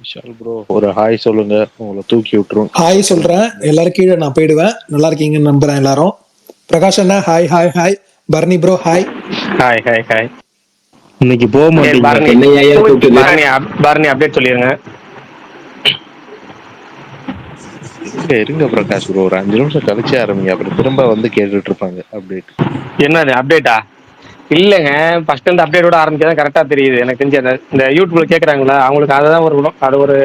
Vishal bro ஒரு hi சொல்லுங்க, உங்களை தூக்கி விட்டுரும். ஹாய் சொல்றேன். எல்லாரும் கீழே நான் போயிடுவேன். நல்லா இருக்கீங்கன்னு நம்புறேன் எல்லாரும். பிரகாஷ் அண்ணா hi hi hi. Barni bro hi. Hi hi hi. இன்னைக்கு போக மாட்டீங்க. பரணி அப்டேட் சொல்லிருங்க. இருங்க பிரகாஷ் ப்ரோ, ஒரு 5 நிமிஷம் கழிச்சு ஆரம்பிங்க, அப்புறம் திரும்ப வந்து கேட்டுட்டு இருப்பாங்க அப்டேட். என்னது அப்டேட்டா? இல்லைங்க, ஃபர்ஸ்ட் இந்த அப்டேட்டோட ஆரம்பிக்கதான் கரெக்டா தெரியுது எனக்கு தெரிஞ்சு. இந்த யூடியூப்ல கேட்கறாங்களா அவங்களுக்கு அதுதான் ஒரு அது ஒரு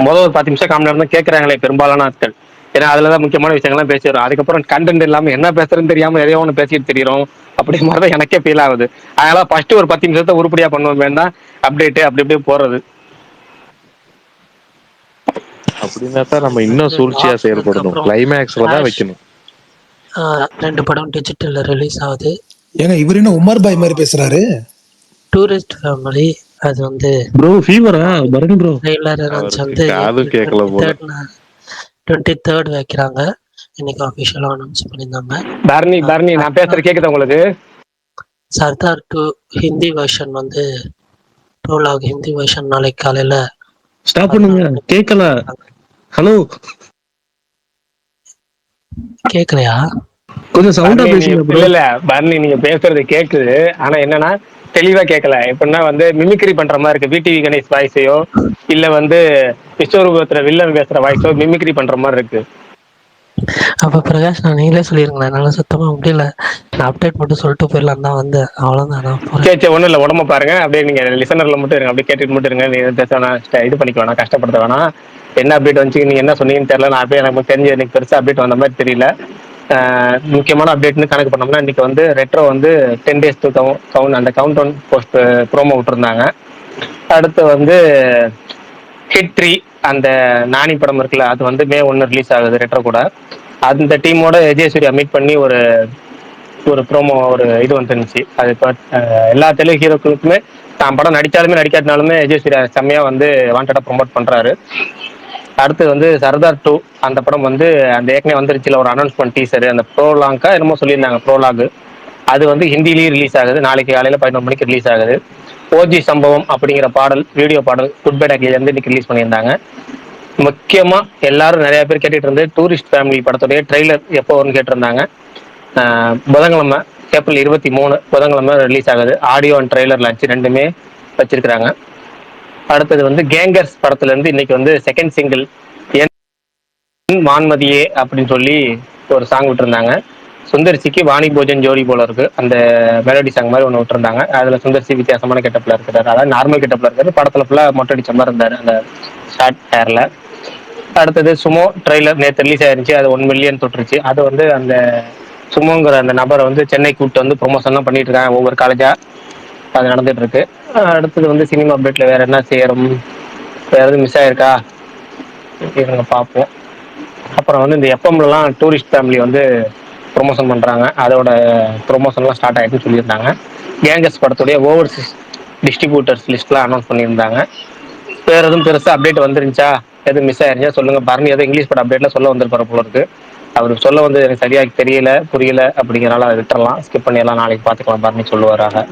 முதல் ஒரு 10 நிமிஷம் காமி நேரம் தான் கேட்கறாங்களே பெரும்பாலான ஆட்கள். ஏன்னா அதுலதான் முக்கியமான விஷயங்கள்லாம் பேசிடுறோம். அதுக்கப்புறம் கண்டென்ட் இல்லாம என்ன பேசுறதுன்னு தெரியாம எதையோ ஒன்று பேசிட்டு தெரியும். அப்படி மாதிரிதான் எனக்கே ஃபீல் ஆகுது. அதனால ஃபர்ஸ்ட் ஒரு 10 நிமிஷத்தை உருப்படியா பண்ணுவோம் தான் அப்டேட் அப்படி அப்படியே போறது. அப்படின்னா தான் நம்ம இன்னும் சூழ்ச்சியா செயல்படணும். கிளைமேக்ஸ்ல தான் வைக்கணும். 2 படம் டிஜிட்டல்ல ரிலீஸ் ஆகுது. ஏங்க இவர் என்ன உமர் பாய் மாதிரி பேசுறாரு? டூரிஸ்ட் ஃபேமிலி அது வந்து ப்ரோ ஃபீவரா பரணி ப்ரோ? ட்ரெய்லர் வந்து காது கேட்கல போல. 23rd வைக்கிறாங்க. இன்னைக்கு ஆஃபிஷியலா அனௌன்ஸ் பண்ணியிருந்தாங்க. பரணி நான் பேசுறது கேக்குதா உங்களுக்கு? சர்தார் 2 ஹிந்தி வெர்ஷன் வந்து ப்ரோலாக் ஹிந்தி வெர்ஷன் நாளைக்கு காலையில. ஸ்டாப் பண்ணுங்க, கேட்கல. ஹலோ கேட்கலையா? கொஞ்சம் சவுண்டா பேசுங்க ப்ரோ. இல்ல பரணி நீங்க பேசுறது கேக்குது, ஆனா என்னன்னா தெளிவா கேட்கல. எப்படின்னா வந்து மிமிக்ரி பண்ற மாதிரி இருக்கு. விடிவி கணேஷ் வாய்ஸையோ இல்ல வந்து விஸ்வரூபத்துல வில்லன் பேசுற வாய்ஸோ மிமிக்ரி பண்ற மாதிரி இருக்கு. அப்ப பிரகாஷ் நான் நீங்களே சொல்லிருங்களேன், என்னால சுத்தமா முடியல. நான் அப்டேட் மட்டும் சொல்லிட்டு போயிடலாம் தான் வந்தேன். அவ்வளவுதான். சரி ஒண்ணும் இல்ல, உடம்ப பாருங்க. அப்படியே நீங்க லிசனர்ல மட்டும் இருங்க, அப்படியே கேட்டுட்டு மட்டும் இருங்க. நீங்க பேச வேணாம், இது பண்ணிக்க வேணாம், கஷ்டப்படுத்த வேணாம். என்ன அப்டேட் வந்துச்சு, நீங்க என்ன சொன்னீங்கன்னு தெரியல. நான் அப்படியே எனக்கு தெரிஞ்சு எனக்கு பெருசா அப்டேட் வந்த மாதிரி தெரியல. முக்கியமான அப்டேட்னு கணக்கு பண்ணோம்னா இன்னைக்கு வந்து ரெட்ரோ வந்து 10 days to கவுண்ட் அந்த கவுண்ட் டவுன் போஸ்ட் ப்ரோமோ விட்டுருந்தாங்க. அடுத்து வந்து ஹிட் 3 அந்த நானி படம் இருக்குல்ல, அது வந்து May 1 ரிலீஸ் ஆகுது ரெட்ரோ கூட. அந்த டீமோட விஜயசூர்யா மீட் பண்ணி ஒரு ப்ரோமோ ஒரு இது வந்துருந்துச்சு. அது இப்போ எல்லா தெலுங்கு ஹீரோக்களுக்குமே தான் படம் நடித்தாலுமே நடிக்காட்டினாலுமே விஜயசூர்யா செம்மையா வந்து வாண்டடா ப்ரொமோட் பண்றாரு. அடுத்து வந்து சர்தார் 2 அந்த படம் வந்து அந்த ஏற்கனவே வந்துருச்சுல ஒரு அனௌன்ஸ்மெண்ட் டீசர், அந்த ப்ரோலாங்கா என்னமோ சொல்லியிருந்தாங்க, ப்ரோலாக். அது வந்து ஹிந்திலேயும் ரிலீஸ் ஆகுது. நாளைக்கு காலையில 11 மணிக்கு ரிலீஸ் ஆகுது. ஓஜி சம்பவம் அப்படிங்கிற பாடல், வீடியோ பாடல் குட் பை டாக்ல இருந்து இன்னைக்கு ரிலீஸ் பண்ணியிருந்தாங்க. முக்கியமா எல்லாரும் நிறைய பேர் கேட்டுட்டு இருந்து டூரிஸ்ட் ஃபேமிலி படத்துடைய ட்ரெய்லர் எப்போ வரும்னு கேட்டிருந்தாங்க. புதன்கிழமை ஏப்ரல் 23 புதன்கிழமை ரிலீஸ் ஆகுது. ஆடியோ அண்ட் ட்ரெய்லர் லான்ச் ரெண்டுமே வச்சிருக்கிறாங்க. அடுத்தது வந்து கேங்கர்ஸ் படத்துல இருந்து இன்னைக்கு வந்து செகண்ட் சிங்கிள் வான்மதியே அப்படின்னு சொல்லி ஒரு சாங் விட்டுருந்தாங்க. சுந்தர்சிக்கு வாணி போஜன் ஜோடி போல இருக்கு அந்த மெலடி சாங் மாதிரி ஒன்று விட்டுருந்தாங்க. அதுல சுந்தர்சி வித்தியாசமான கெட்டப்ல இருக்கிறாரு, அதாவது நார்மல் கெட்டப்ல இருக்காரு. படத்துல ஃபுல்லா மொட்டை அடிச்ச மாதிரி இருந்தாரு அந்த ஷார்ட் ஹேர்ல. அடுத்தது சுமோ ட்ரெய்லர் நேற்று ரிலீஸ் ஆயிருந்துச்சு, அது 1 மில்லியன் தொட்டுருச்சு. அது வந்து அந்த சுமோங்கிற அந்த நபரை வந்து சென்னை கூப்பிட்டு வந்து ப்ரொமோஷன்லாம் பண்ணிட்டு இருக்காங்க ஒவ்வொரு காலேஜா, அது நடந்துட்டு இருக்கு. அடுத்தது வந்து சினிமா அப்டேட்ல வேற என்ன சேரும், வேற எதுவும் மிஸ் ஆயிருக்கா இருங்க பார்ப்போம். அப்புறம் வந்து இந்த எஃப்எம்லாம் டூரிஸ்ட் ஃபேமிலி வந்து ப்ரொமோஷன் பண்றாங்க, அதோட ப்ரொமோஷன்லாம் ஸ்டார்ட் ஆயிட்டுன்னு சொல்லியிருந்தாங்க. கேங்கஸ் படத்துடைய ஓவர்சீஸ் டிஸ்ட்ரிபியூட்டர்ஸ் லிஸ்ட்லாம் அனௌன்ஸ் பண்ணியிருந்தாங்க. வேற எதுவும் பெருசா அப்டேட் வந்துருந்துச்சா, எதுவும் மிஸ் ஆயிருந்துச்சா சொல்லுங்க. பரணி ஏதோ இங்கிலீஷ் படம் அப்டேட்ல சொல்ல வந்திருப்பாரு போல இருக்கு. அவருக்கு சொல்ல வந்து எனக்கு சரியா தெரியல புரியல அப்படிங்கிறனால அதை விட்டுறலாம், ஸ்கிப் பண்ணிடலாம், நாளைக்கு பார்த்துக்கலாம். பரணி சொல்லுவாராக.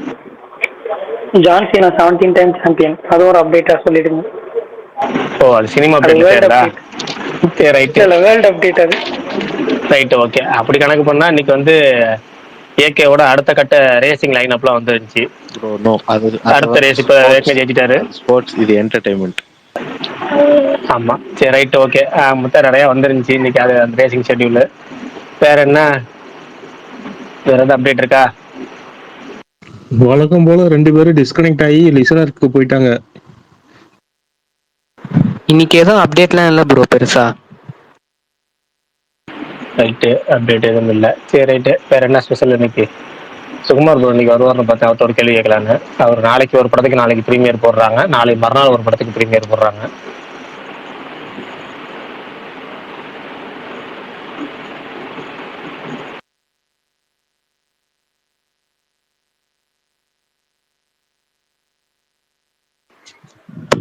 ஜான் சீனா 17 டைம் சாம்பியன், அது ஒரு அப்டேட்டா சொல்லிடுங்க. ஓ அது சினிமா அப்டேட் சேர்ந்தா? சரி ரைட், இல்ல வேர்ல்ட் அப்டேட் அது. Right okay. அப்படி கணக்கு பண்ணா இன்னைக்கு வந்து ஏகேவோட அடுத்த கட்ட ரேசிங் லைன் அப்லாம் வந்துருச்சு. ப்ரோ நோ, அது அடுத்த ரேஸ் இப்போ ஏற்கனவே ஜெயிச்சிட்டாரு. ஸ்போர்ட்ஸ், இது என்டர்டைன்மெண்ட். ஆமா சரி ரைட் ஓகே. மொத்தம் நிறைய வந்துருந்துச்சு இன்னைக்கு அது அந்த ரேசிங் ஷெட்யூல். வேற என்ன, வேற எதாவது அப்டேட் இருக்கா? வழக்கம் போல 2 பேரும் டிஸ்கனெக்ட் ஆகி லிசனருக்கு போயிட்டாங்க. இன்னைக்கு எதுவும் அப்டேட்லாம் இல்லை ப்ரோ பெருசா. ரைட்டு, அப்டேட் எதுவும் இல்லை. சரி ரைட்டு. வேற என்ன ஸ்பெஷல் இன்னைக்கு? சுகுமார் ப்ரோ இன்னைக்கு வருவார்னு பார்த்தேன், அவர்கிட்ட ஒரு கேள்வி கேட்கலான்னு. அவர் நாளைக்கு ஒரு படத்துக்கு நாளைக்கு ப்ரீமியர் போடுறாங்க, நாளை மறுநாள் ஒரு படத்துக்கு ப்ரீமியர் போடுறாங்க.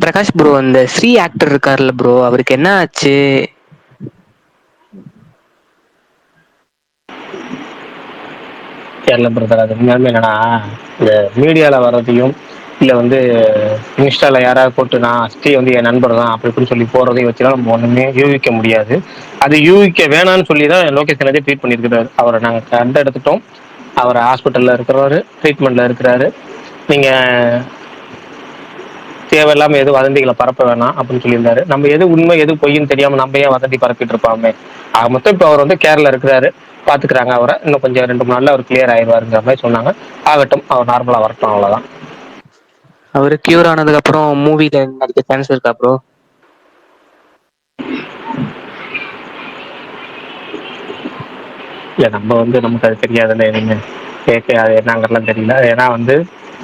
பிரகாஷ் ப்ரோ அந்த ஸ்ரீ ஆக்டர் இருக்காருல்ல ப்ரோ, அவருக்கு என்ன ஆச்சு? கேரள பிரதர் அது உண்மையாலுமே என்னன்னா இந்த மீடியாவில் வர்றதையும் இல்லை வந்து இன்ஸ்டால யாராவது போட்டு நான் ஸ்ரீ வந்து என் நண்பர் தான் அப்படி இப்படின்னு சொல்லி போறதையும் வச்சுலாம் நம்ம ஒண்ணுமே யூகிக்க முடியாது. அது யூகிக்க வேணாம்னு சொல்லி தான் லோகேஷ் கனகராஜ் ட்வீட் பண்ணியிருக்கிறாரு. அவரை நாங்கள் கண்டு எடுத்துட்டோம், அவர் ஹாஸ்பிட்டல்ல இருக்கிறாரு, ட்ரீட்மெண்ட்ல இருக்கிறாரு, நீங்க தேவையில்லாம எது வதந்திகளை பரப்ப வேணாம் அப்படின்னு சொல்லியிருந்தாரு. நம்ம எது உண்மை எது பொய்ன்னு தெரியாம நம்ம ஏன் வதந்தி பரப்பிட்டு இருப்பாமே. ஆக மொத்தம் இப்போ அவர் வந்து கேரளா இருக்கிறாரு, பாத்துக்கிறாங்க அவரை, இன்னும் கொஞ்சம் 2 3 நாள்ல அவர் கிளியர் ஆயிடுவாருங்கிற மாதிரி சொன்னாங்க. ஆகட்டும், அவர் நார்மலா வரட்டும், அவ்வளவுதான். அவரு கியூர் ஆனதுக்கு அப்புறம் மூவில நடிக்க சான்ஸ் இருக்கா ப்ரோ? இல்ல நம்ம வந்து நமக்கு அது தெரியாதுல்ல, எதுவுமே கேட்க அது என்னங்கிறதுலாம் தெரியல. ஏன்னா வந்து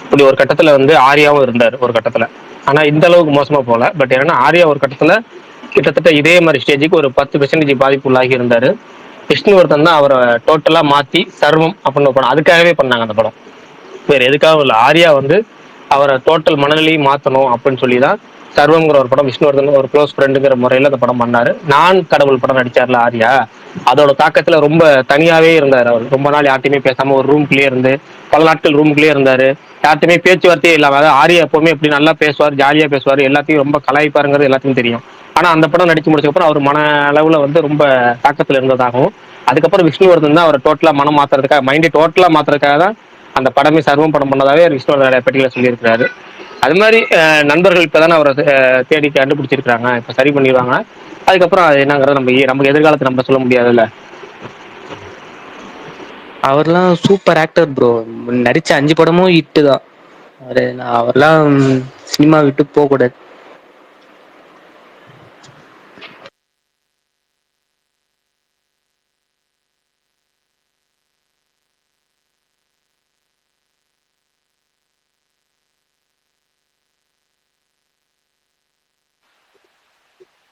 இப்படி ஒரு கட்டத்துல வந்து ஆர்யாவும் இருந்தாரு ஒரு கட்டத்துல, ஆனா இந்த அளவுக்கு மோசமா போல. பட் ஏன்னா ஆர்யா ஒரு கட்டத்துல கிட்டத்தட்ட இதே மாதிரி ஸ்டேஜுக்கு ஒரு 10% பாதிப்பு உள்ளாகி இருந்தாரு. விஷ்ணுவர்தன் தான் அவரை டோட்டலா மாத்தி சர்வம் அப்படின்னு படம் அதுக்காகவே பண்ணாங்க அந்த படம், வேற எதுக்காகவும் இல்லை. ஆர்யா வந்து அவரை டோட்டல் மனநிலையும் மாத்தணும் அப்படின்னு சொல்லி தான் சர்வம்ங்கிற ஒரு படம் விஷ்ணுவர்தன் ஒரு க்ளோஸ் ஃப்ரெண்டுங்கிற முறையில அந்த படம் பண்ணாரு. நான் கடவுள் படம் நடிச்சார்ல ஆர்யா, அதோட தாக்கத்துல ரொம்ப தனியாவே இருந்தாரு. அவர் ரொம்ப நாள் யார்ட்டையுமே பேசாம ஒரு ரூம்குள்ளேயே இருந்து பல நாட்கள் ரூம்குள்ளேயே இருந்தாரு, யார்ட்டுமே பேச்சுவார்த்தையே இல்லாம. அதாவது ஆர்யா எப்பவுமே எப்படி நல்லா பேசுவார், ஜாலியா பேசுவார், எல்லாத்தையும் ரொம்ப கலாய்ப்பாருங்கிறது எல்லாத்தையும் தெரியும். ஆனா அந்த படம் நடிச்சு முடிச்சக்கப்புறம் அவர் மன அளவுல வந்து ரொம்ப தாக்கத்துல இருந்ததாகவும், அதுக்கப்புறம் விஷ்ணுவர்தன் தான் அவரை டோட்டலா மனம் மாத்துறதுக்காக, மைண்டை டோட்டலா மாத்துறதுக்காக தான் அந்த படமே சர்வம் படம் பண்ணதாவே விஷ்ணுவர்தன் பெட்டியில சொல்லியிருக்கிறாரு. அது மாதிரி நண்பர்கள் இப்பதானே அவரை தேடி கண்டுபிடிச்சிருக்காங்க, இப்ப சரி பண்ணிடுவாங்க. அதுக்கப்புறம் அது என்னங்கிறத நமக்கு எதிர்காலத்தை நம்ம சொல்ல முடியாதுல்ல. அவர்லாம் சூப்பர் ஆக்டர் ப்ரோ, நடிச்ச 5 படமும் ஹிட்டு தான். அவர்லாம் சினிமா விட்டு போக கூடாது.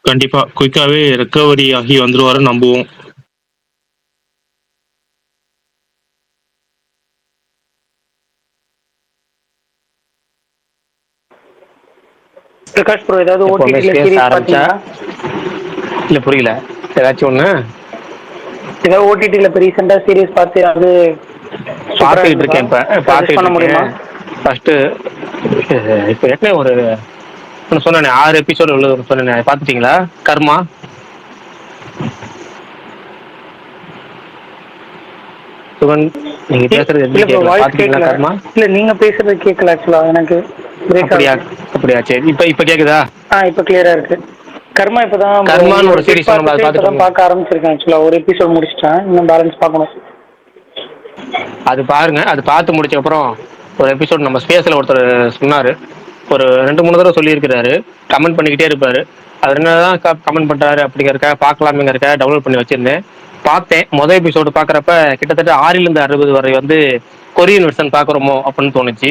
கண்டிப்பா குயிக்காவே ரெக்கவரி ஆகி வந்துருவாருன்னு நம்புவோம். பிரகாஷ் ப்ரோ ஏதாவது எப்பவுமே ஓடிடில பேச சீரிஸ் ஆரம்பிச்சா பாத்தீங்களா? இல்ல புரியல, ஏதாச்சும் ஒண்ணு ஏதாவது ஓடிடில இப்போ ரீசெண்டா சீரிஸ் பார்த்து அது சூப்பரா பார்த்துக்கிட்டு இருந்ததா? இருக்கேன். இப்ப சஜஸ்ட் பார்த்துக்கிட்டு பண்ண முடியுமா? இருக்கேன். ஃபர்ஸ்ட் இப்போ ஏற்கனவே ஒரு சொன்னேன் 6 எபிசோடு சொன்னேன், பார்த்துட்டீங்களா? கர்மா சுகன், நீங்க பேசுறது இல்ல எதுவும் ப்ரோ, கேட்கல, வாய்ஸ் பார்த்துட்டீங்களா கேட்கல. கர்மா? இல்ல நீங்க பேசுறது கேட்கல ஆக்சுவலா எனக்கு. பிரேக் அப்படியா? ஆகுது. அப்படியா, சரி. இப்ப கேக்குதா? இப்போ கிளியரா இருக்கு. கர்மா இப்பதான் ப்ரோ கர்மான்னு உங்களோட ஒரு கிளிப் சீரிஸ் சொன்னோம்ல, அது பார்த்துட்டு இப்பதான் பார்த்துட்டு பார்க்க ஆரம்பிச்சிருக்கேன் ஆக்சுவலா. ஒரு எபிசோட் முடிச்சிட்டேன், இன்னும் பேலன்ஸ் பார்க்கணும். அது பாருங்க. அது பார்த்து முடிச்ச அப்புறம் ஒரு எபிசோட் நம்ம ஸ்பேஸ்ல ஒருத்தர் சொன்னாரு, ஒரு 2 3 தடவை சொல்லியிருக்கிறாரு, கமெண்ட் பண்ணிக்கிட்டே இருப்பாரு. அவர் என்னதான் கமெண்ட் பண்றாரு அப்படிங்கறக்க பார்க்கலாமேங்கிறக்க டவுன்லோட் பண்ணி வச்சிருந்தேன். பார்த்தேன். முதல் எபிசோடு பாக்குறப்ப கிட்டத்தட்ட 6 லிருந்து 60 வரை வந்து கொரியன் வெர்ஷன் பாக்குறோமோ அப்படின்னு தோணுச்சு.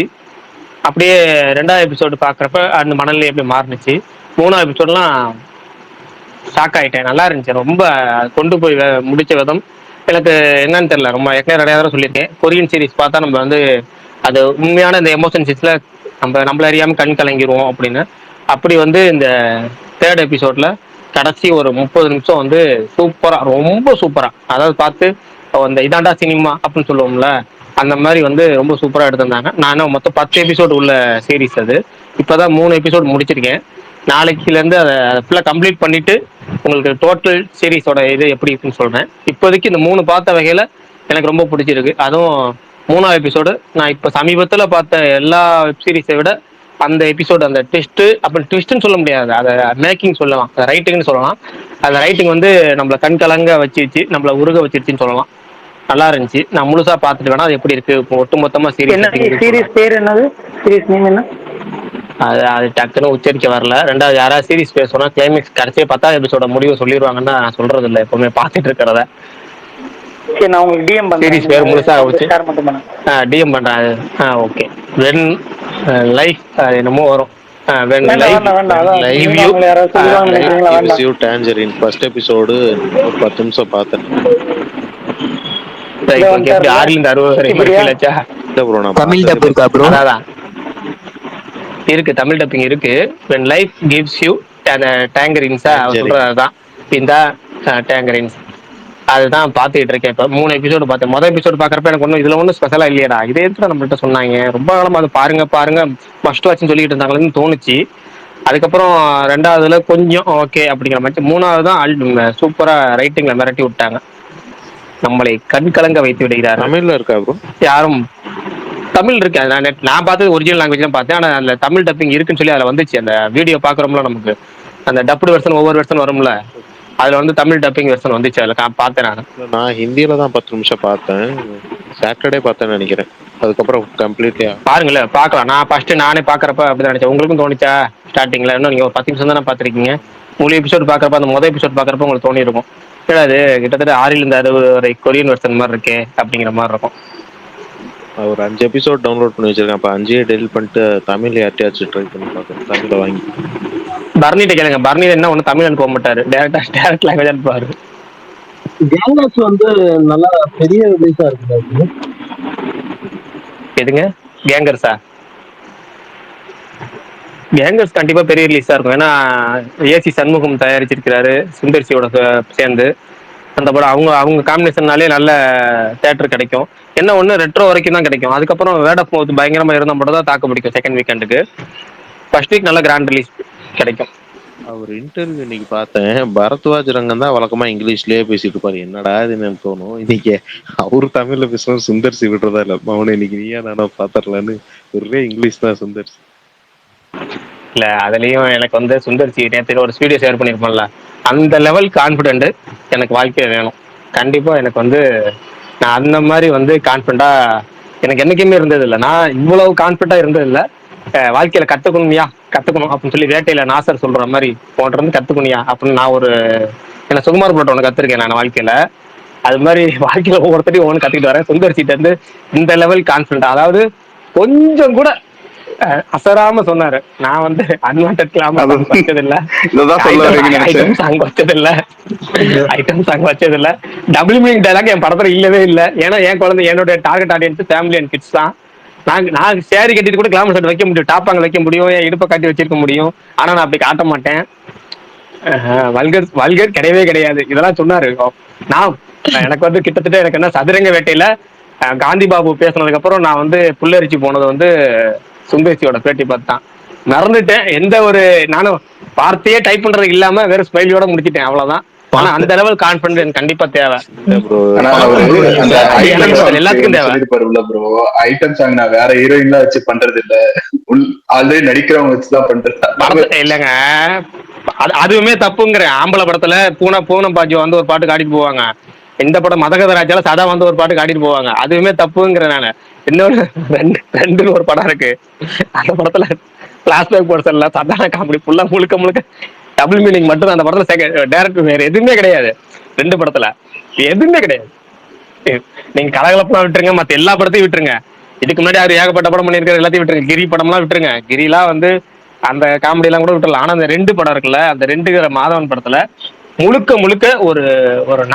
அப்படியே 2வது எபிசோடு பாக்குறப்ப அந்த மனநிலை எப்படி மாறுனுச்சு. 3வது எபிசோட்லாம் ஷாக் ஆயிட்டேன். நல்லா இருந்துச்சு. ரொம்ப கொண்டு போய் முடிச்ச விதம் எனக்கு என்னன்னு தெரியல. ரொம்ப ஏற்கனவே நிறைய தடவை சொல்லியிருக்கேன், கொரியன் சீரிஸ் பார்த்தா நம்ம வந்து அது உண்மையான இந்த எமோஷன் சீஸ்ல நம்மள அறியாம கண் கலங்கிடுவோம் அப்படின்னு. அப்படி வந்து இந்த 3rd எபிசோட்ல கடைசி ஒரு 30 நிமிஷம் வந்து சூப்பரா, ரொம்ப சூப்பரா, அதாவது பார்த்து அந்த இதாண்டா சினிமா அப்படின்னு சொல்லுவோம்ல, அந்த மாதிரி வந்து ரொம்ப சூப்பரா எடுத்திருந்தாங்க. நான் மொத்தம் 10 எபிசோடு உள்ள சீரிஸ் அது. இப்பதான் 3 எபிசோடு முடிச்சிருக்கேன். நாளைக்குல இருந்து அதை ஃபுல்லாக கம்ப்ளீட் பண்ணிட்டு உங்களுக்கு டோட்டல் சீரிஸோட இது எப்படி இருக்குன்னு சொல்றேன். இப்போதைக்கு இந்த 3 பார்த்த வகையில எனக்கு ரொம்ப பிடிச்சிருக்கு. அதுவும் 3வது எபிசோடு நான் இப்போ சமீபத்தில் பார்த்த எல்லா வெப் சீரிஸை விட அந்த எபிசோடு, அந்த ட்விஸ்ட், அப்படி ட்விஸ்ட்னு சொல்ல முடியாது, அதை மேக்கிங் சொல்லலாம், ரைட்டிங்னு சொல்லலாம். அந்த ரைட்டிங் வந்து நம்மளை கண் கலங்க வச்சிருச்சு, நம்மளை உருக வச்சிருச்சுன்னு சொல்லலாம். நல்லா இருந்துச்சு. நான் முழுசா பார்த்துட்டு வேணா அது எப்படி இருக்கு இப்போ ஒட்டுமொத்தமா என்ன சீரிஸ் சீரிஸ் பேர் என்னது? சீரிஸ் நேம் என்ன? அது டக்குன்னு உச்சரிக்க வரல. 2வது யாராவது சீரிஸ் பேர் சொன்னா கிளைமேக்ஸ் கடைசியா 10வது எபிசோட முடிவு சொல்லிடுவாங்கன்னு நான் சொல்றது இல்லை எப்பவுமே பார்த்துட்டு இருக்கிறத. சரி, நான் உங்களுக்கு டிஎம் சீரிஸ் பேர் முழுசா வச்சு ஷேர் மட்டும் பண்ணேன். டிஎம் பண்றேன். ஓகே. வென் லைஃப் என்னமோ வரும். வென் லைஃப் லைவ் யூ யாராவது சொல்லுவாங்க லைஃப் நினைக்கிறீங்களா? கிவ்ஸ் வேண்டாம். யூ டான்ஜரின் ஃபர்ஸ்ட் எபிசோடு ஒரு 10 நிமிஷம் பார்த்தேன். எப்படி 6 லிருந்து 60 வரை மறுக்கலாச்சா? இல்ல ப்ரோ, நான் தமிழ் டப் இருக்கா ப்ரோ? அதான் இருக்கு, தமிழ் டப்பிங் இருக்கு. வென் லைஃப் கிவ்ஸ் யூ டேங்கரின்ஸா சொல்றது அதுதான். இந்த டேங்கரின்ஸ் அதுதான் பாத்துக்கிட்டு இருக்கேன். இப்ப 3 எபிசோடு பார்த்தேன். மொதல் எபிசோடு பாக்குறப்ப எனக்கு இதுல ஒன்றும் ஸ்பெஷலா இல்லையடா, இதே எதுக்கு நம்மள்ட்ட சொன்னாங்க, ரொம்ப காலமா அது பாருங்க பாருங்க மஸ்ட் வாட்ச்னு சொல்லிட்டு இருந்தாங்களேன்னு தோணுச்சு. அதுக்கப்புறம் 2வதுல கொஞ்சம் ஓகே அப்படிங்கிற மாதிரி, 3வது தான் சூப்பரா ரைட்டிங்ல மிரட்டி விட்டாங்க, நம்மளை கண் கலங்க வைத்து விடுகிறார்கள். தமிழ்ல இருக்கா ப்ரோ? யாரும் தமிழ் இருக்கு. நான் பார்த்தது ஒரிஜினல் லாங்குவேஜ் தான் பார்த்தேன். ஆனா அதுல தமிழ் டப்பிங் இருக்குன்னு சொல்லி அதுல வந்துச்சு. அந்த வீடியோ பாக்குறோம்ல நமக்கு, அந்த டப்டு வெர்ஷன் ஒவ்வொரு வெர்ஷன் வரும்ல, அதுல வந்து தமிழ் டப்பிங் வெர்ஷன் வந்துச்சு. அதுல பார்த்தேன் நான். நான் ஹிந்தியில தான் 10 நிமிஷம் பார்த்தேன். சாட்டர்டே பார்த்தேன்னு நினைக்கிறேன். அதுக்கப்புறம் கம்ப்ளீட்லியா பாருங்களேன், பார்க்கலாம். நான் ஃபர்ஸ்ட் நானே பாக்குறப்ப அப்படிதான் நினைச்சேன். உங்களுக்கும் தோணுச்சா ஸ்டார்டிங்ல? இன்னும் நீங்க ஒரு 10 நிமிஷம் தானே பாத்திருக்கீங்க. 3 எபிசோடு பாக்குறப்ப, அந்த முதல் எபிசோட் பாக்குறப்ப உங்களுக்கு தோணி இருக்கும், அது கிட்டத்தட்ட 6 வரை கொரியன் வெர்ஷன் மாதிரி இருக்கே அப்படிங்கிற மாதிரி இருக்கும். ஒரு 5 எபிசோட் டவுன்லோட் பண்ணி வச்சிருக்கேன். அப்ப 5 டெலிட் பண்ணிட்டு தமிழ் யார்ட்டையாச்சும் ட்ரை பண்ணி பார்க்கணும், தமிழை வாங்கி. பர்னிட்ட கேளுங்க, பர்னி என்ன ஒண்ணு தமிழ் அனுப்ப மாட்டாரு, டேரக்ட் லாங்குவேஜ் அனுப்புவாரு. கேங்கர்ஸ் வந்து நல்லா பெரிய ரிலீஸா இருக்கு. எதுங்க கேங்கர்ஸா? கேங்கர்ஸ் கண்டிப்பா பெரிய ரிலீஸா இருக்கும். ஏன்னா ஏசி சண்முகம் தயாரிச்சிருக்கிறாரு சுந்தர்சியோட சேர்ந்து. அந்த படம் அவங்க காம்பினேஷன்னாலே நல்ல தேட்டர் கிடைக்கும். என்ன ஒன்று ரெட்ரோ வரைக்கும் தான் கிடைக்கும். அதுக்கப்புறம் வேர்ட் ஆஃப் மவுத் பயங்கரமா இருந்த மட்டும் தான் தாக்கு பிடிக்கும். செகண்ட் வீக்கெண்டுக்கு ஃபர்ஸ்ட் வீக் நல்ல கிராண்ட் ரிலீஸ் கிடைக்கும். அவர் இன்டர்வியூ இன்னைக்கு பார்த்தேன். பரத்வாஜ் ரங்கன் தான் வழக்கமா இங்கிலீஷ்லயே பேசிட்டு இருப்பாரு. என்னடா இதுன்னு எனக்கு தோணும். இன்னைக்கு அவரு தமிழ்ல பேசணும், சுந்தர்சி விடுறதா இல்ல. அவனை இன்னைக்கு நீயா நானா பாத்திரலான்னு ஒரே இங்கிலீஷ் தான் சுந்தர்சி. இல்ல அதுலயும் எனக்கு வந்து சுந்தர்சி நேற்று ஒரு வீடியோ ஷேர் பண்ணிருப்போம்ல, அந்த லெவல் கான்பிடென்ட் எனக்கு வாழ்க்கையில வேணும். கண்டிப்பா எனக்கு வந்து நான் அந்த மாதிரி வந்து கான்பிடண்டா எனக்கு என்னைக்குமே இருந்தது இல்லை. நான் இவ்வளவு கான்பிடண்டா இருந்தது இல்லை. வாழ்க்கையில கத்துக்கணும் அப்படின்னு சொல்லி வேட்டையில நாசர் சொல்ற மாதிரி போன்ற இருந்து கத்துக்கணுயா அப்படின்னு நான் ஒரு என்ன சுகுமார் போட்ட ஒன்று கத்துருக்கேன் நான் வாழ்க்கையில. அது மாதிரி வாழ்க்கையில ஒவ்வொருத்தரையும் ஒன்று கத்துக்கிட்டு வரேன். சுந்தர்சிட்ட இருந்து இந்த லெவல் கான்பிடண்டா, அதாவது கொஞ்சம் கூட அசராம சொன்னாரு. நான் வந்து அன்வான்டட் கிளாம வச்சது இல்ல, ஐட்டம் சாங் வச்சது இல்ல, டபுள் மீனிங் டைலாக் என் படத்துல இல்லவே இல்ல. ஏன்னா என் குழந்தை என்னோட target audience family and kids தான். நான் சேரி கட்டிட்டு கூட கிளாமர் ஷர்ட் வைக்க முடியும், டாப்பாங்க வைக்க முடியும், என் இடுப்பை காட்டி வச்சிருக்க முடியும். ஆனா நான் அப்படி காட்ட மாட்டேன். வல்கர் கிடையவே கிடையாது. இதெல்லாம் சொன்னாரு. நான் எனக்கு வந்து கிட்டத்தட்ட எனக்கு என்ன சதுரங்க வேட்டையில காந்தி பாபு பேசுனதுக்கு அப்புறம் நான் வந்து புல்லரிச்சு போனது வந்து சுந்தர்சியோட பேட்டி பார்த்து தான். மறந்துட்டேன் எந்த ஒரு நானும் வார்த்தையே டைப் பண்றது இல்லாம வேற ஸ்மைலியோட முடிச்சிட்டேன், அவ்வளவுதான். ஆனா அந்த லெவல் கான்பிடன்ஸ் எனக்கு கண்டிப்பா தேவை. எல்லாத்துக்கும் தேவை. ஐட்டம் சாங் நான் வேற ஹீரோயின்லாம் வச்சு பண்றது இல்ல, ஆல்ரெடி நடிக்கிறவங்க வச்சுதான் பண்றது இல்லங்க. அதுவுமே தப்புங்கிறேன். ஆம்பளை படத்துல பூனம் பாஜி வந்து ஒரு பாட்டுக்கு ஆடிட்டு போவாங்க. இந்த படம் மதகதராஜால சதா வந்து ஒரு பாட்டுக்கு ஆடிட்டு போவாங்க. அதுவுமே தப்புங்கிறேன் நானு. இன்னொரு ரெண்டு ஒரு படம் இருக்கு, அந்த படத்துல பிளாஸ்பேக் போர்ஷன்ல சதான காமெடி ஃபுல்லா முழுக்க டபுள் மீனிங் மட்டும் தான். அந்த படத்துல டைரக்டர் வேற எதுவுமே கிடையாது. 2 படத்துல எதுவுமே கிடையாது. நீங்க கலகலப்பெல்லாம் விட்டுருங்க, மத்த எல்லா படத்தையும் விட்டுருங்க. இதுக்கு முன்னாடி அவர் ஏகப்பட்ட படம் பண்ணியிருக்காரு, எல்லாத்தையும் விட்டுருங்க. கிரி படம்லாம் விட்டுருங்க. கிரிலாம் வந்து அந்த காமெடி எல்லாம் கூட விட்டுலாம். ஆனா அந்த 2 படம் இருக்குல்ல, அந்த 2 மாதவன் படத்துல முழுக்க ஒரு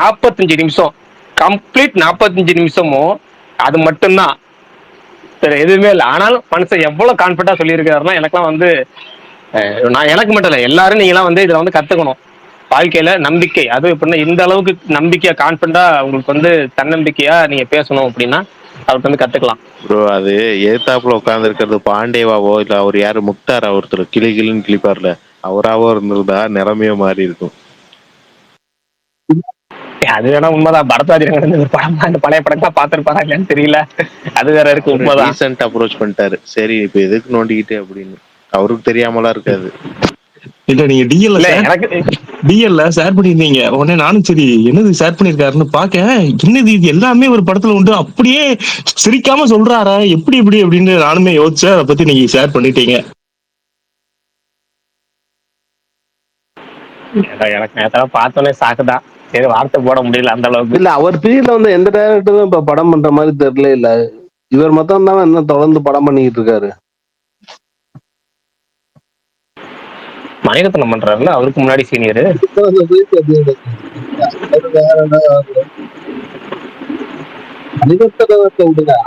45 நிமிஷம் கம்ப்ளீட் 45 நிமிஷமும் அது மட்டும்தான், வேற எதுவுமே இல்லை. ஆனாலும் மனுஷன் எவ்வளவு கான்பிடண்டா சொல்லியிருக்காருன்னா எனக்குலாம் வந்து நான் எனக்கு மட்டும் இல்லை, எல்லாரும் நீங்களாம் வந்து இதுல வந்து கத்துக்கணும். வாழ்க்கையில நம்பிக்கை, அது எப்படின்னா இந்த அளவுக்கு நம்பிக்கையா கான்பிடண்டா உங்களுக்கு வந்து தன்னம்பிக்கையா நீங்க பேசணும் அப்படின்னா அவருக்கு வந்து கத்துக்கலாம். ப்ரோ அது ஏத்தாப்புல உட்கார்ந்து இருக்கிறது பாண்டேவாவோ இல்ல அவர் யாரு முக்தாரா ஒருத்தர் கிளின்னு கிளிப்பார்ல, அவராவோ இருந்திருந்தா நிறமையோ மாறி இருக்கும். அது வேணா உண்மைதான். பரத்வாஜ் படம் இந்த பழைய படம் தான் பாத்துருப்பாரா இல்லைன்னு தெரியல, அது வேற இருக்கு. உண்மைதான். ரீசன்ட் அப்ரோச் பண்ணிட்டாரு, சரி இப்ப எதுக்கு நோண்டிக்கிட்டு அப்படின்னு. அவருக்கு தெரியாமலாம் இருக்காது. இல்ல நீங்க டிஎல்ல ஷேர் பண்ணிருந்தீங்க உடனே நானும் சரி என்னது ஷேர் பண்ணிருக்காருன்னு பாக்க, என்னது இது எல்லாமே ஒரு படத்துல உண்டு, அப்படியே சிரிக்காம சொல்றாரா எப்படி அப்படின்னு நானுமே யோசிச்சேன். அதை பத்தி நீங்க ஷேர் பண்ணிட்டீங்க. எனக்கு நேரத்தெல்லாம் பார்த்தோன்னே சாக்குதான், சரி வார்த்தை போட முடியல அந்த அளவுக்கு. இல்ல அவர் பீரியட்ல வந்து எந்த டைரக்டரும் இப்ப படம் பண்ற மாதிரி தெரியல. இல்ல இவர் மொத்தம் தான் என்ன தொடர்ந்து படம் பண்ணிக்கிட்டு இருக்காரு. மணிரத்னம் பண்றாருல, அவருக்கு முன்னாடி சீனியர்.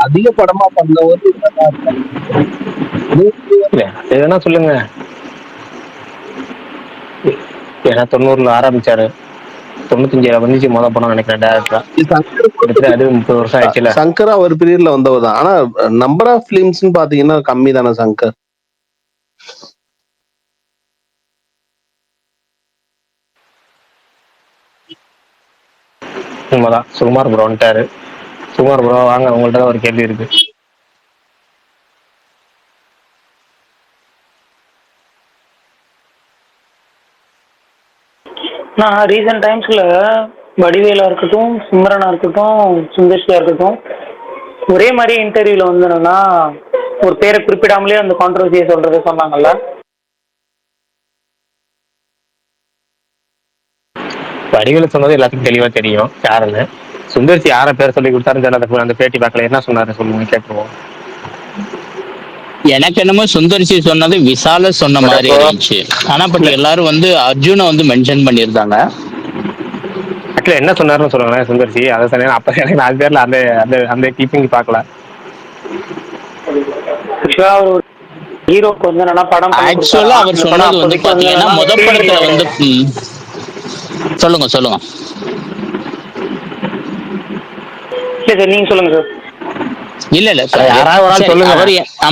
அதிக படமா பண்ணவர் எதனா சொல்லுங்க. ஏன்னா 90ல ஆரம்பிச்சாரு, 95 வந்துச்சு மொதல் படம் நினைக்கிறேன் டேரக்டரா. கிட்டத்தட்ட அது 30 வருஷம் ஆயிடுச்சுல. சங்கர் அவர் பீரியட்ல வந்தவர் தான். ஆனா நம்பர் ஆஃப் பிலிம்ஸ் பாத்தீங்கன்னா கம்மி தானே சங்கர். உண்மைதான். சுகுமார் ப்ரோ வந்துட்டாரு. சுகுமார் ப்ரோ வாங்க, உங்கள்ட்ட தான் ஒரு கேள்வி இருக்கு. நான் ரீசெண்ட் டைம்ஸ்ல வடிவேலா இருக்கட்டும், சிம்ரனா இருக்கட்டும், சுந்தர்ஷியா இருக்கட்டும், ஒரே மாதிரி இன்டர்வியூல வந்து என்னன்னா ஒரு பேரை குறிப்பிடாமலே அந்த கான்ட்ரவர்சியை சொல்றதை சொன்னாங்கல்ல. வடிவேலு சொன்னது எல்லாத்துக்கும் தெளிவா தெரியும் யாருன்னு. சுந்தர்சி யார பேர் சொல்லி கொடுத்தாருன்னு தெரியல. அந்த பேட்டி பார்க்கல, என்ன சொன்னாரு சொல்லுங்க கேட்டுருவோம். எனக்கு என்னமோ சுந்தர்சி சொன்னது விசால சொன்ன மாதிரி இருந்துச்சு. ஆனா பட் எல்லாரும் வந்து அர்ஜுனை வந்து மென்ஷன் பண்ணியிருந்தாங்க. ஆக்சுவலா என்ன சொன்னாருன்னு சொல்லுங்களேன் சுந்தர்சி. அதை சொன்னேன். அப்ப எனக்கு 4 பேர்ல அந்த அந்த அந்த கிளிப்பிங் பார்க்கல. ஒரு ஹீரோக்கு வந்து என்னன்னா படம் ஆக்சுவலா அவர் சொன்னது வந்து பாத்தீங்கன்னா முதல் படத்துல வந்து சொல்லுங்க சொல்லுங்க. நீங்க சொல்லுங்க சார். இல்ல அவர்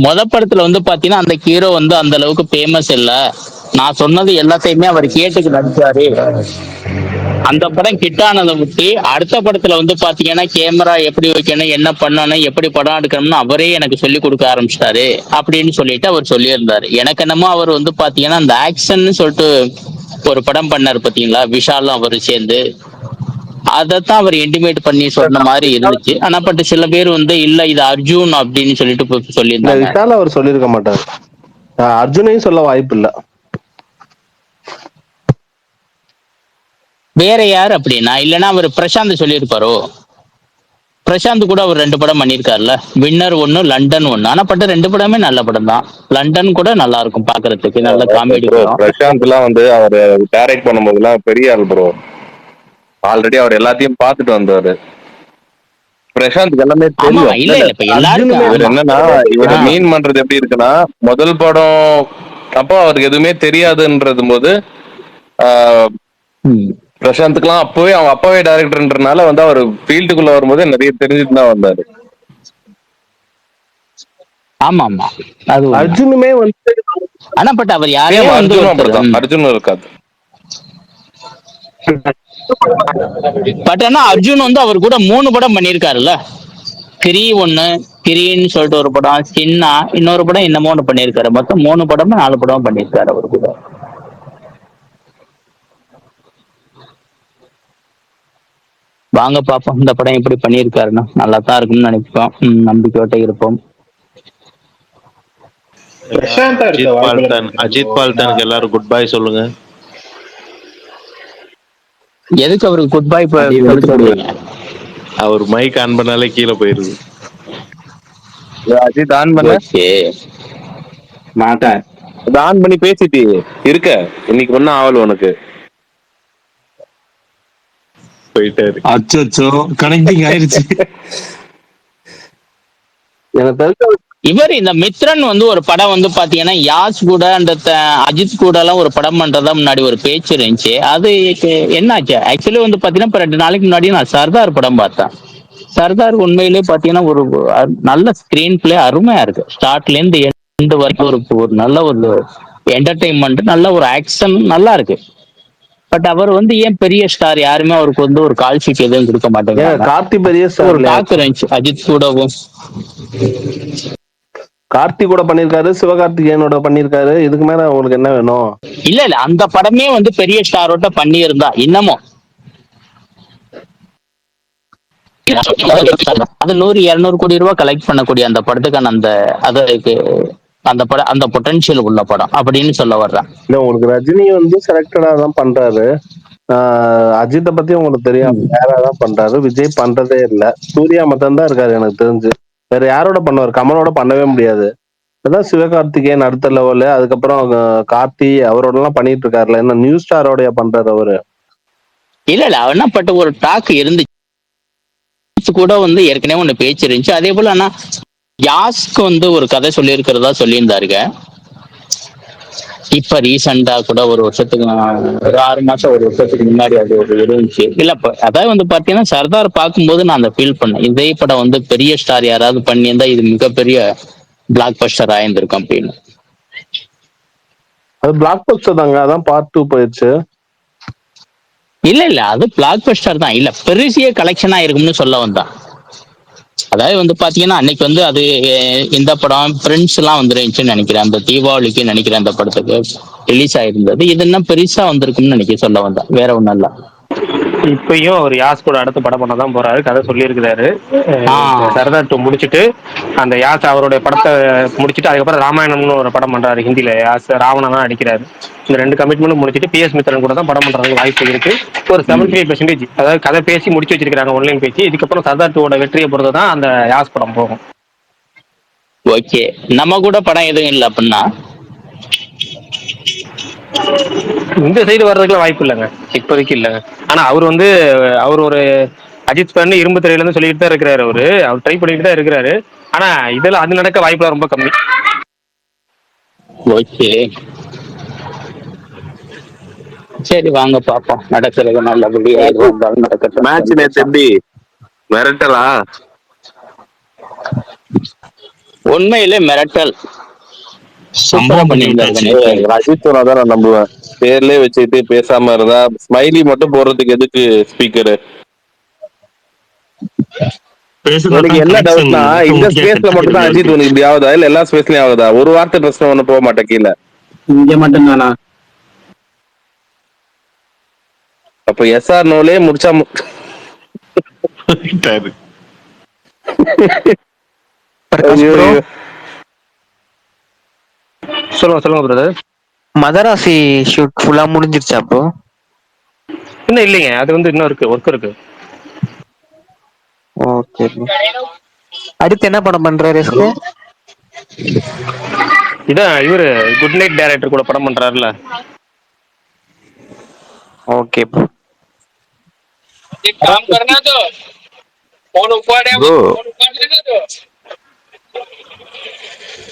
முத படத்துல வந்து பாத்தீங்கன்னா அந்த ஹீரோ வந்து அந்த அளவுக்கு ஃபேமஸ் இல்ல, நான் சொன்னது எல்லாத்தையுமே அவர் கேட்டுக்கு நடிச்சாரு. அந்த படம் கிட்டானதை விட்டு அடுத்த படத்துல வந்து பாத்தீங்கன்னா கேமரா எப்படி வைக்கணும், என்ன பண்ணணும், எப்படி படம் எடுக்கணும்னு அவரே எனக்கு சொல்லி கொடுக்க ஆரம்பிச்சிட்டாரு அப்படின்னு சொல்லிட்டு அவர் சொல்லியிருந்தாரு. எனக்கு என்னமோ அவர் வந்து பாத்தீங்கன்னா அந்த ஆக்ஷன் சொல்லிட்டு ஒரு படம் பண்ணாரு பாத்தீங்களா, விஷாலும் அவரு சேர்ந்து, அதத்தான் அவர் இன்டிமேட் பண்ணி சொன்ன மாதிரி இருந்துச்சு. ஆனா பட் சில பேர் வந்து இல்ல இது அர்ஜுன் அப்படின்னு சொல்லிட்டு சொல்லியிருந்தாங்க. விஷால் அவர் சொல்லியிருக்க மாட்டாரு, அர்ஜுனையும் சொல்ல வாய்ப்பு இல்ல. வேற யாரு அப்படின்னா, இல்லைன்னா அவர் பிரசாந்த் சொல்லியிருப்பாரோ. பிரசாந்த் கூட அவர் 2 படம் பண்ணியிருக்காருல்ல, வின்னர் 1, லண்டன் 1. ஆனா பட் 2 படமே நல்ல படம் தான். லண்டன் கூட நல்லா இருக்கும் பாக்குறதுக்கு, நல்ல காமெடி. பிரசாந்த் எல்லாம் வந்து அவர் டைரக்ட் பண்ணும்போது எல்லாம் பெரிய ஆள் ப்ரோ. ஆல்ரெடி அவர் எல்லாத்தையும் பார்த்துட்டு வந்தாரு. பிரசாந்த் எல்லாமே தெரியும். என்னன்னா இவரை மீன் பண்றது எப்படி இருக்குன்னா, முதல் படம் அப்போ அவருக்கு எதுவுமே தெரியாதுன்றது போது பிரசாந்துக்குலாம் அப்பவே அவங்க அப்பாவே டைரக்டர்ன்றனால வந்து அவர் ஃபீல்டுக்குள்ள வரும்போது நிறைய தெரிஞ்சுட்டு தான் வந்தாரு. ஆமா ஆமா, அது அர்ஜுனுமே வந்து. ஆனா பட் அவர் யாரையும் அர்ஜுனும் இருக்காது. பட் ஆனா அர்ஜுன் வந்து அவர் கூட 3 படம் பண்ணியிருக்காருல்ல. கிரி 1, கிரின்னு சொல்லிட்டு ஒரு படம், சின்னா இன்னொரு படம், இன்னமும் ஒண்ணு பண்ணியிருக்காரு. மொத்தம் 3 படமும் 4 படமும் பண்ணியிருக்காரு அவர் கூட. வாங்க பாப்போம் இந்த படம் எப்படி பண்ணியிருக்காருன்னா. நல்லா தான் இருக்கும்னு நினைப்போம், நம்பிக்கையோட்ட இருப்போம். அஜித் பால்டனுக்கு எல்லாரும் குட் பை சொல்லுங்க. எதுக்கு அவருக்கு குட் பை சொல்றீங்க? அவர் மைக் ஆன் பண்ணாலே கீழே போயிருது. அஜித் ஆன் பண்ண மாட்டேன். ஆன் பண்ணி பேசிட்டு இருக்க. இன்னைக்கு ஒன்னும் ஆவல உனக்கு. போயிட்டாரு. அச்சோ கனெக்டிங் ஆயிருச்சு. இவர் இந்த மித்ரன் வந்து ஒரு படம் வந்து பாத்தீங்கன்னா யாஸ் கூட அந்த அஜித் கூட எல்லாம் ஒரு படம் பண்றதா முன்னாடி ஒரு பேச்சு இருந்துச்சு. அது என்னாச்சு ஆக்சுவலி வந்து பாத்தீங்கன்னா இப்ப 2 நாளைக்கு முன்னாடி நான் சர்தார் படம் பார்த்தேன். சர்தார் உண்மையிலேயே பாத்தீங்கன்னா ஒரு நல்ல ஸ்கிரீன் பிளே அருமையா இருக்கு. ஸ்டார்ட்ல இருந்து எண்ட் வரைக்கும் ஒரு நல்ல ஒரு என்டர்டைன்மெண்ட், நல்ல ஒரு ஆக்ஷன் நல்லா இருக்கு. பட் அவர் வந்து ஏன் பெரிய ஸ்டார் யாருமே அவருக்கு வந்து ஒரு கால் ஷீட் எதுவும் கொடுக்க மாட்டேங்க. கார்த்தி பெரிய ஒரு டாக் இருந்துச்சு அஜித் கூடவும். கார்த்தி கூட பண்ணிருக்காரு, சிவகார்த்திகேயனோட பண்ணிருக்காரு. இதுக்கு மேல உங்களுக்கு என்ன வேணும்? இல்ல அந்த படமே வந்து பெரிய ஸ்டாரோட பண்ணி இருந்தா இன்னமும் அது 100-200 கோடி ரூபாய் கலெக்ட் பண்ணக்கூடிய அந்த படத்துக்கான அந்த அதுக்கு அந்த படம் அந்த பொட்டன்ஷியல் உள்ள படம் அப்படின்னு சொல்ல வர்றேன். இல்ல உங்களுக்கு ரஜினி வந்து செலக்டடா தான் பண்றாரு. அஜித்தை பத்தி உங்களுக்கு தெரியும், வேறதான் பண்றாரு. விஜய் பண்றதே இல்ல. சூர்யா மட்டும் தான் இருக்காரு எனக்கு தெரிஞ்சு. வேற யாரோட பண்ணுவார்? கமலோட பண்ணவே முடியாது. அதான் சிவகார்த்திகேயன் அடுத்த லெவலு. அதுக்கப்புறம் கார்த்தி அவரோட எல்லாம் பண்ணிட்டு இருக்காருல்ல. என்ன நியூ ஸ்டாரோடய பண்றாரு அவரு? இல்ல அவனா பட்ட ஒரு டாக் இருந்துச்சு கூட வந்து ஏற்கனவே ஒண்ணு பேச்சு இருந்துச்சு. அதே போல ஆனா யாஸ்க்கு வந்து ஒரு கதை சொல்லி இருக்கிறதா சொல்லியிருந்தாருங்க. இப்ப ரீசெண்டா கூட ஒரு வருஷத்துக்கு ஒரு 6 மாசம் ஒரு வருஷத்துக்கு முன்னாடி அது ஒரு இருந்துச்சு. இல்ல இப்ப அதாவது வந்து பாத்தீங்கன்னா சர்தார் பார்க்கும்போது நான் அந்த ஃபீல் பண்ணேன். இதே படம் வந்து பெரிய ஸ்டார் யாராவது பண்ணியிருந்தா இது மிகப்பெரிய பிளாக் பஸ்டர் ஆயிருந்திருக்கும் அப்படின்னு. அது பிளாக் பஸ்டர் தாங்க, அதான் பார்ட் 2 போயிடுச்சு. இல்ல அது பிளாக் பஸ்டர் தான். இல்ல பெருசிய கலெக்ஷனா இருக்கும்னு சொல்ல வந்தான். அதாவது வந்து பாத்தீங்கன்னா அன்னைக்கு வந்து அது இந்த படம் ஃப்ரெண்ட்ஸ் எல்லாம் வந்துருந்துச்சுன்னு நினைக்கிறேன். அந்த தீபாவளிக்கு நினைக்கிறேன் அந்த படத்துக்கு ரிலீஸ் ஆயிருந்தது. இது என்ன பெருசா வந்திருக்கும்னு நினைக்க சொல்ல வந்தேன், வேற ஒண்ணும் இல்ல. இப்பயும் அவர் யாஸ் கூட அடுத்து படம் பண்ண தான் போறாரு, கதை சொல்லியிருக்கிறாரு. சர்தார் 2 முடிச்சுட்டு அந்த யாஸ் அவருடைய படத்தை முடிச்சுட்டு அதுக்கப்புறம் ராமாயணம்னு ஒரு படம் பண்றாரு ஹிந்தியில. யாஸ் ராவணனா நடிக்கிறாரு. இந்த 2 கமிட்மெண்ட் முடிச்சுட்டு பிஎஸ் மித்ரன் கூட தான் படம் பண்றதுக்கு வாய்ப்பு இருக்கு. ஒரு 75%, அதாவது கதை பேசி முடிச்சு வச்சிருக்காங்க ஒன்லைன் பேசி. இதுக்கப்புறம் சர்தார் 2 வெற்றியை பொறுத்து தான் அந்த யாஸ் படம் போகும். ஓகே, நம்ம கூட படம் எதுவும் இல்லை அப்படின்னா இந்த சைடு வர்றதுக்குலாம் வாய்ப்பு இல்லைங்க, இப்போதைக்கு இல்லைங்க. ஆனா அவர் ஒரு அஜித் ஃபேன் இரும்பு திரையில இருந்து சொல்லிட்டு தான் இருக்கிறாரு. அவர் ட்ரை பண்ணிட்டு தான் இருக்கிறாரு. ஆனா இதெல்லாம் அது நடக்க வாய்ப்புலாம் ரொம்ப கம்மி. ஓகே சரி வாங்க பாப்போம், நடக்கிறது நல்லபடியா நடக்கட்டும். மேட்ச் நேத்து எப்படி மிரட்டலா? உண்மையிலே மிரட்டல் சூப்பரா பண்ணியிருந்தாரு. அஜித் தான் நான் நம்புவேன். பேர்லயே வச்சுட்டு பேசாம இருந்தா ஸ்மைலி மட்டும் போடுறதுக்கு எதுக்கு ஸ்பீக்கரு? உனக்கு என்ன டவுட்னா இந்த ஸ்பேஸ்ல மட்டும் தான் அஜித் உனக்கு இப்படி ஆகுதா, இல்ல எல்லா ஸ்பேஸ்லயும் ஆகுதா? ஒரு வார்த்தை ட்ரெஸ் ஒண்ணு போக மாட்டேன் கீழே, இங்க மட்டும் தானா? அப்ப எஸ்ஆர் நோலே முடிச்சா சொல்லுங்க பிரதர். மதராசி ஷூட் ஃபுல்லா முடிஞ்சிருச்சா ப்ரோ? இன்னும் இல்லைங்க, அது வந்து இன்னும் இருக்கு, ஒர்க் இருக்கு. Okay bro. அடுத்து என்ன படம் பண்றாரு? இதான் இவரு குட் நைட் டைரக்டர் கூட படம் பண்றாருல. Okay bro.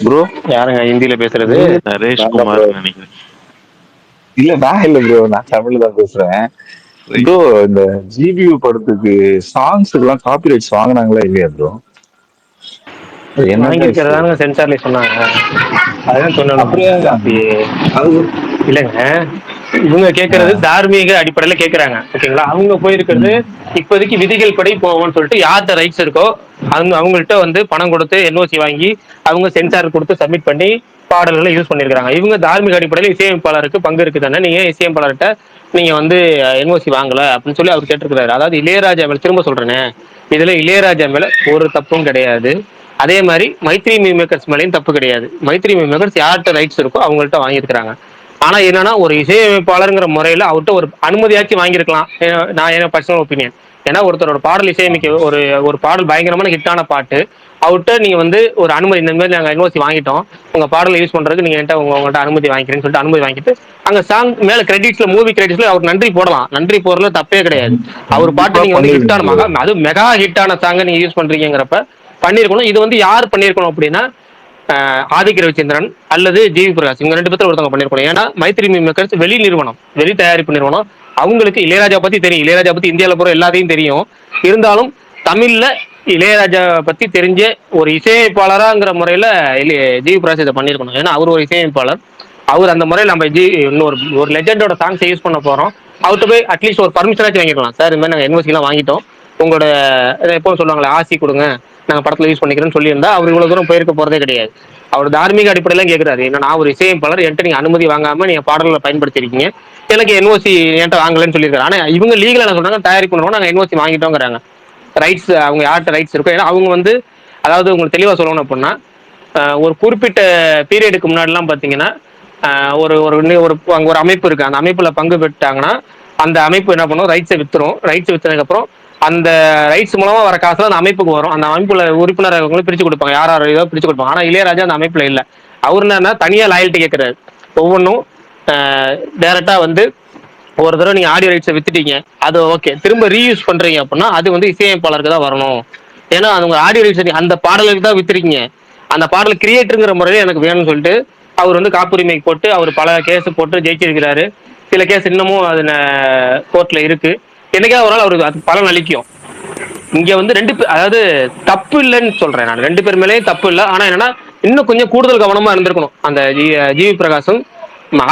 ப்ரோ யாருங்க ஹிந்தியில பேசுறது? நரேஷ் குமார் நினைக்கிறேன். இல்ல நான் இல்ல ப்ரோ, நான் தமிழ்ல தான் பேசுறேன் ப்ரோ. இந்த ஜிபியூ படத்துக்கு சாங்ஸுக்கு எல்லாம் காப்பிரைட்ஸ் வாங்கினாங்களா இல்லையா ப்ரோ? வாங்கிக்கிறதானுங்க சென்சார்ல சொன்னாங்க. அதான் சொன்னேன் இல்லைங்க. இவங்க கேட்கறது தார்மீக அடிப்படையில கேட்கறாங்க, ஓகேங்களா? அவங்க போயிருக்கிறது இப்போதைக்கு விதிகள் படி போவோம்னு சொல்லிட்டு யார்கிட்ட ரைட்ஸ் இருக்கோ அவங்கள்ட்ட வந்து பணம் கொடுத்து என்ஓசி வாங்கி அவங்க சென்சார் கொடுத்து சப்மிட் பண்ணி பாடல்களை யூஸ் பண்ணிருக்காங்க. இவங்க தார்மீக அடிப்படையில் இசையமைப்பாளருக்கு பங்கு இருக்கு தானே, நீங்க இசையமைப்பாளர்கிட்ட நீங்க வந்து என்ஓசி வாங்கல அப்படின்னு சொல்லி அவர் கேட்டிருக்கிறாரு. அதாவது இளையராஜா மேல, திரும்ப சொல்றேனே, இதுல இளையராஜா மேல ஒரு தப்பும் கிடையாது. அதே மாதிரி மைத்ரி மியூசிக் மேக்கர்ஸ் மேலேயும் தப்பு கிடையாது. மைத்ரி மியூசிக் மேக்கர்ஸ் யார்கிட்ட ரைட்ஸ் இருக்கோ அவங்கள்ட்ட வாங்கியிருக்கிறாங்க. ஆனா என்னன்னா, ஒரு இசையமைப்பாளருங்கிற முறையில அவர்கிட்ட ஒரு அனுமதியாச்சும் வாங்கியிருக்கலாம். நான் என்ன பர்சனல் ஒப்பீனியன். ஏன்னா ஒருத்தரோட பாடல் இசையமைக்க ஒரு பாடல் பயங்கரமான ஹிட்டான பாட்டு, அவர்கிட்ட நீங்க வந்து ஒரு அனுமதி, இந்த மாதிரி நாங்க என்ஓசி வாங்கிட்டோம், உங்க பாடலை யூஸ் பண்றதுக்கு நீங்க என்கிட்ட உங்கள்கிட்ட அனுமதி வாங்கிக்கிறேன்னு சொல்லிட்டு அனுமதி வாங்கிட்டு அங்க சாங் மேல கிரெடிட்ஸ்ல, மூவி கிரெடிட்ஸ்ல அவர் நன்றி போடலாம். நன்றி போடுறதுல தப்பே கிடையாது. அவர் பாட்டு நீங்க வந்து ஹிட்டான அது மெகா ஹிட்டான சாங்க நீங்க யூஸ் பண்றீங்கிறப்ப பண்ணிருக்கணும். இது வந்து யார் பண்ணிருக்கணும் அப்படின்னா ஆதிக்க ரவிச்சந்திரன் அல்லது ஜிவி பிரகாஷ், இவங்க 2 பேர்த்துல ஒருத்தவங்க பண்ணிருக்கணும். ஏன்னா மைத்ரி மியூசிக் மேக்கர்ஸ் வெளி நிறுவனம், வெளி தயாரிப்பு நிறுவனம். அவங்களுக்கு இளையராஜா பத்தி தெரியும், இளையராஜா பத்தி இந்தியாவில போற எல்லாத்தையும் தெரியும். இருந்தாலும் தமிழ்ல இளையராஜா பத்தி தெரிஞ்ச ஒரு இசையமைப்பாளராங்கிற முறையில ஜிவி பிரகாஷ் இதை பண்ணிருக்கணும். ஏன்னா அவர் ஒரு இசையமைப்பாளர். அவர் அந்த முறையில் நம்ம ஒரு லெஜெண்டோட சாங்ஸை யூஸ் பண்ண போறோம், அவர்கிட்ட போய் அட்லீஸ்ட் ஒரு பர்மிஷனாச்சும் வாங்கிக்கலாம். சார் இந்த மாதிரி நாங்கள் என்ஓசி எல்லாம் வாங்கிட்டோம், உங்களோட எப்போ சொல்லுவாங்களே ஆசி கொடுங்க, நாங்கள் படத்தில் யூஸ் பண்ணிக்கிறோன்னு சொல்லியிருந்தா அவர் இவ்வளவு தூரம் போயிருக்க போறதே கிடையாது. அவர் தார்மீக அடிப்படையில கேட்கிறாரு, என்ன நான் ஒரு இசையமைப்பாளர், என்கிட்ட நீங்க அனுமதி வாங்காம நீங்க பாடல்களை பயன்படுத்திருக்கீங்க, எனக்கு என்ஓசி என்கிட்ட வாங்கலன்னு சொல்லியிருக்காரு. ஆனா இவங்க லீகலா என்ன சொல்றாங்க, தயாரிப்பு பண்ணுவோம், நாங்கள் என்ஓசி வாங்கிட்டோங்கிறாங்க. ரைட்ஸ் அவங்க யார்கிட்ட ரைட்ஸ் இருக்கும். ஏன்னா அவங்க வந்து, அதாவது உங்களுக்கு தெளிவாக சொல்லணும் அப்படின்னா, ஒரு குறிப்பிட்ட பீரியடுக்கு முன்னாடிலாம் பார்த்தீங்கன்னா ஒரு அமைப்பு இருக்கு, அந்த அமைப்புல பங்கு பெற்றாங்கன்னா அந்த அமைப்பு என்ன பண்ணும், ரைட்ஸை வித்துரும். ரைட்ஸ் வித்ததுக்கு அப்புறம் அந்த ரைட்ஸ் மூலமா வர காசு அந்த அமைப்புக்கு வரும். அந்த அமைப்புல உறுப்பினர்களும் பிரிச்சு கொடுப்பாங்க, யார் ஏதோ பிரிச்சு கொடுப்பாங்க. ஆனா இளையராஜா அந்த அமைப்புல இல்ல. அவர் என்னன்னா தனியா லாயல்ட்டி கேட்கிறாரு. ஒவ்வொன்றும் டைரக்டா வந்து ஒரு தடவை நீங்க ஆடியோ ரைட்ஸை வித்துட்டீங்க, அது ஓகே, திரும்ப ரீயூஸ் பண்றீங்க அப்படின்னா அது வந்து இசையமைப்பாளருக்கு தான் வரணும். ஏன்னா அது உங்க ஆடியோ ரைட்ஸ் அந்த பாடலுக்கு தான் வித்துருக்கீங்க, அந்த பாடல் கிரியேட்டருங்கிற முறையில எனக்கு வேணும்னு சொல்லிட்டு அவர் வந்து காப்புரிமை போட்டு அவர் பல கேஸ் போட்டு ஜெயிச்சிருக்கிறாரு. சில கேஸ் இன்னமும் அது கோர்ட்ல இருக்கு. என்னைக்காவது ஒரு நாள் அவருக்கு அது பலன் அளிக்கும். இங்க வந்து ரெண்டு பேர், அதாவது தப்பு இல்லைன்னு சொல்றேன் நான், ரெண்டு பேர் மேலேயும் தப்பு இல்லை. ஆனா என்னன்னா இன்னும் கொஞ்சம் கூடுதல் கவனமா இருந்திருக்கணும். அந்த ஜிவி பிரகாசும்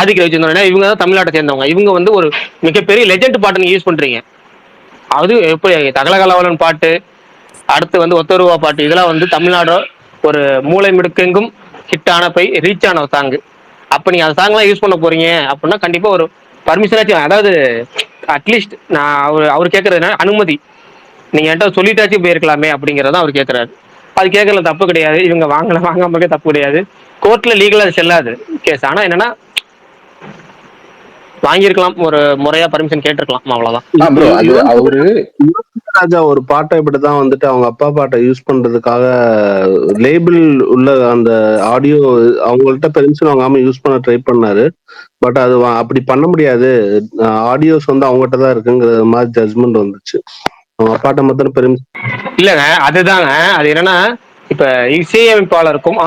ஆதிக்க ரவிச்சந்திரன், இவங்க தான் தமிழ்நாட்டை சேர்ந்தவங்க. இவங்க வந்து ஒரு மிகப்பெரிய லெஜெண்ட் பாட்டு நீங்க யூஸ் பண்றீங்க. அது எப்படி தகலகலவலன் பாட்டு, அடுத்து வந்து ஒத்தருவா பாட்டு, இதெல்லாம் வந்து தமிழ்நாடு ஒரு மூளை மிடுக்கெங்கும் ஹிட்டான போய் ரீச் ஆன சாங்கு. அப்ப நீங்க அந்த சாங்லாம் யூஸ் பண்ண போறீங்க அப்படின்னா கண்டிப்பா ஒரு பர்மிஷனாச்சும், அதாவது அட்லீஸ்ட் நான் அவர் கேட்கறது அனுமதி நீங்க என்கிட்ட சொல்லிட்டாச்சும் போயிருக்கலாமே அப்படிங்கறத அவர் கேட்கறாரு. அது கேட்கறது தப்பு கிடையாது. இவங்க வாங்காமலே தப்பு கிடையாது. கோர்ட்ல லீகலா அது செல்லாது கேஸ். ஆனா என்னன்னா வாங்கியிருக்கலாம், ஒரு முறையா பர்மிஷன் கேட்டிருக்கலாம், அவ்வளவுதான். அவரு ராஜா ஒரு பாட்டை இப்படிதான் வந்துட்டு அவங்க அப்பா பாட்டை யூஸ் பண்றதுக்காக லேபிள் உள்ள அந்த ஆடியோ அவங்கள்ட்ட பெர்மிஷன் வாங்காம யூஸ் பண்ண ட்ரை பண்ணாரு. பட் அது அப்படி பண்ண முடியாது, ஆடியோஸ் வந்து அவங்ககிட்ட தான் இருக்குங்கிற மாதிரி ஜட்ஜ்மெண்ட் வந்துச்சு. அவங்க அப்பாட்ட மாத்திரம் பெர்மிஷன் இல்லங்க, அதுதாங்க. அது என்னன்னா இப்ப இசையமைப்பாளருக்கும்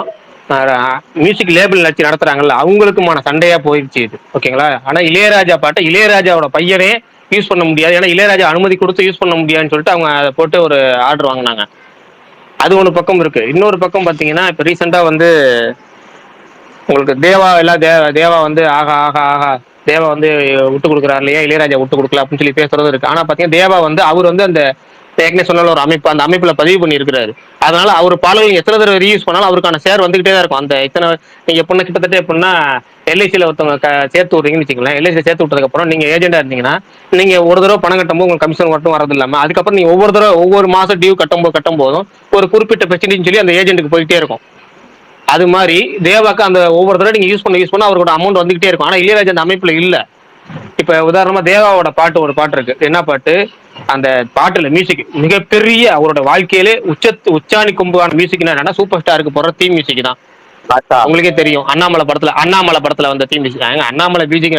மியூசிக் லேபிள் வச்சு நடத்துறாங்கல்ல, அவங்களுக்குமான சண்டையா போயிடுச்சு இது, ஓகேங்களா? ஆனா இளையராஜா பாட்டை இளையராஜாவோட பையனே யூஸ் பண்ண முடியாது, ஏன்னா இளையராஜா அனுமதி கொடுத்து யூஸ் பண்ண முடியாதுன்னு சொல்லிட்டு அவங்க அதை போட்டு ஒரு ஆர்டர் வாங்கினாங்க. அது ஒரு பக்கம் இருக்கு. இன்னொரு பக்கம் பாத்தீங்கன்னா இப்ப ரீசெண்டா வந்து உங்களுக்கு தேவா எல்லாம் தேவா வந்து ஆகா ஆகா ஆகா தேவா வந்து விட்டு கொடுக்குறாரு இல்லையா, இளையராஜா விட்டு கொடுக்கல அப்படின்னு சொல்லி பேசுறதும் இருக்கு. ஆனா பாத்தீங்கன்னா தேவா வந்து அவர் வந்து அந்த ஏற்கனவே சொன்ன ஒரு அமைப்பு, அந்த அமைப்புல பதிவு பண்ணி இருக்கிறாரு. அதனால அவர் பாடல்கள் எத்தனை தடவை ரீயூஸ் பண்ணாலும் அவருக்கான ஷேர் வந்துகிட்டே தான் இருக்கும். அந்த இத்தனை நீங்க எப்படின்னா கிட்டத்தட்ட எப்படின்னா எல்ஐசியில ஒருத்தவங்க சேர்த்து விட்றீங்கன்னு வச்சுக்கலாம். எல்ஐசியில சேர்த்து விட்டதுக்கு அப்புறம் நீங்க ஏஜென்டா இருந்தீங்கன்னா நீங்க ஒரு தடவை பணம் கட்டும்போது உங்களுக்கு கமிஷன் மட்டும் வரது இல்லாம அதுக்கப்புறம் நீங்க ஒவ்வொரு தடவை ஒவ்வொரு மாசம் டியூ கட்டும் போதும் ஒரு குறிப்பிட்ட பெர்சன்டேஜ் சொல்லி அந்த ஏஜென்ட்டுக்கு போயிட்டே இருக்கும். அது மாதிரி தேவாக்கு அந்த ஒவ்வொரு தடவை நீங்க யூஸ் பண்ண அவரோட அமௌண்ட் வந்துகிட்டே இருக்கும். ஆனா இளையராஜா அந்த அமைப்புல இல்ல. இப்ப உதாரணமா தேவாவோட ஒரு பாட்டு இருக்கு. என்ன பாட்டு? அந்த பாட்டுல மியூசிக் மிகப்பெரிய அவரோட வாழ்க்கையிலே உச்சாணி கொம்புவான மியூசிக் என்னன்னா சூப்பர் ஸ்டாருக்கு போற தீம் மியூசிக் தான். உங்களுக்கே தெரியும், அண்ணாமலை படத்துல வந்த தீம் மியூசிக். அண்ணாமலை மியூசிக்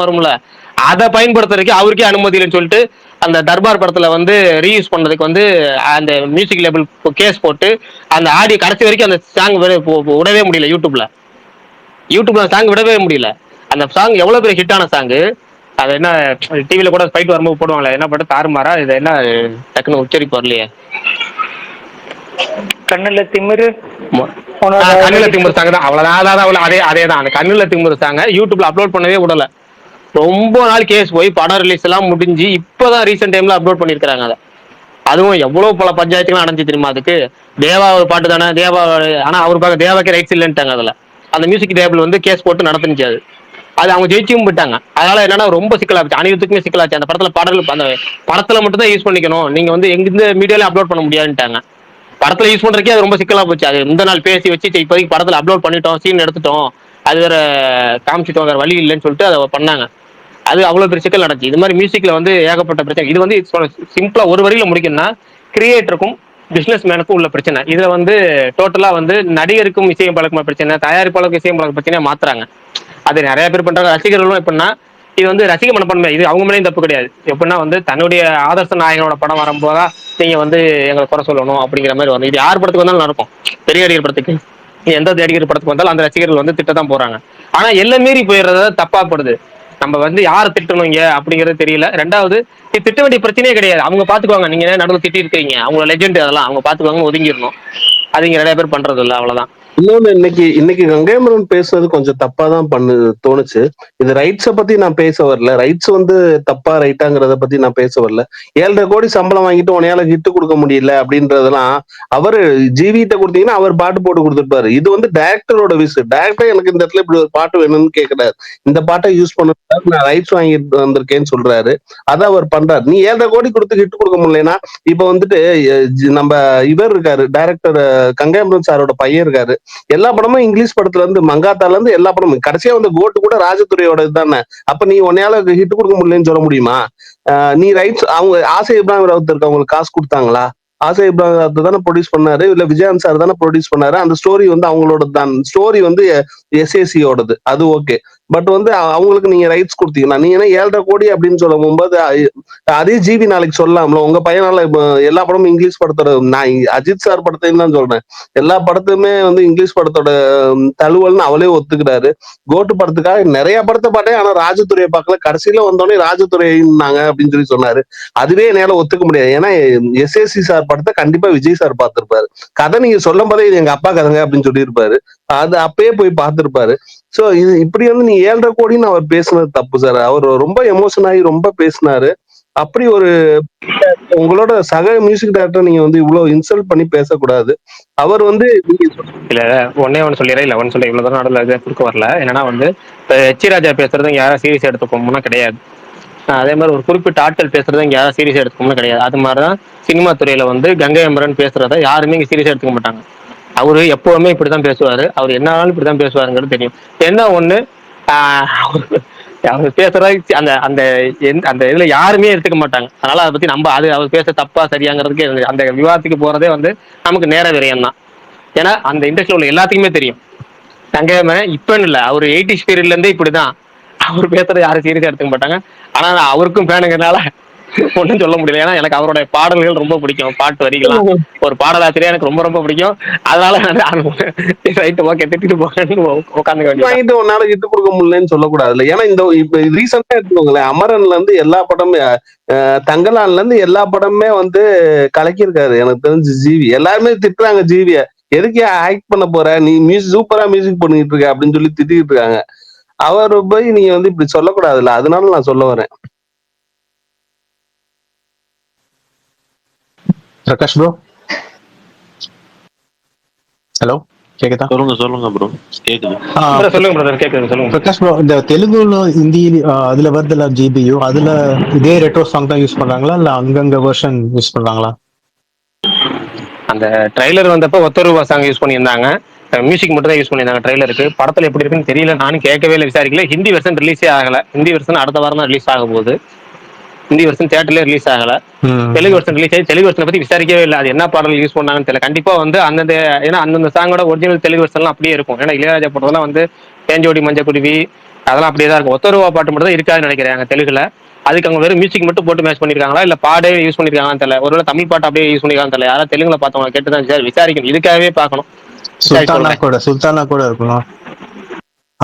வரும்ல, அதை பயன்படுத்துறதுக்கு அவருக்கே அனுமதி இல்லைன்னு சொல்லிட்டு அந்த தர்பார் படத்துல வந்து ரீயூஸ் பண்ணதுக்கு வந்து அந்த மியூசிக் லேபிள் கேஸ் போட்டு அந்த ஆடியோ கடைசி வரைக்கும் அந்த சாங் விடவே முடியல. யூடியூப்ல சாங் விடவே முடியல. அந்த சாங் எவ்வளவு பெரிய ஹிட்டான சாங்கு. அது என்ன டிவில கூட ஃபைட் வரும்போது போடுவாங்களே, என்ன பாட்டு தாறுமாறா, இது என்ன டக்குன்னு உச்சரிப்பு வரலையே, கண்ணுல திமிரு சாங் தான். அவ்வளவுதான், அதேதான். அந்த கண்ணுல திமிரு சாங்க யூடியூப்ல அப்லோட் பண்ணவே விடல. ரொம்ப நாள் கேஸ் போய் படம் ரிலீஸ் எல்லாம் முடிஞ்சு இப்பதான் ரீசெண்ட் டைம்ல அப்லோட் பண்ணிருக்காங்க. அதை அதுவும் எவ்வளவு பல பஞ்சாயத்துலாம் அடைஞ்சு தெரியுமா. அதுக்கு தேவா ஒரு பாட்டு தானே, தேவா. ஆனா அவரு பார்க்க தேவாக்கே ரைட்ஸ் இல்லைன்ட்டாங்க. அதுல அந்த மியூசிக் டேபிள் வந்து கேஸ் போட்டு நடந்துச்சு. அது அவங்க ஜெயிச்சும் போயிட்டாங்க. அதனால என்னன்னா ரொம்ப சிக்கலாச்சு, அனைத்துக்குமே சிக்கலாச்சு. அந்த படத்துல பாடல்கள் அந்த படத்துல மட்டும் தான் யூஸ் பண்ணிக்கணும், நீங்க வந்து எந்த மீடியால அப்லோட் பண்ண முடியாதுன்ட்டாங்க. படத்துல யூஸ் பண்றதுக்கே அது ரொம்ப சிக்கலா போச்சு. அது இந்த நாள் பேசி வச்சு இப்போதைக்கு படத்துல அப்லோட் பண்ணிட்டோம், சீன் எடுத்துட்டோம், அது வேற காமிச்சிட்டோம், வேற வழி இல்லைன்னு சொல்லிட்டு அதை பண்ணாங்க. அது அவ்வளவு பெரிய சிக்கல் நடந்துச்சு. இது மாதிரி மியூசிக்ல வந்து ஏகப்பட்ட பிரச்சனை. இது வந்து சிம்பிளா ஒரு வரியில முடிக்கணும்னா கிரியேட்டருக்கும் பிசினஸ் மேனுக்கும் உள்ள பிரச்சனை. இதுல வந்து டோட்டலா வந்து நடிகருக்கும் இசையம் பழக்கமா பிரச்சனை, தயாரிப்பாளருக்கும் இசையம் பழக்க பிரச்சனையா மாத்துறாங்க. அது நிறைய பேர் பண்றாங்க. ரசிகர்களும் எப்படின்னா இது வந்து ரசிக மனப்பான்மை, இது அவங்க மேலேயும் தப்பு கிடையாது. எப்படின்னா வந்து தன்னுடைய ஆதர்ச நாயகனோட படம் வரும்போதா நீங்க வந்து எங்களை குறை சொல்லணும் அப்படிங்கிற மாதிரி வரும். இது யார் படத்துக்கு வந்தாலும் நடக்கும். பெரிய நடிகர் படத்துக்கு, எந்த நடிகர் படத்துக்கு வந்தாலும் அந்த ரசிகர்கள் வந்து திட்டத்தான் போறாங்க. ஆனா எல்லாம் மீறி போயிடுறத தப்பாப்படுது. நம்ம வந்து யாரை திட்டணும் இங்க அப்படிங்கிறது தெரியல. ரெண்டாவது இது திட்ட வேண்டிய பிரச்சனையே கிடையாது, அவங்க பாத்துக்குவாங்க. நீங்க நடுவில் திட்டி இருக்கீங்க, அவங்க லெஜெண்ட், அதெல்லாம் அவங்க பாத்துக்குவாங்க, ஒதுங்கிடணும். அது இங்க நிறைய பேர் பண்றது இல்லை, அவ்வளவுதான். இன்னொன்னு, இன்னைக்கு கங்கைமரன் பேசுறது கொஞ்சம் தப்பா தான் தோணுச்சு. இது ரைட்ஸ பத்தி நான் பேச வரல. ரைட்ஸ் வந்து தப்பா ரைட்டாங்கிறத பத்தி நான் பேச வரல. 7.5 கோடி சம்பளம் வாங்கிட்டு உனையால ஹிட் கொடுக்க முடியல அப்படின்றதெல்லாம் அவரு ஜிவிட்ட கொடுத்தீங்கன்னா அவர் பாட்டு போட்டு கொடுத்துருப்பாரு. இது வந்து டைரக்டரோட விஷயம். டைரக்டர் எனக்கு இந்த இடத்துல இப்படி ஒரு பாட்டு வேணும்னு கேட்கிறாரு, இந்த பாட்டை யூஸ் பண்ண நான் ரைட்ஸ் வாங்கிட்டு வந்திருக்கேன்னு சொல்றாரு. அதை அவர் பண்றாரு. நீ 7.5 கோடி கொடுத்து ஹிட் கொடுக்க முடியலன்னா இப்ப வந்துட்டு நம்ம இவர் இருக்காரு, டைரக்டர் கங்கைமரன் சாரோட பையன் இருக்காரு. எல்லா படமும் இங்கிலீஷ் படத்துல இருந்து மங்காத்தால இருந்து எல்லா படமும் கடைசியா வந்து கோட்டு கூட ராஜதுரையோட இதுதானே. அப்ப நீ உன்னையால ஹிட் கொடுக்க முடியலன்னு சொல்ல முடியுமா? நீ ரைட்ஸ் அவங்க ஆசை இப்ராஹிம் ராவுத்தருக்கு அவங்களுக்கு காசு கொடுத்தாங்களா? ஆசை இப்ராஹிம் ராவுத்தர் தானே ப்ரொடியூஸ் பண்ணாரு, இல்ல விஜயகாந்த் சார் தானே ப்ரொடியூஸ் பண்ணாரு. அந்த ஸ்டோரி வந்து அவங்களோட தான். ஸ்டோரி வந்து எஸ்ஏசியோடது, அது ஓகே. பட் வந்து அவங்களுக்கு நீங்க ரைட்ஸ் கொடுத்தீங்கன்னா நீங்க என்ன 7.5 கோடி அப்படின்னு சொல்லும் போது அதே ஜிவி நாளைக்கு சொல்லலாம்ல, உங்க பையனால எல்லா படமும் இங்கிலீஷ் படத்தோட, நான் அஜித் சார் படத்தையும் தான் சொல்றேன், எல்லா படத்துமே வந்து இங்கிலீஷ் படத்தோட தழுவல்னு அவளே ஒத்துக்கிறாரு. கோட்டு படத்துக்காக நிறைய படத்தை பார்த்தேன், ஆனா ராஜதுரையை பார்க்கல, கடைசியில வந்தோடனே ராஜதுரைன்னாங்க அப்படின்னு சொல்லி சொன்னாரு. அதுவே என்னால ஒத்துக்க முடியாது. ஏன்னா எஸ்ஏசி சார் படத்தை கண்டிப்பா விஜய் சார் பார்த்திருப்பாரு. கதை நீங்க சொல்லும் போதே இது எங்க அப்பா கதைங்க அப்படின்னு சொல்லியிருப்பாரு. அது அப்பயே போய் பார்த்திருப்பாரு. சோ இது இப்படி வந்து நீ 7.5 கோடின்னு அவர் பேசுனது தப்பு சார். அவர் ரொம்ப எமோஷன் ஆகி ரொம்ப பேசினாரு. அப்படி ஒரு உங்களோட சக மியூசிக் டைரக்டர் நீங்க வந்து இவ்வளவு இன்சல்ட் பண்ணி பேசக்கூடாது. அவர் வந்து இல்ல ஒன்னே ஒன்னு சொல்லிடுறேன், இல்ல ஒன்னு சொல்ல இவ்வளவு தூரம் நடுவில் குறுக்க வரல. என்னன்னா வந்து எச்சி ராஜா பேசுறது யாரும் சீரியஸ் எடுத்துக்கோம்னா கிடையாது. அதே மாதிரி ஒரு குறிப்பிட்ட ஆட்கள் பேசுறது இங்க யாரும் சீரியஸ் எடுத்துக்கோம்னா கிடையாது. அது மாதிரிதான் சினிமா துறையில வந்து கங்கை அமரன் பேசுறத யாருமே இங்க சீரியஸ் எடுத்துக்க மாட்டாங்க. அவரு எப்பவுமே இப்படிதான் பேசுவாரு, அவர் என்ன ஆனாலும் இப்படிதான் பேசுவாருங்கிறது தெரியும். என்ன ஒண்ணு அவர் பேசுற அந்த அந்த அந்த இதுல யாருமே எடுத்துக்க மாட்டாங்க. அதனால அதை பத்தி நம்ம அது அவர் பேச தப்பா சரியாங்கிறதுக்கு அந்த விவாதத்துக்கு போறதே வந்து நமக்கு நேர விரயம் தான். ஏன்னா அந்த இண்டஸ்ட்ரியில் உள்ள எல்லாத்துக்குமே தெரியும் தங்கையம்ம இப்பன்னு இல்லை, அவர் 80s பீரியட்ல இருந்தே இப்படிதான். அவர் பேசுறது யாரும் சீரியஸா எடுத்துக்க மாட்டாங்க. ஆனா நான் அவருக்கும் ஃபேனுங்கிறதுனால ஒன்றும் சொல்ல முடியல. ஏன்னா எனக்கு அவருடைய பாடல்கள் ரொம்ப பிடிக்கும், பாட்டு வரிகளாம். ஒரு பாடலாசிரியர் எனக்கு ரொம்ப ரொம்ப பிடிக்கும். அதனால ரைட்டு ஓகே திட்டிட்டு போகன்னு உட்காந்து வாங்கிட்டு உன்னால விட்டு கொடுக்க முடியலன்னு சொல்லக்கூடாதுல்ல. ஏன்னா இந்த இப்ப ரீசெண்டா எடுத்துக்கோங்களேன், அமரன்ல இருந்து எல்லா படமே, தங்கலான்ல இருந்து எல்லா படமே வந்து கலக்கியிருக்காரு. எனக்கு தெரிஞ்சு ஜிவி எல்லாருமே திட்டுறாங்க ஜிவிய, எதுக்கு ஆக்ட் பண்ண போற நீ, சூப்பரா மியூசிக் பண்ணிட்டு இருக்க அப்படின்னு சொல்லி திட்டிட்டு இருக்காங்க. அவர் போய் நீங்க வந்து இப்படி சொல்லக்கூடாதுல்ல, அதனால நான் சொல்ல வரேன். பிரகாஷ் ப்ரோ, ஹலோ கேக்குதா? சொல்லுங்க ப்ரோ, கேக்குது. சொல்லுங்க பிரதர், கேக்குது சொல்லுங்க. பிரகாஷ் ப்ரோ, இந்த தெலுங்குல ஹிந்தி அதுல வருதுல ஜிபியு, அதுல இதே ரெட்ரோ சாங் தான் யூஸ் பண்றாங்களா இல்ல அங்கங்க வெர்ஷன் யூஸ் பண்றாங்களா? அந்த ட்ரைலர் வந்தப்ப ஒத்தரூபா சாங் யூஸ் பண்ணியிருந்தாங்க, மியூசிக் மட்டும் தான் யூஸ் பண்ணியிருந்தாங்க ட்ரைலருக்கு. படத்துல எப்படி இருக்குன்னு தெரியல, நானும் கேட்கவே இல்லை, விசாரிக்கல. ஹிந்தி வெர்ஷன் ரிலீஸே ஆகல. ஹிந்தி வெர்ஷன் அடுத்த வாரம் தான் ரிலீஸ் ஆக போகுது. ஹிந்தி வெர்ஷன் தியேட்டர்லயே ரிலீஸ் ஆகல. தெலுங்கு வெர்ஷன் ரிலீஸ் ஆகி தெலுங்கு வெர்ஷனை பத்தி விசாரிக்கவே இல்லை, அது என்ன பாடல் யூஸ் பண்ணாங்கன்னு தெரியல. கண்டிப்பா வந்து அந்தந்த, ஏன்னா அந்தந்த சாங்கோட ஒரிஜினல் தெலுங்கு வெர்ஷன்லாம் அப்படியே இருக்கும். ஏன்னா இளையராஜா போட்டதெல்லாம் வந்து தேஞ்சோடி மஞ்சக்குருவி அதெல்லாம் அப்படியே தான் இருக்கும். ஒத்தரூபா பாட்டு மட்டும் தான் இருக்காதுன்னு நினைக்கிறேன் தெலுங்குல. அதுக்கு அவங்க வெறும் மியூசிக் மட்டும் போட்டு மேட்ச் பண்ணிருக்காங்களா இல்ல பாடே யூஸ் பண்ணிருக்காங்கன்னு தெரியல. ஒருவேளை தமிழ் பாட்டு அப்படியே யூஸ் பண்ணிருக்காங்கன்னு தெரியல. யாராவது தெலுங்குல பார்த்தவங்க கேட்டுதான் சார் விசாரிக்கணும், இதுக்காகவே பார்க்கணும். சுல்தானா கூட இருக்கணும்,